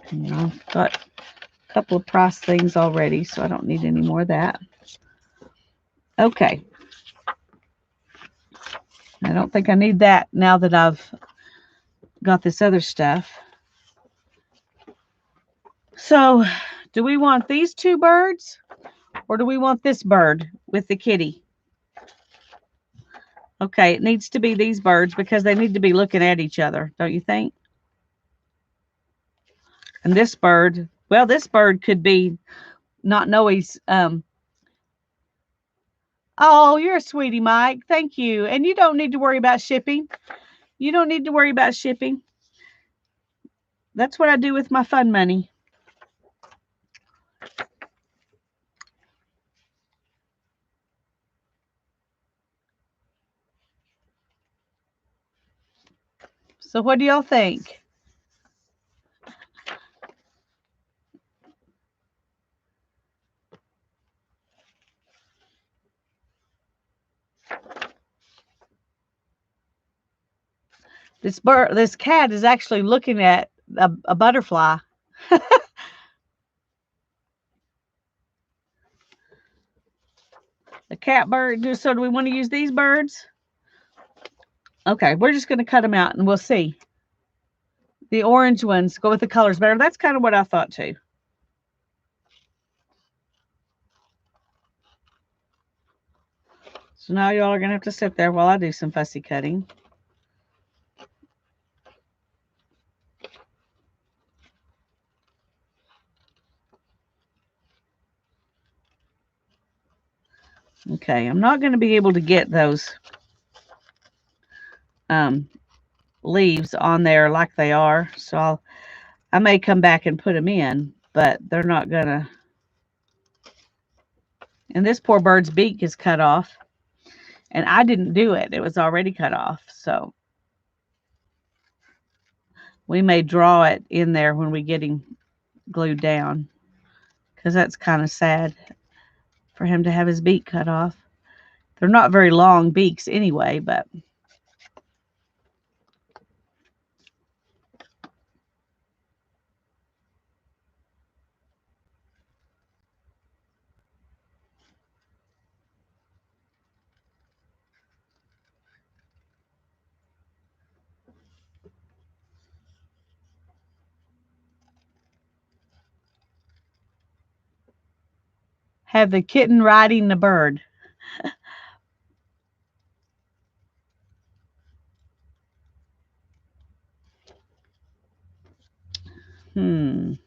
And I've got a couple of price things already, so I don't need any more of that. Okay. I don't think I need that now that I've got this other stuff. So, do we want these two birds or do we want this bird with the kitty? Okay, it needs to be these birds because they need to be looking at each other, don't you think? And this bird, well, this bird could be not know he's oh, you're a sweetie, Mike. Thank you. And you don't need to worry about shipping. You don't need to worry about shipping. That's what I do with my fun money. So what do y'all think? This cat is actually looking at a butterfly. The cat bird. So do we want to use these birds? Okay, we're just going to cut them out and we'll see. The orange ones go with the colors better. That's kind of what I thought too. So now y'all are going to have to sit there while I do some fussy cutting. Okay, I'm not going to be able to get those leaves on there like they are, so I may come back and put them in, but they're not going to. And this poor bird's beak is cut off, and I didn't do it. It was already cut off, so we may draw it in there when we get him glued down because that's kind of sad for him to have his beak cut off. They're not very long beaks anyway, but have the kitten riding the bird. I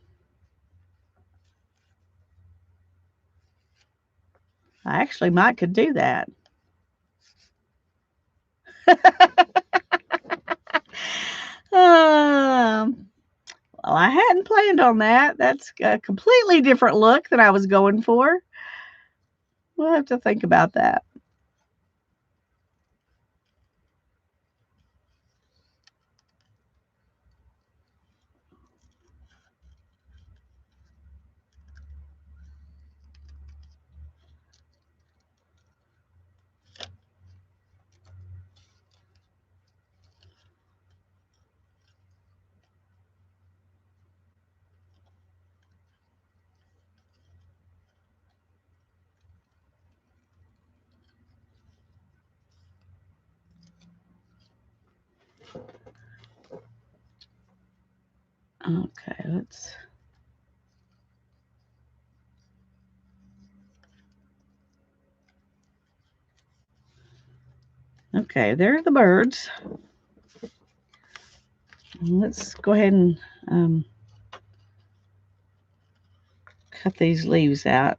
actually might could do that. Well, I hadn't planned on that. That's a completely different look than I was going for. We'll have to think about that. Okay, let's. Okay, there are the birds. Let's go ahead and cut these leaves out.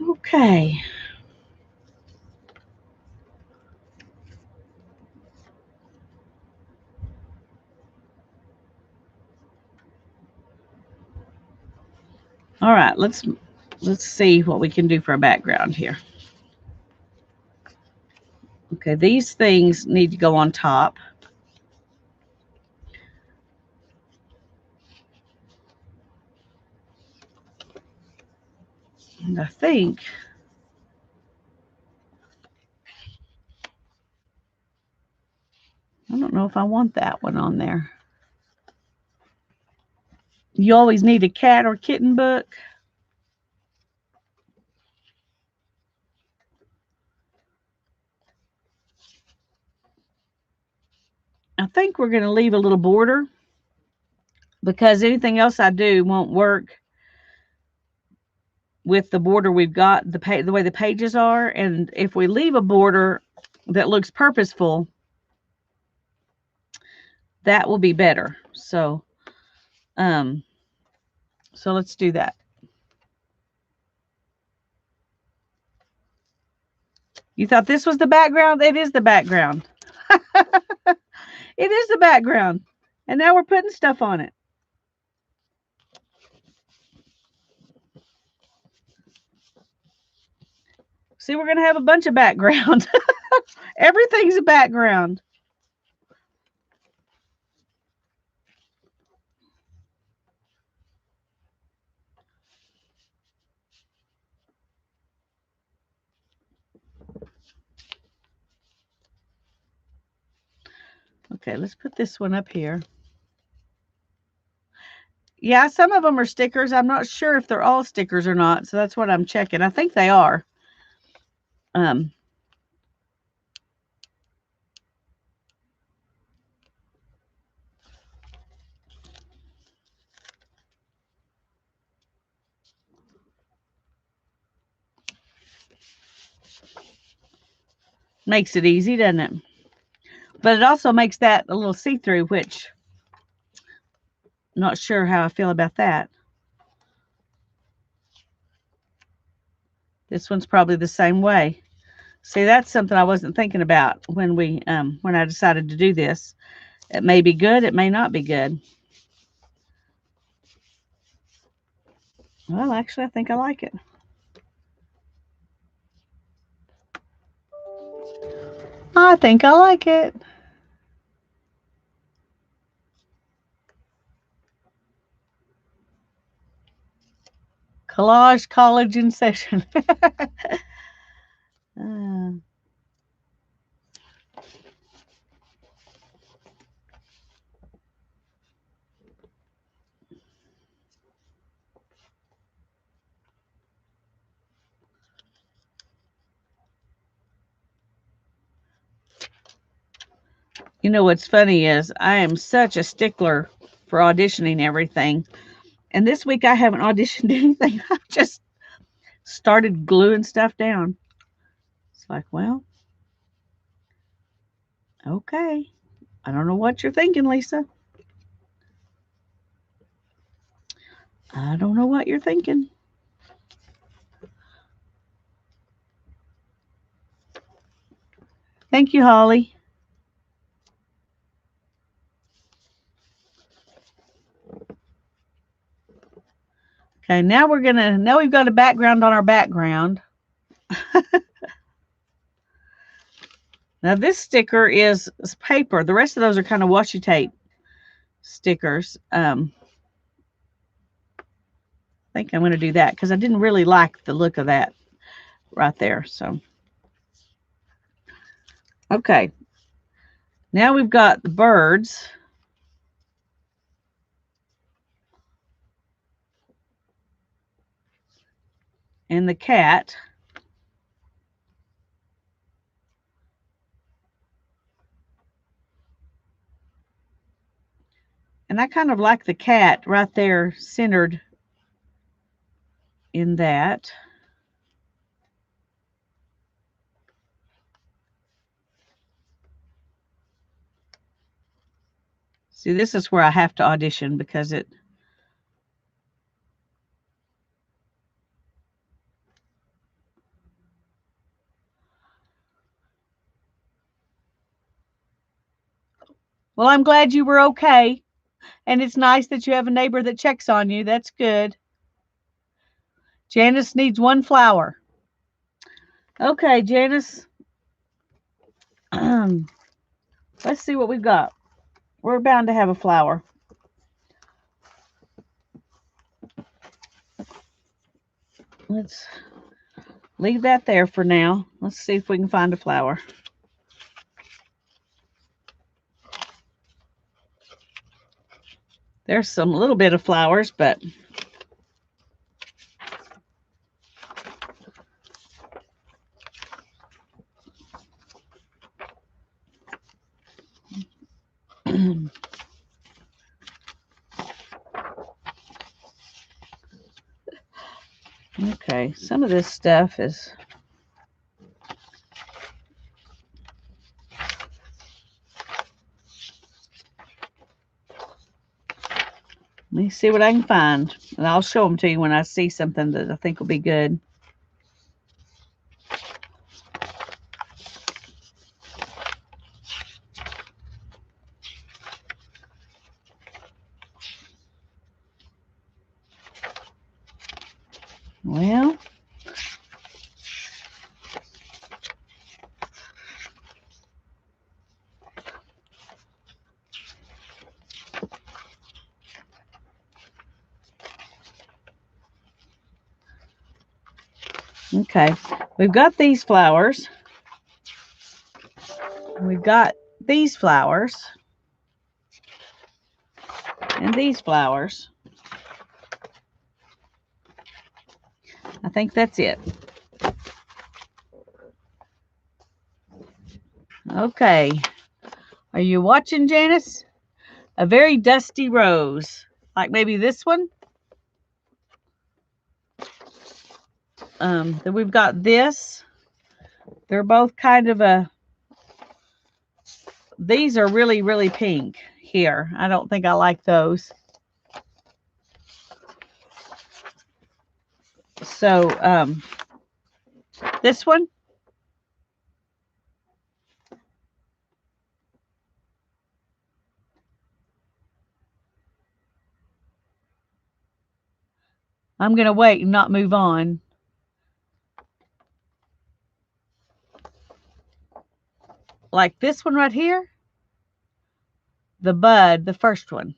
Okay. All right, let's see what we can do for a background here. Okay, these things need to go on top. And I think I don't know if I want that one on there. You always need a cat or kitten book. I think we're going to leave a little border because anything else I do won't work with the border we've got, the way the pages are. And if we leave a border that looks purposeful, that will be better. So let's do that. You thought this was the background? It is the background. It is the background. And now we're putting stuff on it. See, we're going to have a bunch of background. Everything's a background. Okay, let's put this one up here. Yeah, some of them are stickers. I'm not sure if they're all stickers or not, so that's what I'm checking. I think they are. Makes it easy, doesn't it? But it also makes that a little see-through, which I'm not sure how I feel about that. This one's probably the same way. See, that's something I wasn't thinking about when I decided to do this. It may be good, it may not be good. Well, actually, I think I like it. I think I like it. Collage college in session. You know what's funny is I am such a stickler for auditioning everything. And this week I haven't auditioned anything. I've just started gluing stuff down. It's like, well, okay. I don't know what you're thinking, Lisa. I don't know what you're thinking. Thank you, Holly. Okay, now we've got a background on our background. Now this sticker is paper. The rest of those are kind of washi tape stickers. I think I'm going to do that because I didn't really like the look of that right there. So, okay. Now we've got the birds. And the cat. And I kind of like the cat right there centered in that. See, this is where I have to audition because it... Well, I'm glad you were okay. And it's nice that you have a neighbor that checks on you. That's good. Janice needs one flower. Okay, Janice. Let's see what we've got. We're bound to have a flower. Let's leave that there for now. Let's see if we can find a flower. There's some little bit of flowers, but okay, some of this stuff is... Let me see what I can find, and I'll show them to you when I see something that I think will be good. Well, okay, we've got these flowers. We've got these flowers. And these flowers. I think that's it. Okay. Are you watching, Janice? A very dusty rose. Like maybe this one. Then we've got this. They're both kind of a... These are really, really pink here. I don't think I like those. So, this one. I'm going to wait and not move on. Like this one right here. The bud, the first one.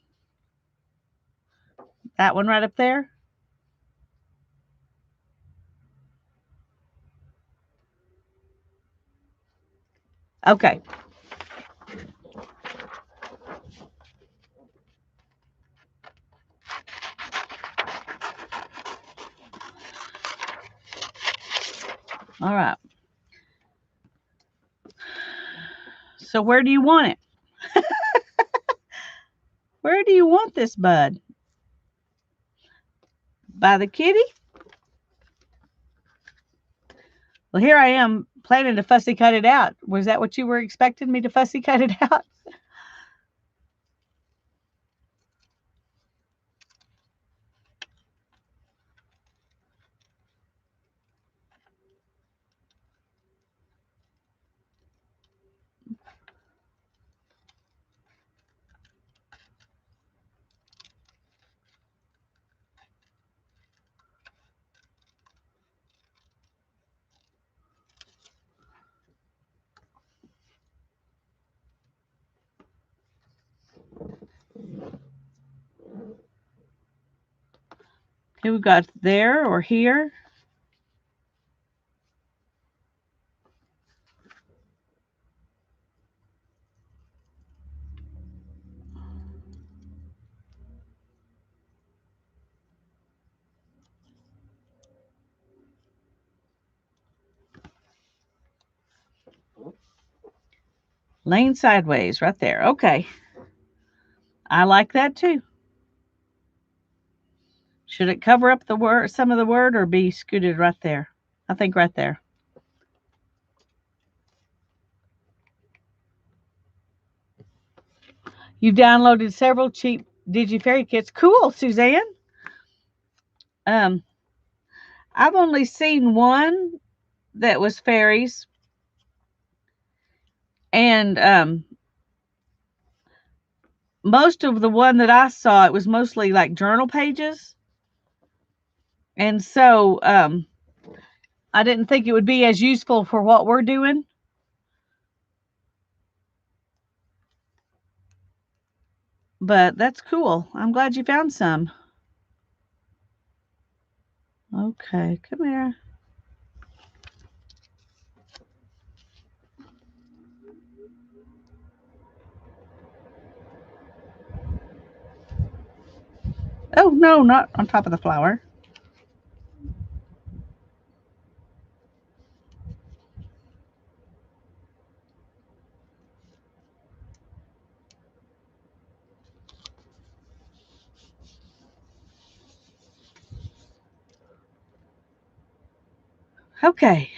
That one right up there. Okay. All right. So where do you want it? Where do you want this bud? By the kitty? Well, here I am planning to fussy cut it out. Was that what you were expecting me to fussy cut it out? Here we got there or here. Laying sideways right there. Okay. I like that too. Should it cover up the word, some of the word, or be scooted right there? I think right there. You've downloaded several cheap DigiFairy kits. Cool, Suzanne. I've only seen one that was fairies, and most of the one that I saw, it was mostly like journal pages, and so I didn't think it would be as useful for what we're doing. But that's cool. I'm glad you found some. Okay, come here. Oh, no, not on top of the flower. Okay.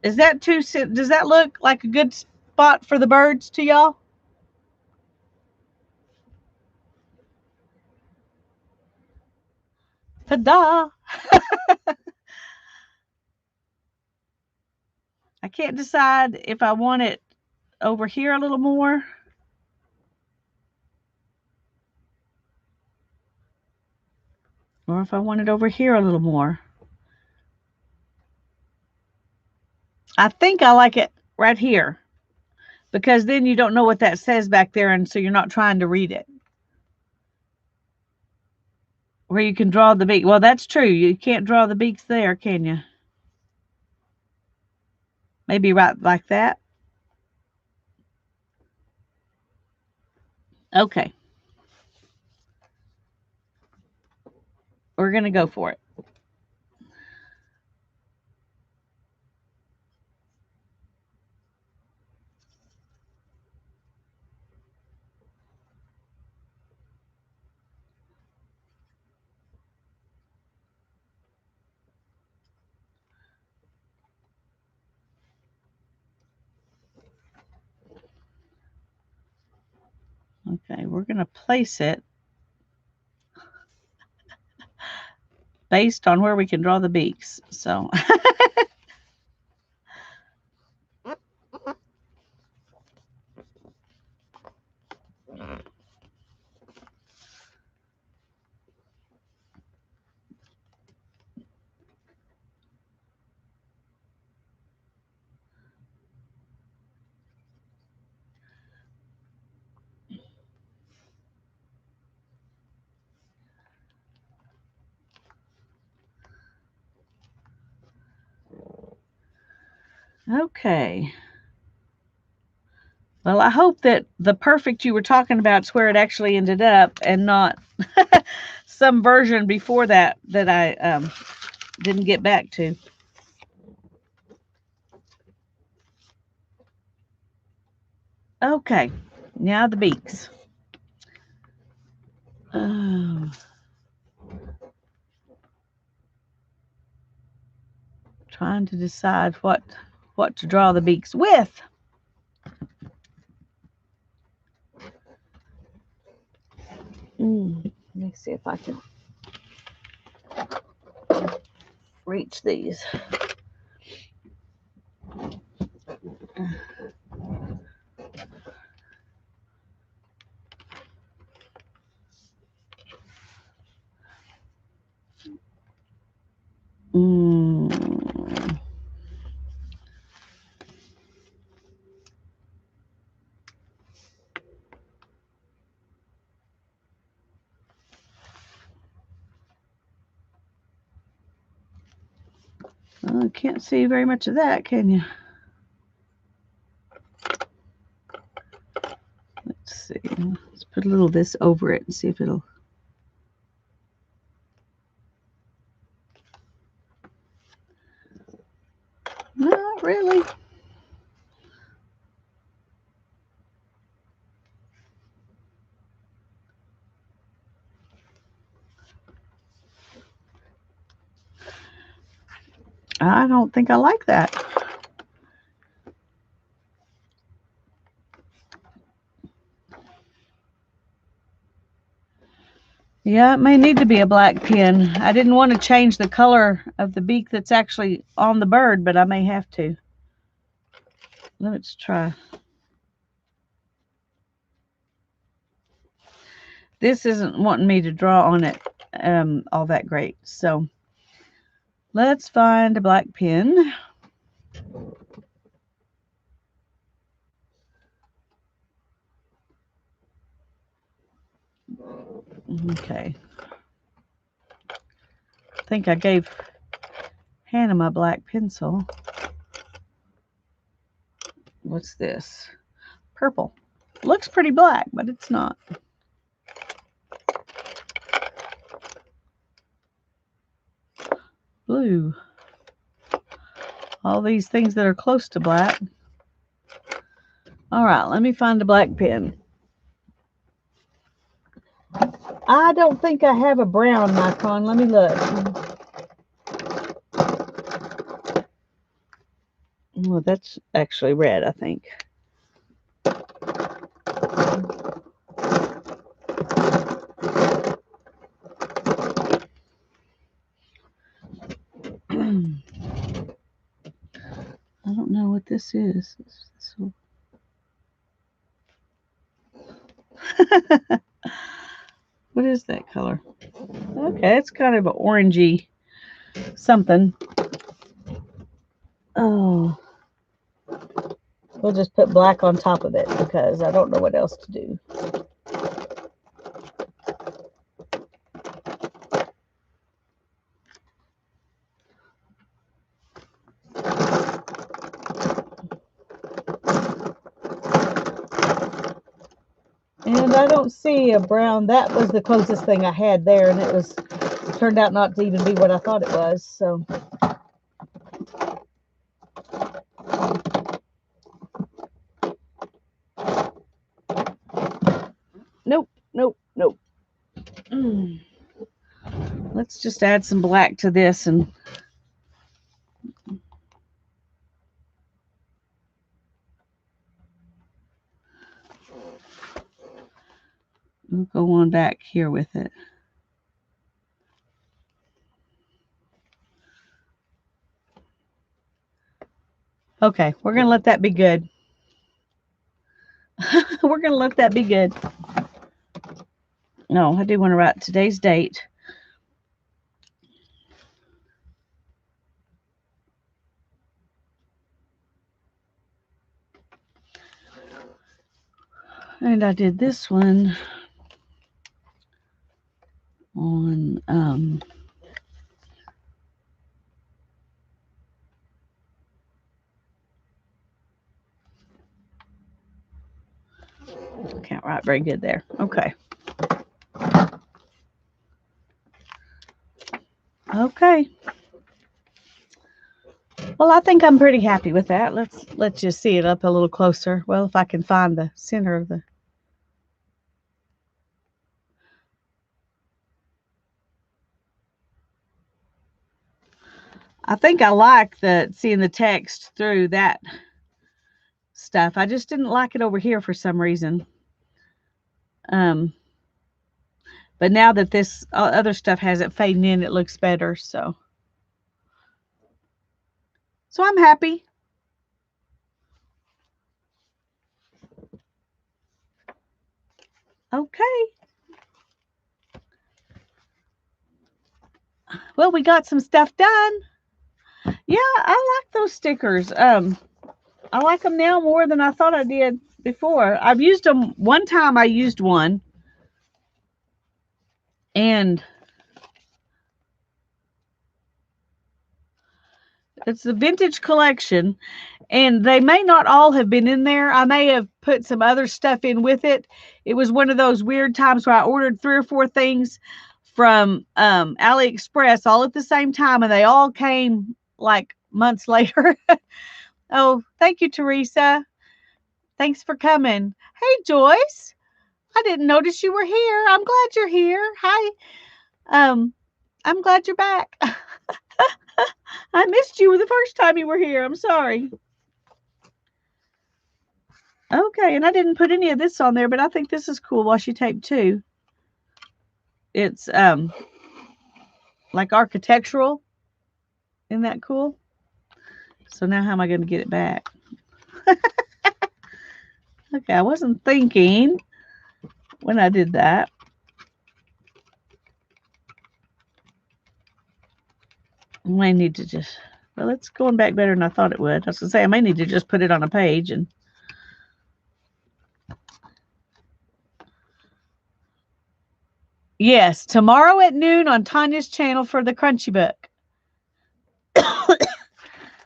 Is that too? Does that look like a good spot for the birds to y'all? Ta-da! I can't decide if I want it over here a little more. Or if I want it over here a little more. I think I like it right here, because then you don't know what that says back there, and so you're not trying to read it. Where you can draw the beak. Well, that's true. You can't draw the beaks there, can you? Maybe right like that. Okay. We're going to go for it. Okay, we're going to place it based on where we can draw the beaks. So okay. Well, I hope that the perfect you were talking about is where it actually ended up, and not some version before that that I didn't get back to. Okay, now the beaks. Trying to decide what to draw the beaks with. Let me see if I can reach these. I can't see very much of that, can you? Let's see. Let's put a little of this over it and see if it'll. Not really. I don't think I like that. Yeah, it may need to be a black pen. I didn't want to change the color of the beak that's actually on the bird, but I may have to. Let's try. This isn't wanting me to draw on it all that great. So let's find a black pen. Okay. I think I gave Hannah my black pencil. What's this? Purple. Looks pretty black, but it's not. Blue. All these things that are close to black. All right, let me find a black pen. I don't think I have a brown micron. Let me look. Well, that's actually red, I think. I don't know what this is. What is that color? Okay, it's kind of an orangey something. Oh, we'll just put black on top of it because I don't know what else to do. And I don't see a brown. That was the closest thing I had there, and it turned out not to even be what I thought it was. So. Nope, nope, nope. Let's just add some black to this and we'll go on back here with it. Okay, we're going to let that be good. We're going to let that be good. No, I do want to write today's date. And I did this one on can't write very good there. Okay. Okay. Well, I think I'm pretty happy with that. Let's just see it up a little closer. Well, if I can find the center of the. I think I like seeing the text through that stuff. I just didn't like it over here for some reason. But now that this other stuff has it fading in, it looks better. So I'm happy. Okay. Well, we got some stuff done. Yeah, I like those stickers. I like them now more than I thought I did before. I've used them one time. I used one, and It's the vintage collection, and they may not all have been in there. I may have put some other stuff in with it. It was one of those weird times where I ordered 3 or 4 things from AliExpress all at the same time, and they all came like months later. Oh, thank you, Teresa. Thanks for coming. Hey, Joyce. I didn't notice you were here. I'm glad you're here. Hi. I'm glad you're back. I missed you the first time you were here. I'm sorry. Okay, and I didn't put any of this on there, but I think this is cool washi tape too. It's like architectural. Isn't that cool? So now how am I going to get it back? Okay, I wasn't thinking when I did that. I may need to just, well, it's going back better than I thought it would. I was going to say, I may need to just put it on a page and. Yes, tomorrow at noon on Tanya's channel for the Crunchy Book.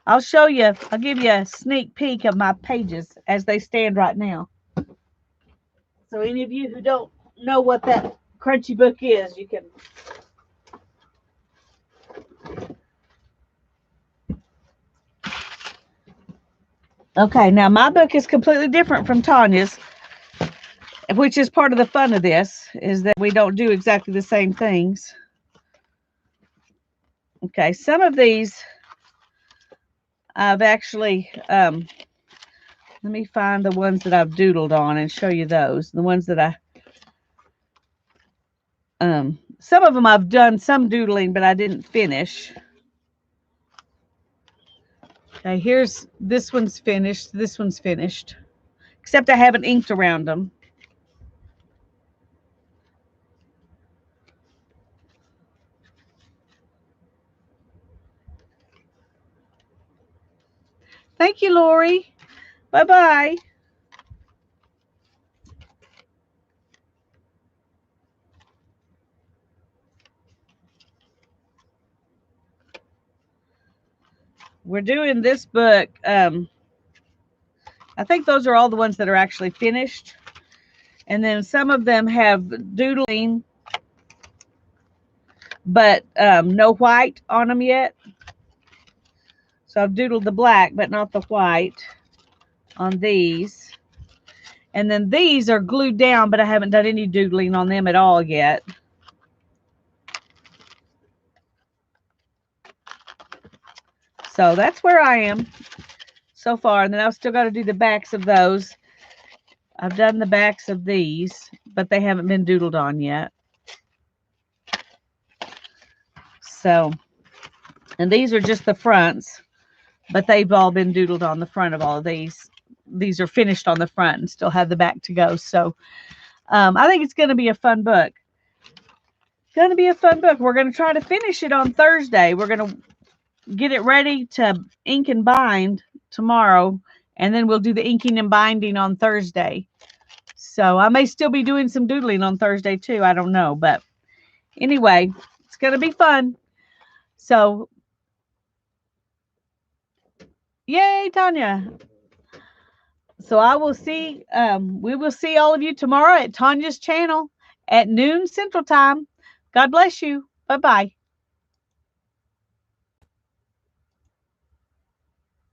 I'll show you, I'll give you a sneak peek of my pages as they stand right now. So any of you who don't know what that Crunchy Book is, you can. Okay, now my book is completely different from Tanya's, which is part of the fun of this, is that we don't do exactly the same things. Okay, some of these I've actually, let me find the ones that I've doodled on and show you those. The ones that some of them I've done some doodling, but I didn't finish. Okay, here's, this one's finished. This one's finished, except I haven't inked around them. Thank you, Lori. Bye-bye. We're doing this book. I think those are all the ones that are actually finished. And then some of them have doodling, but no white on them yet. So I've doodled the black, but not the white on these. And then these are glued down, but I haven't done any doodling on them at all yet. So that's where I am so far. And then I've still got to do the backs of those. I've done the backs of these, but they haven't been doodled on yet. So, and these are just the fronts, but they've all been doodled on the front of all of these. These are finished on the front and still have the back to go. So I think it's going to be a fun book. Going to be a fun book. We're going to try to finish it on Thursday. We're going to get it ready to ink and bind tomorrow, and then we'll do the inking and binding on Thursday. So I may still be doing some doodling on Thursday too. I don't know, but anyway, it's going to be fun. So yay, Tanya. So I will see, we will see all of you tomorrow at Tanya's channel at noon Central Time. God bless you. Bye-bye.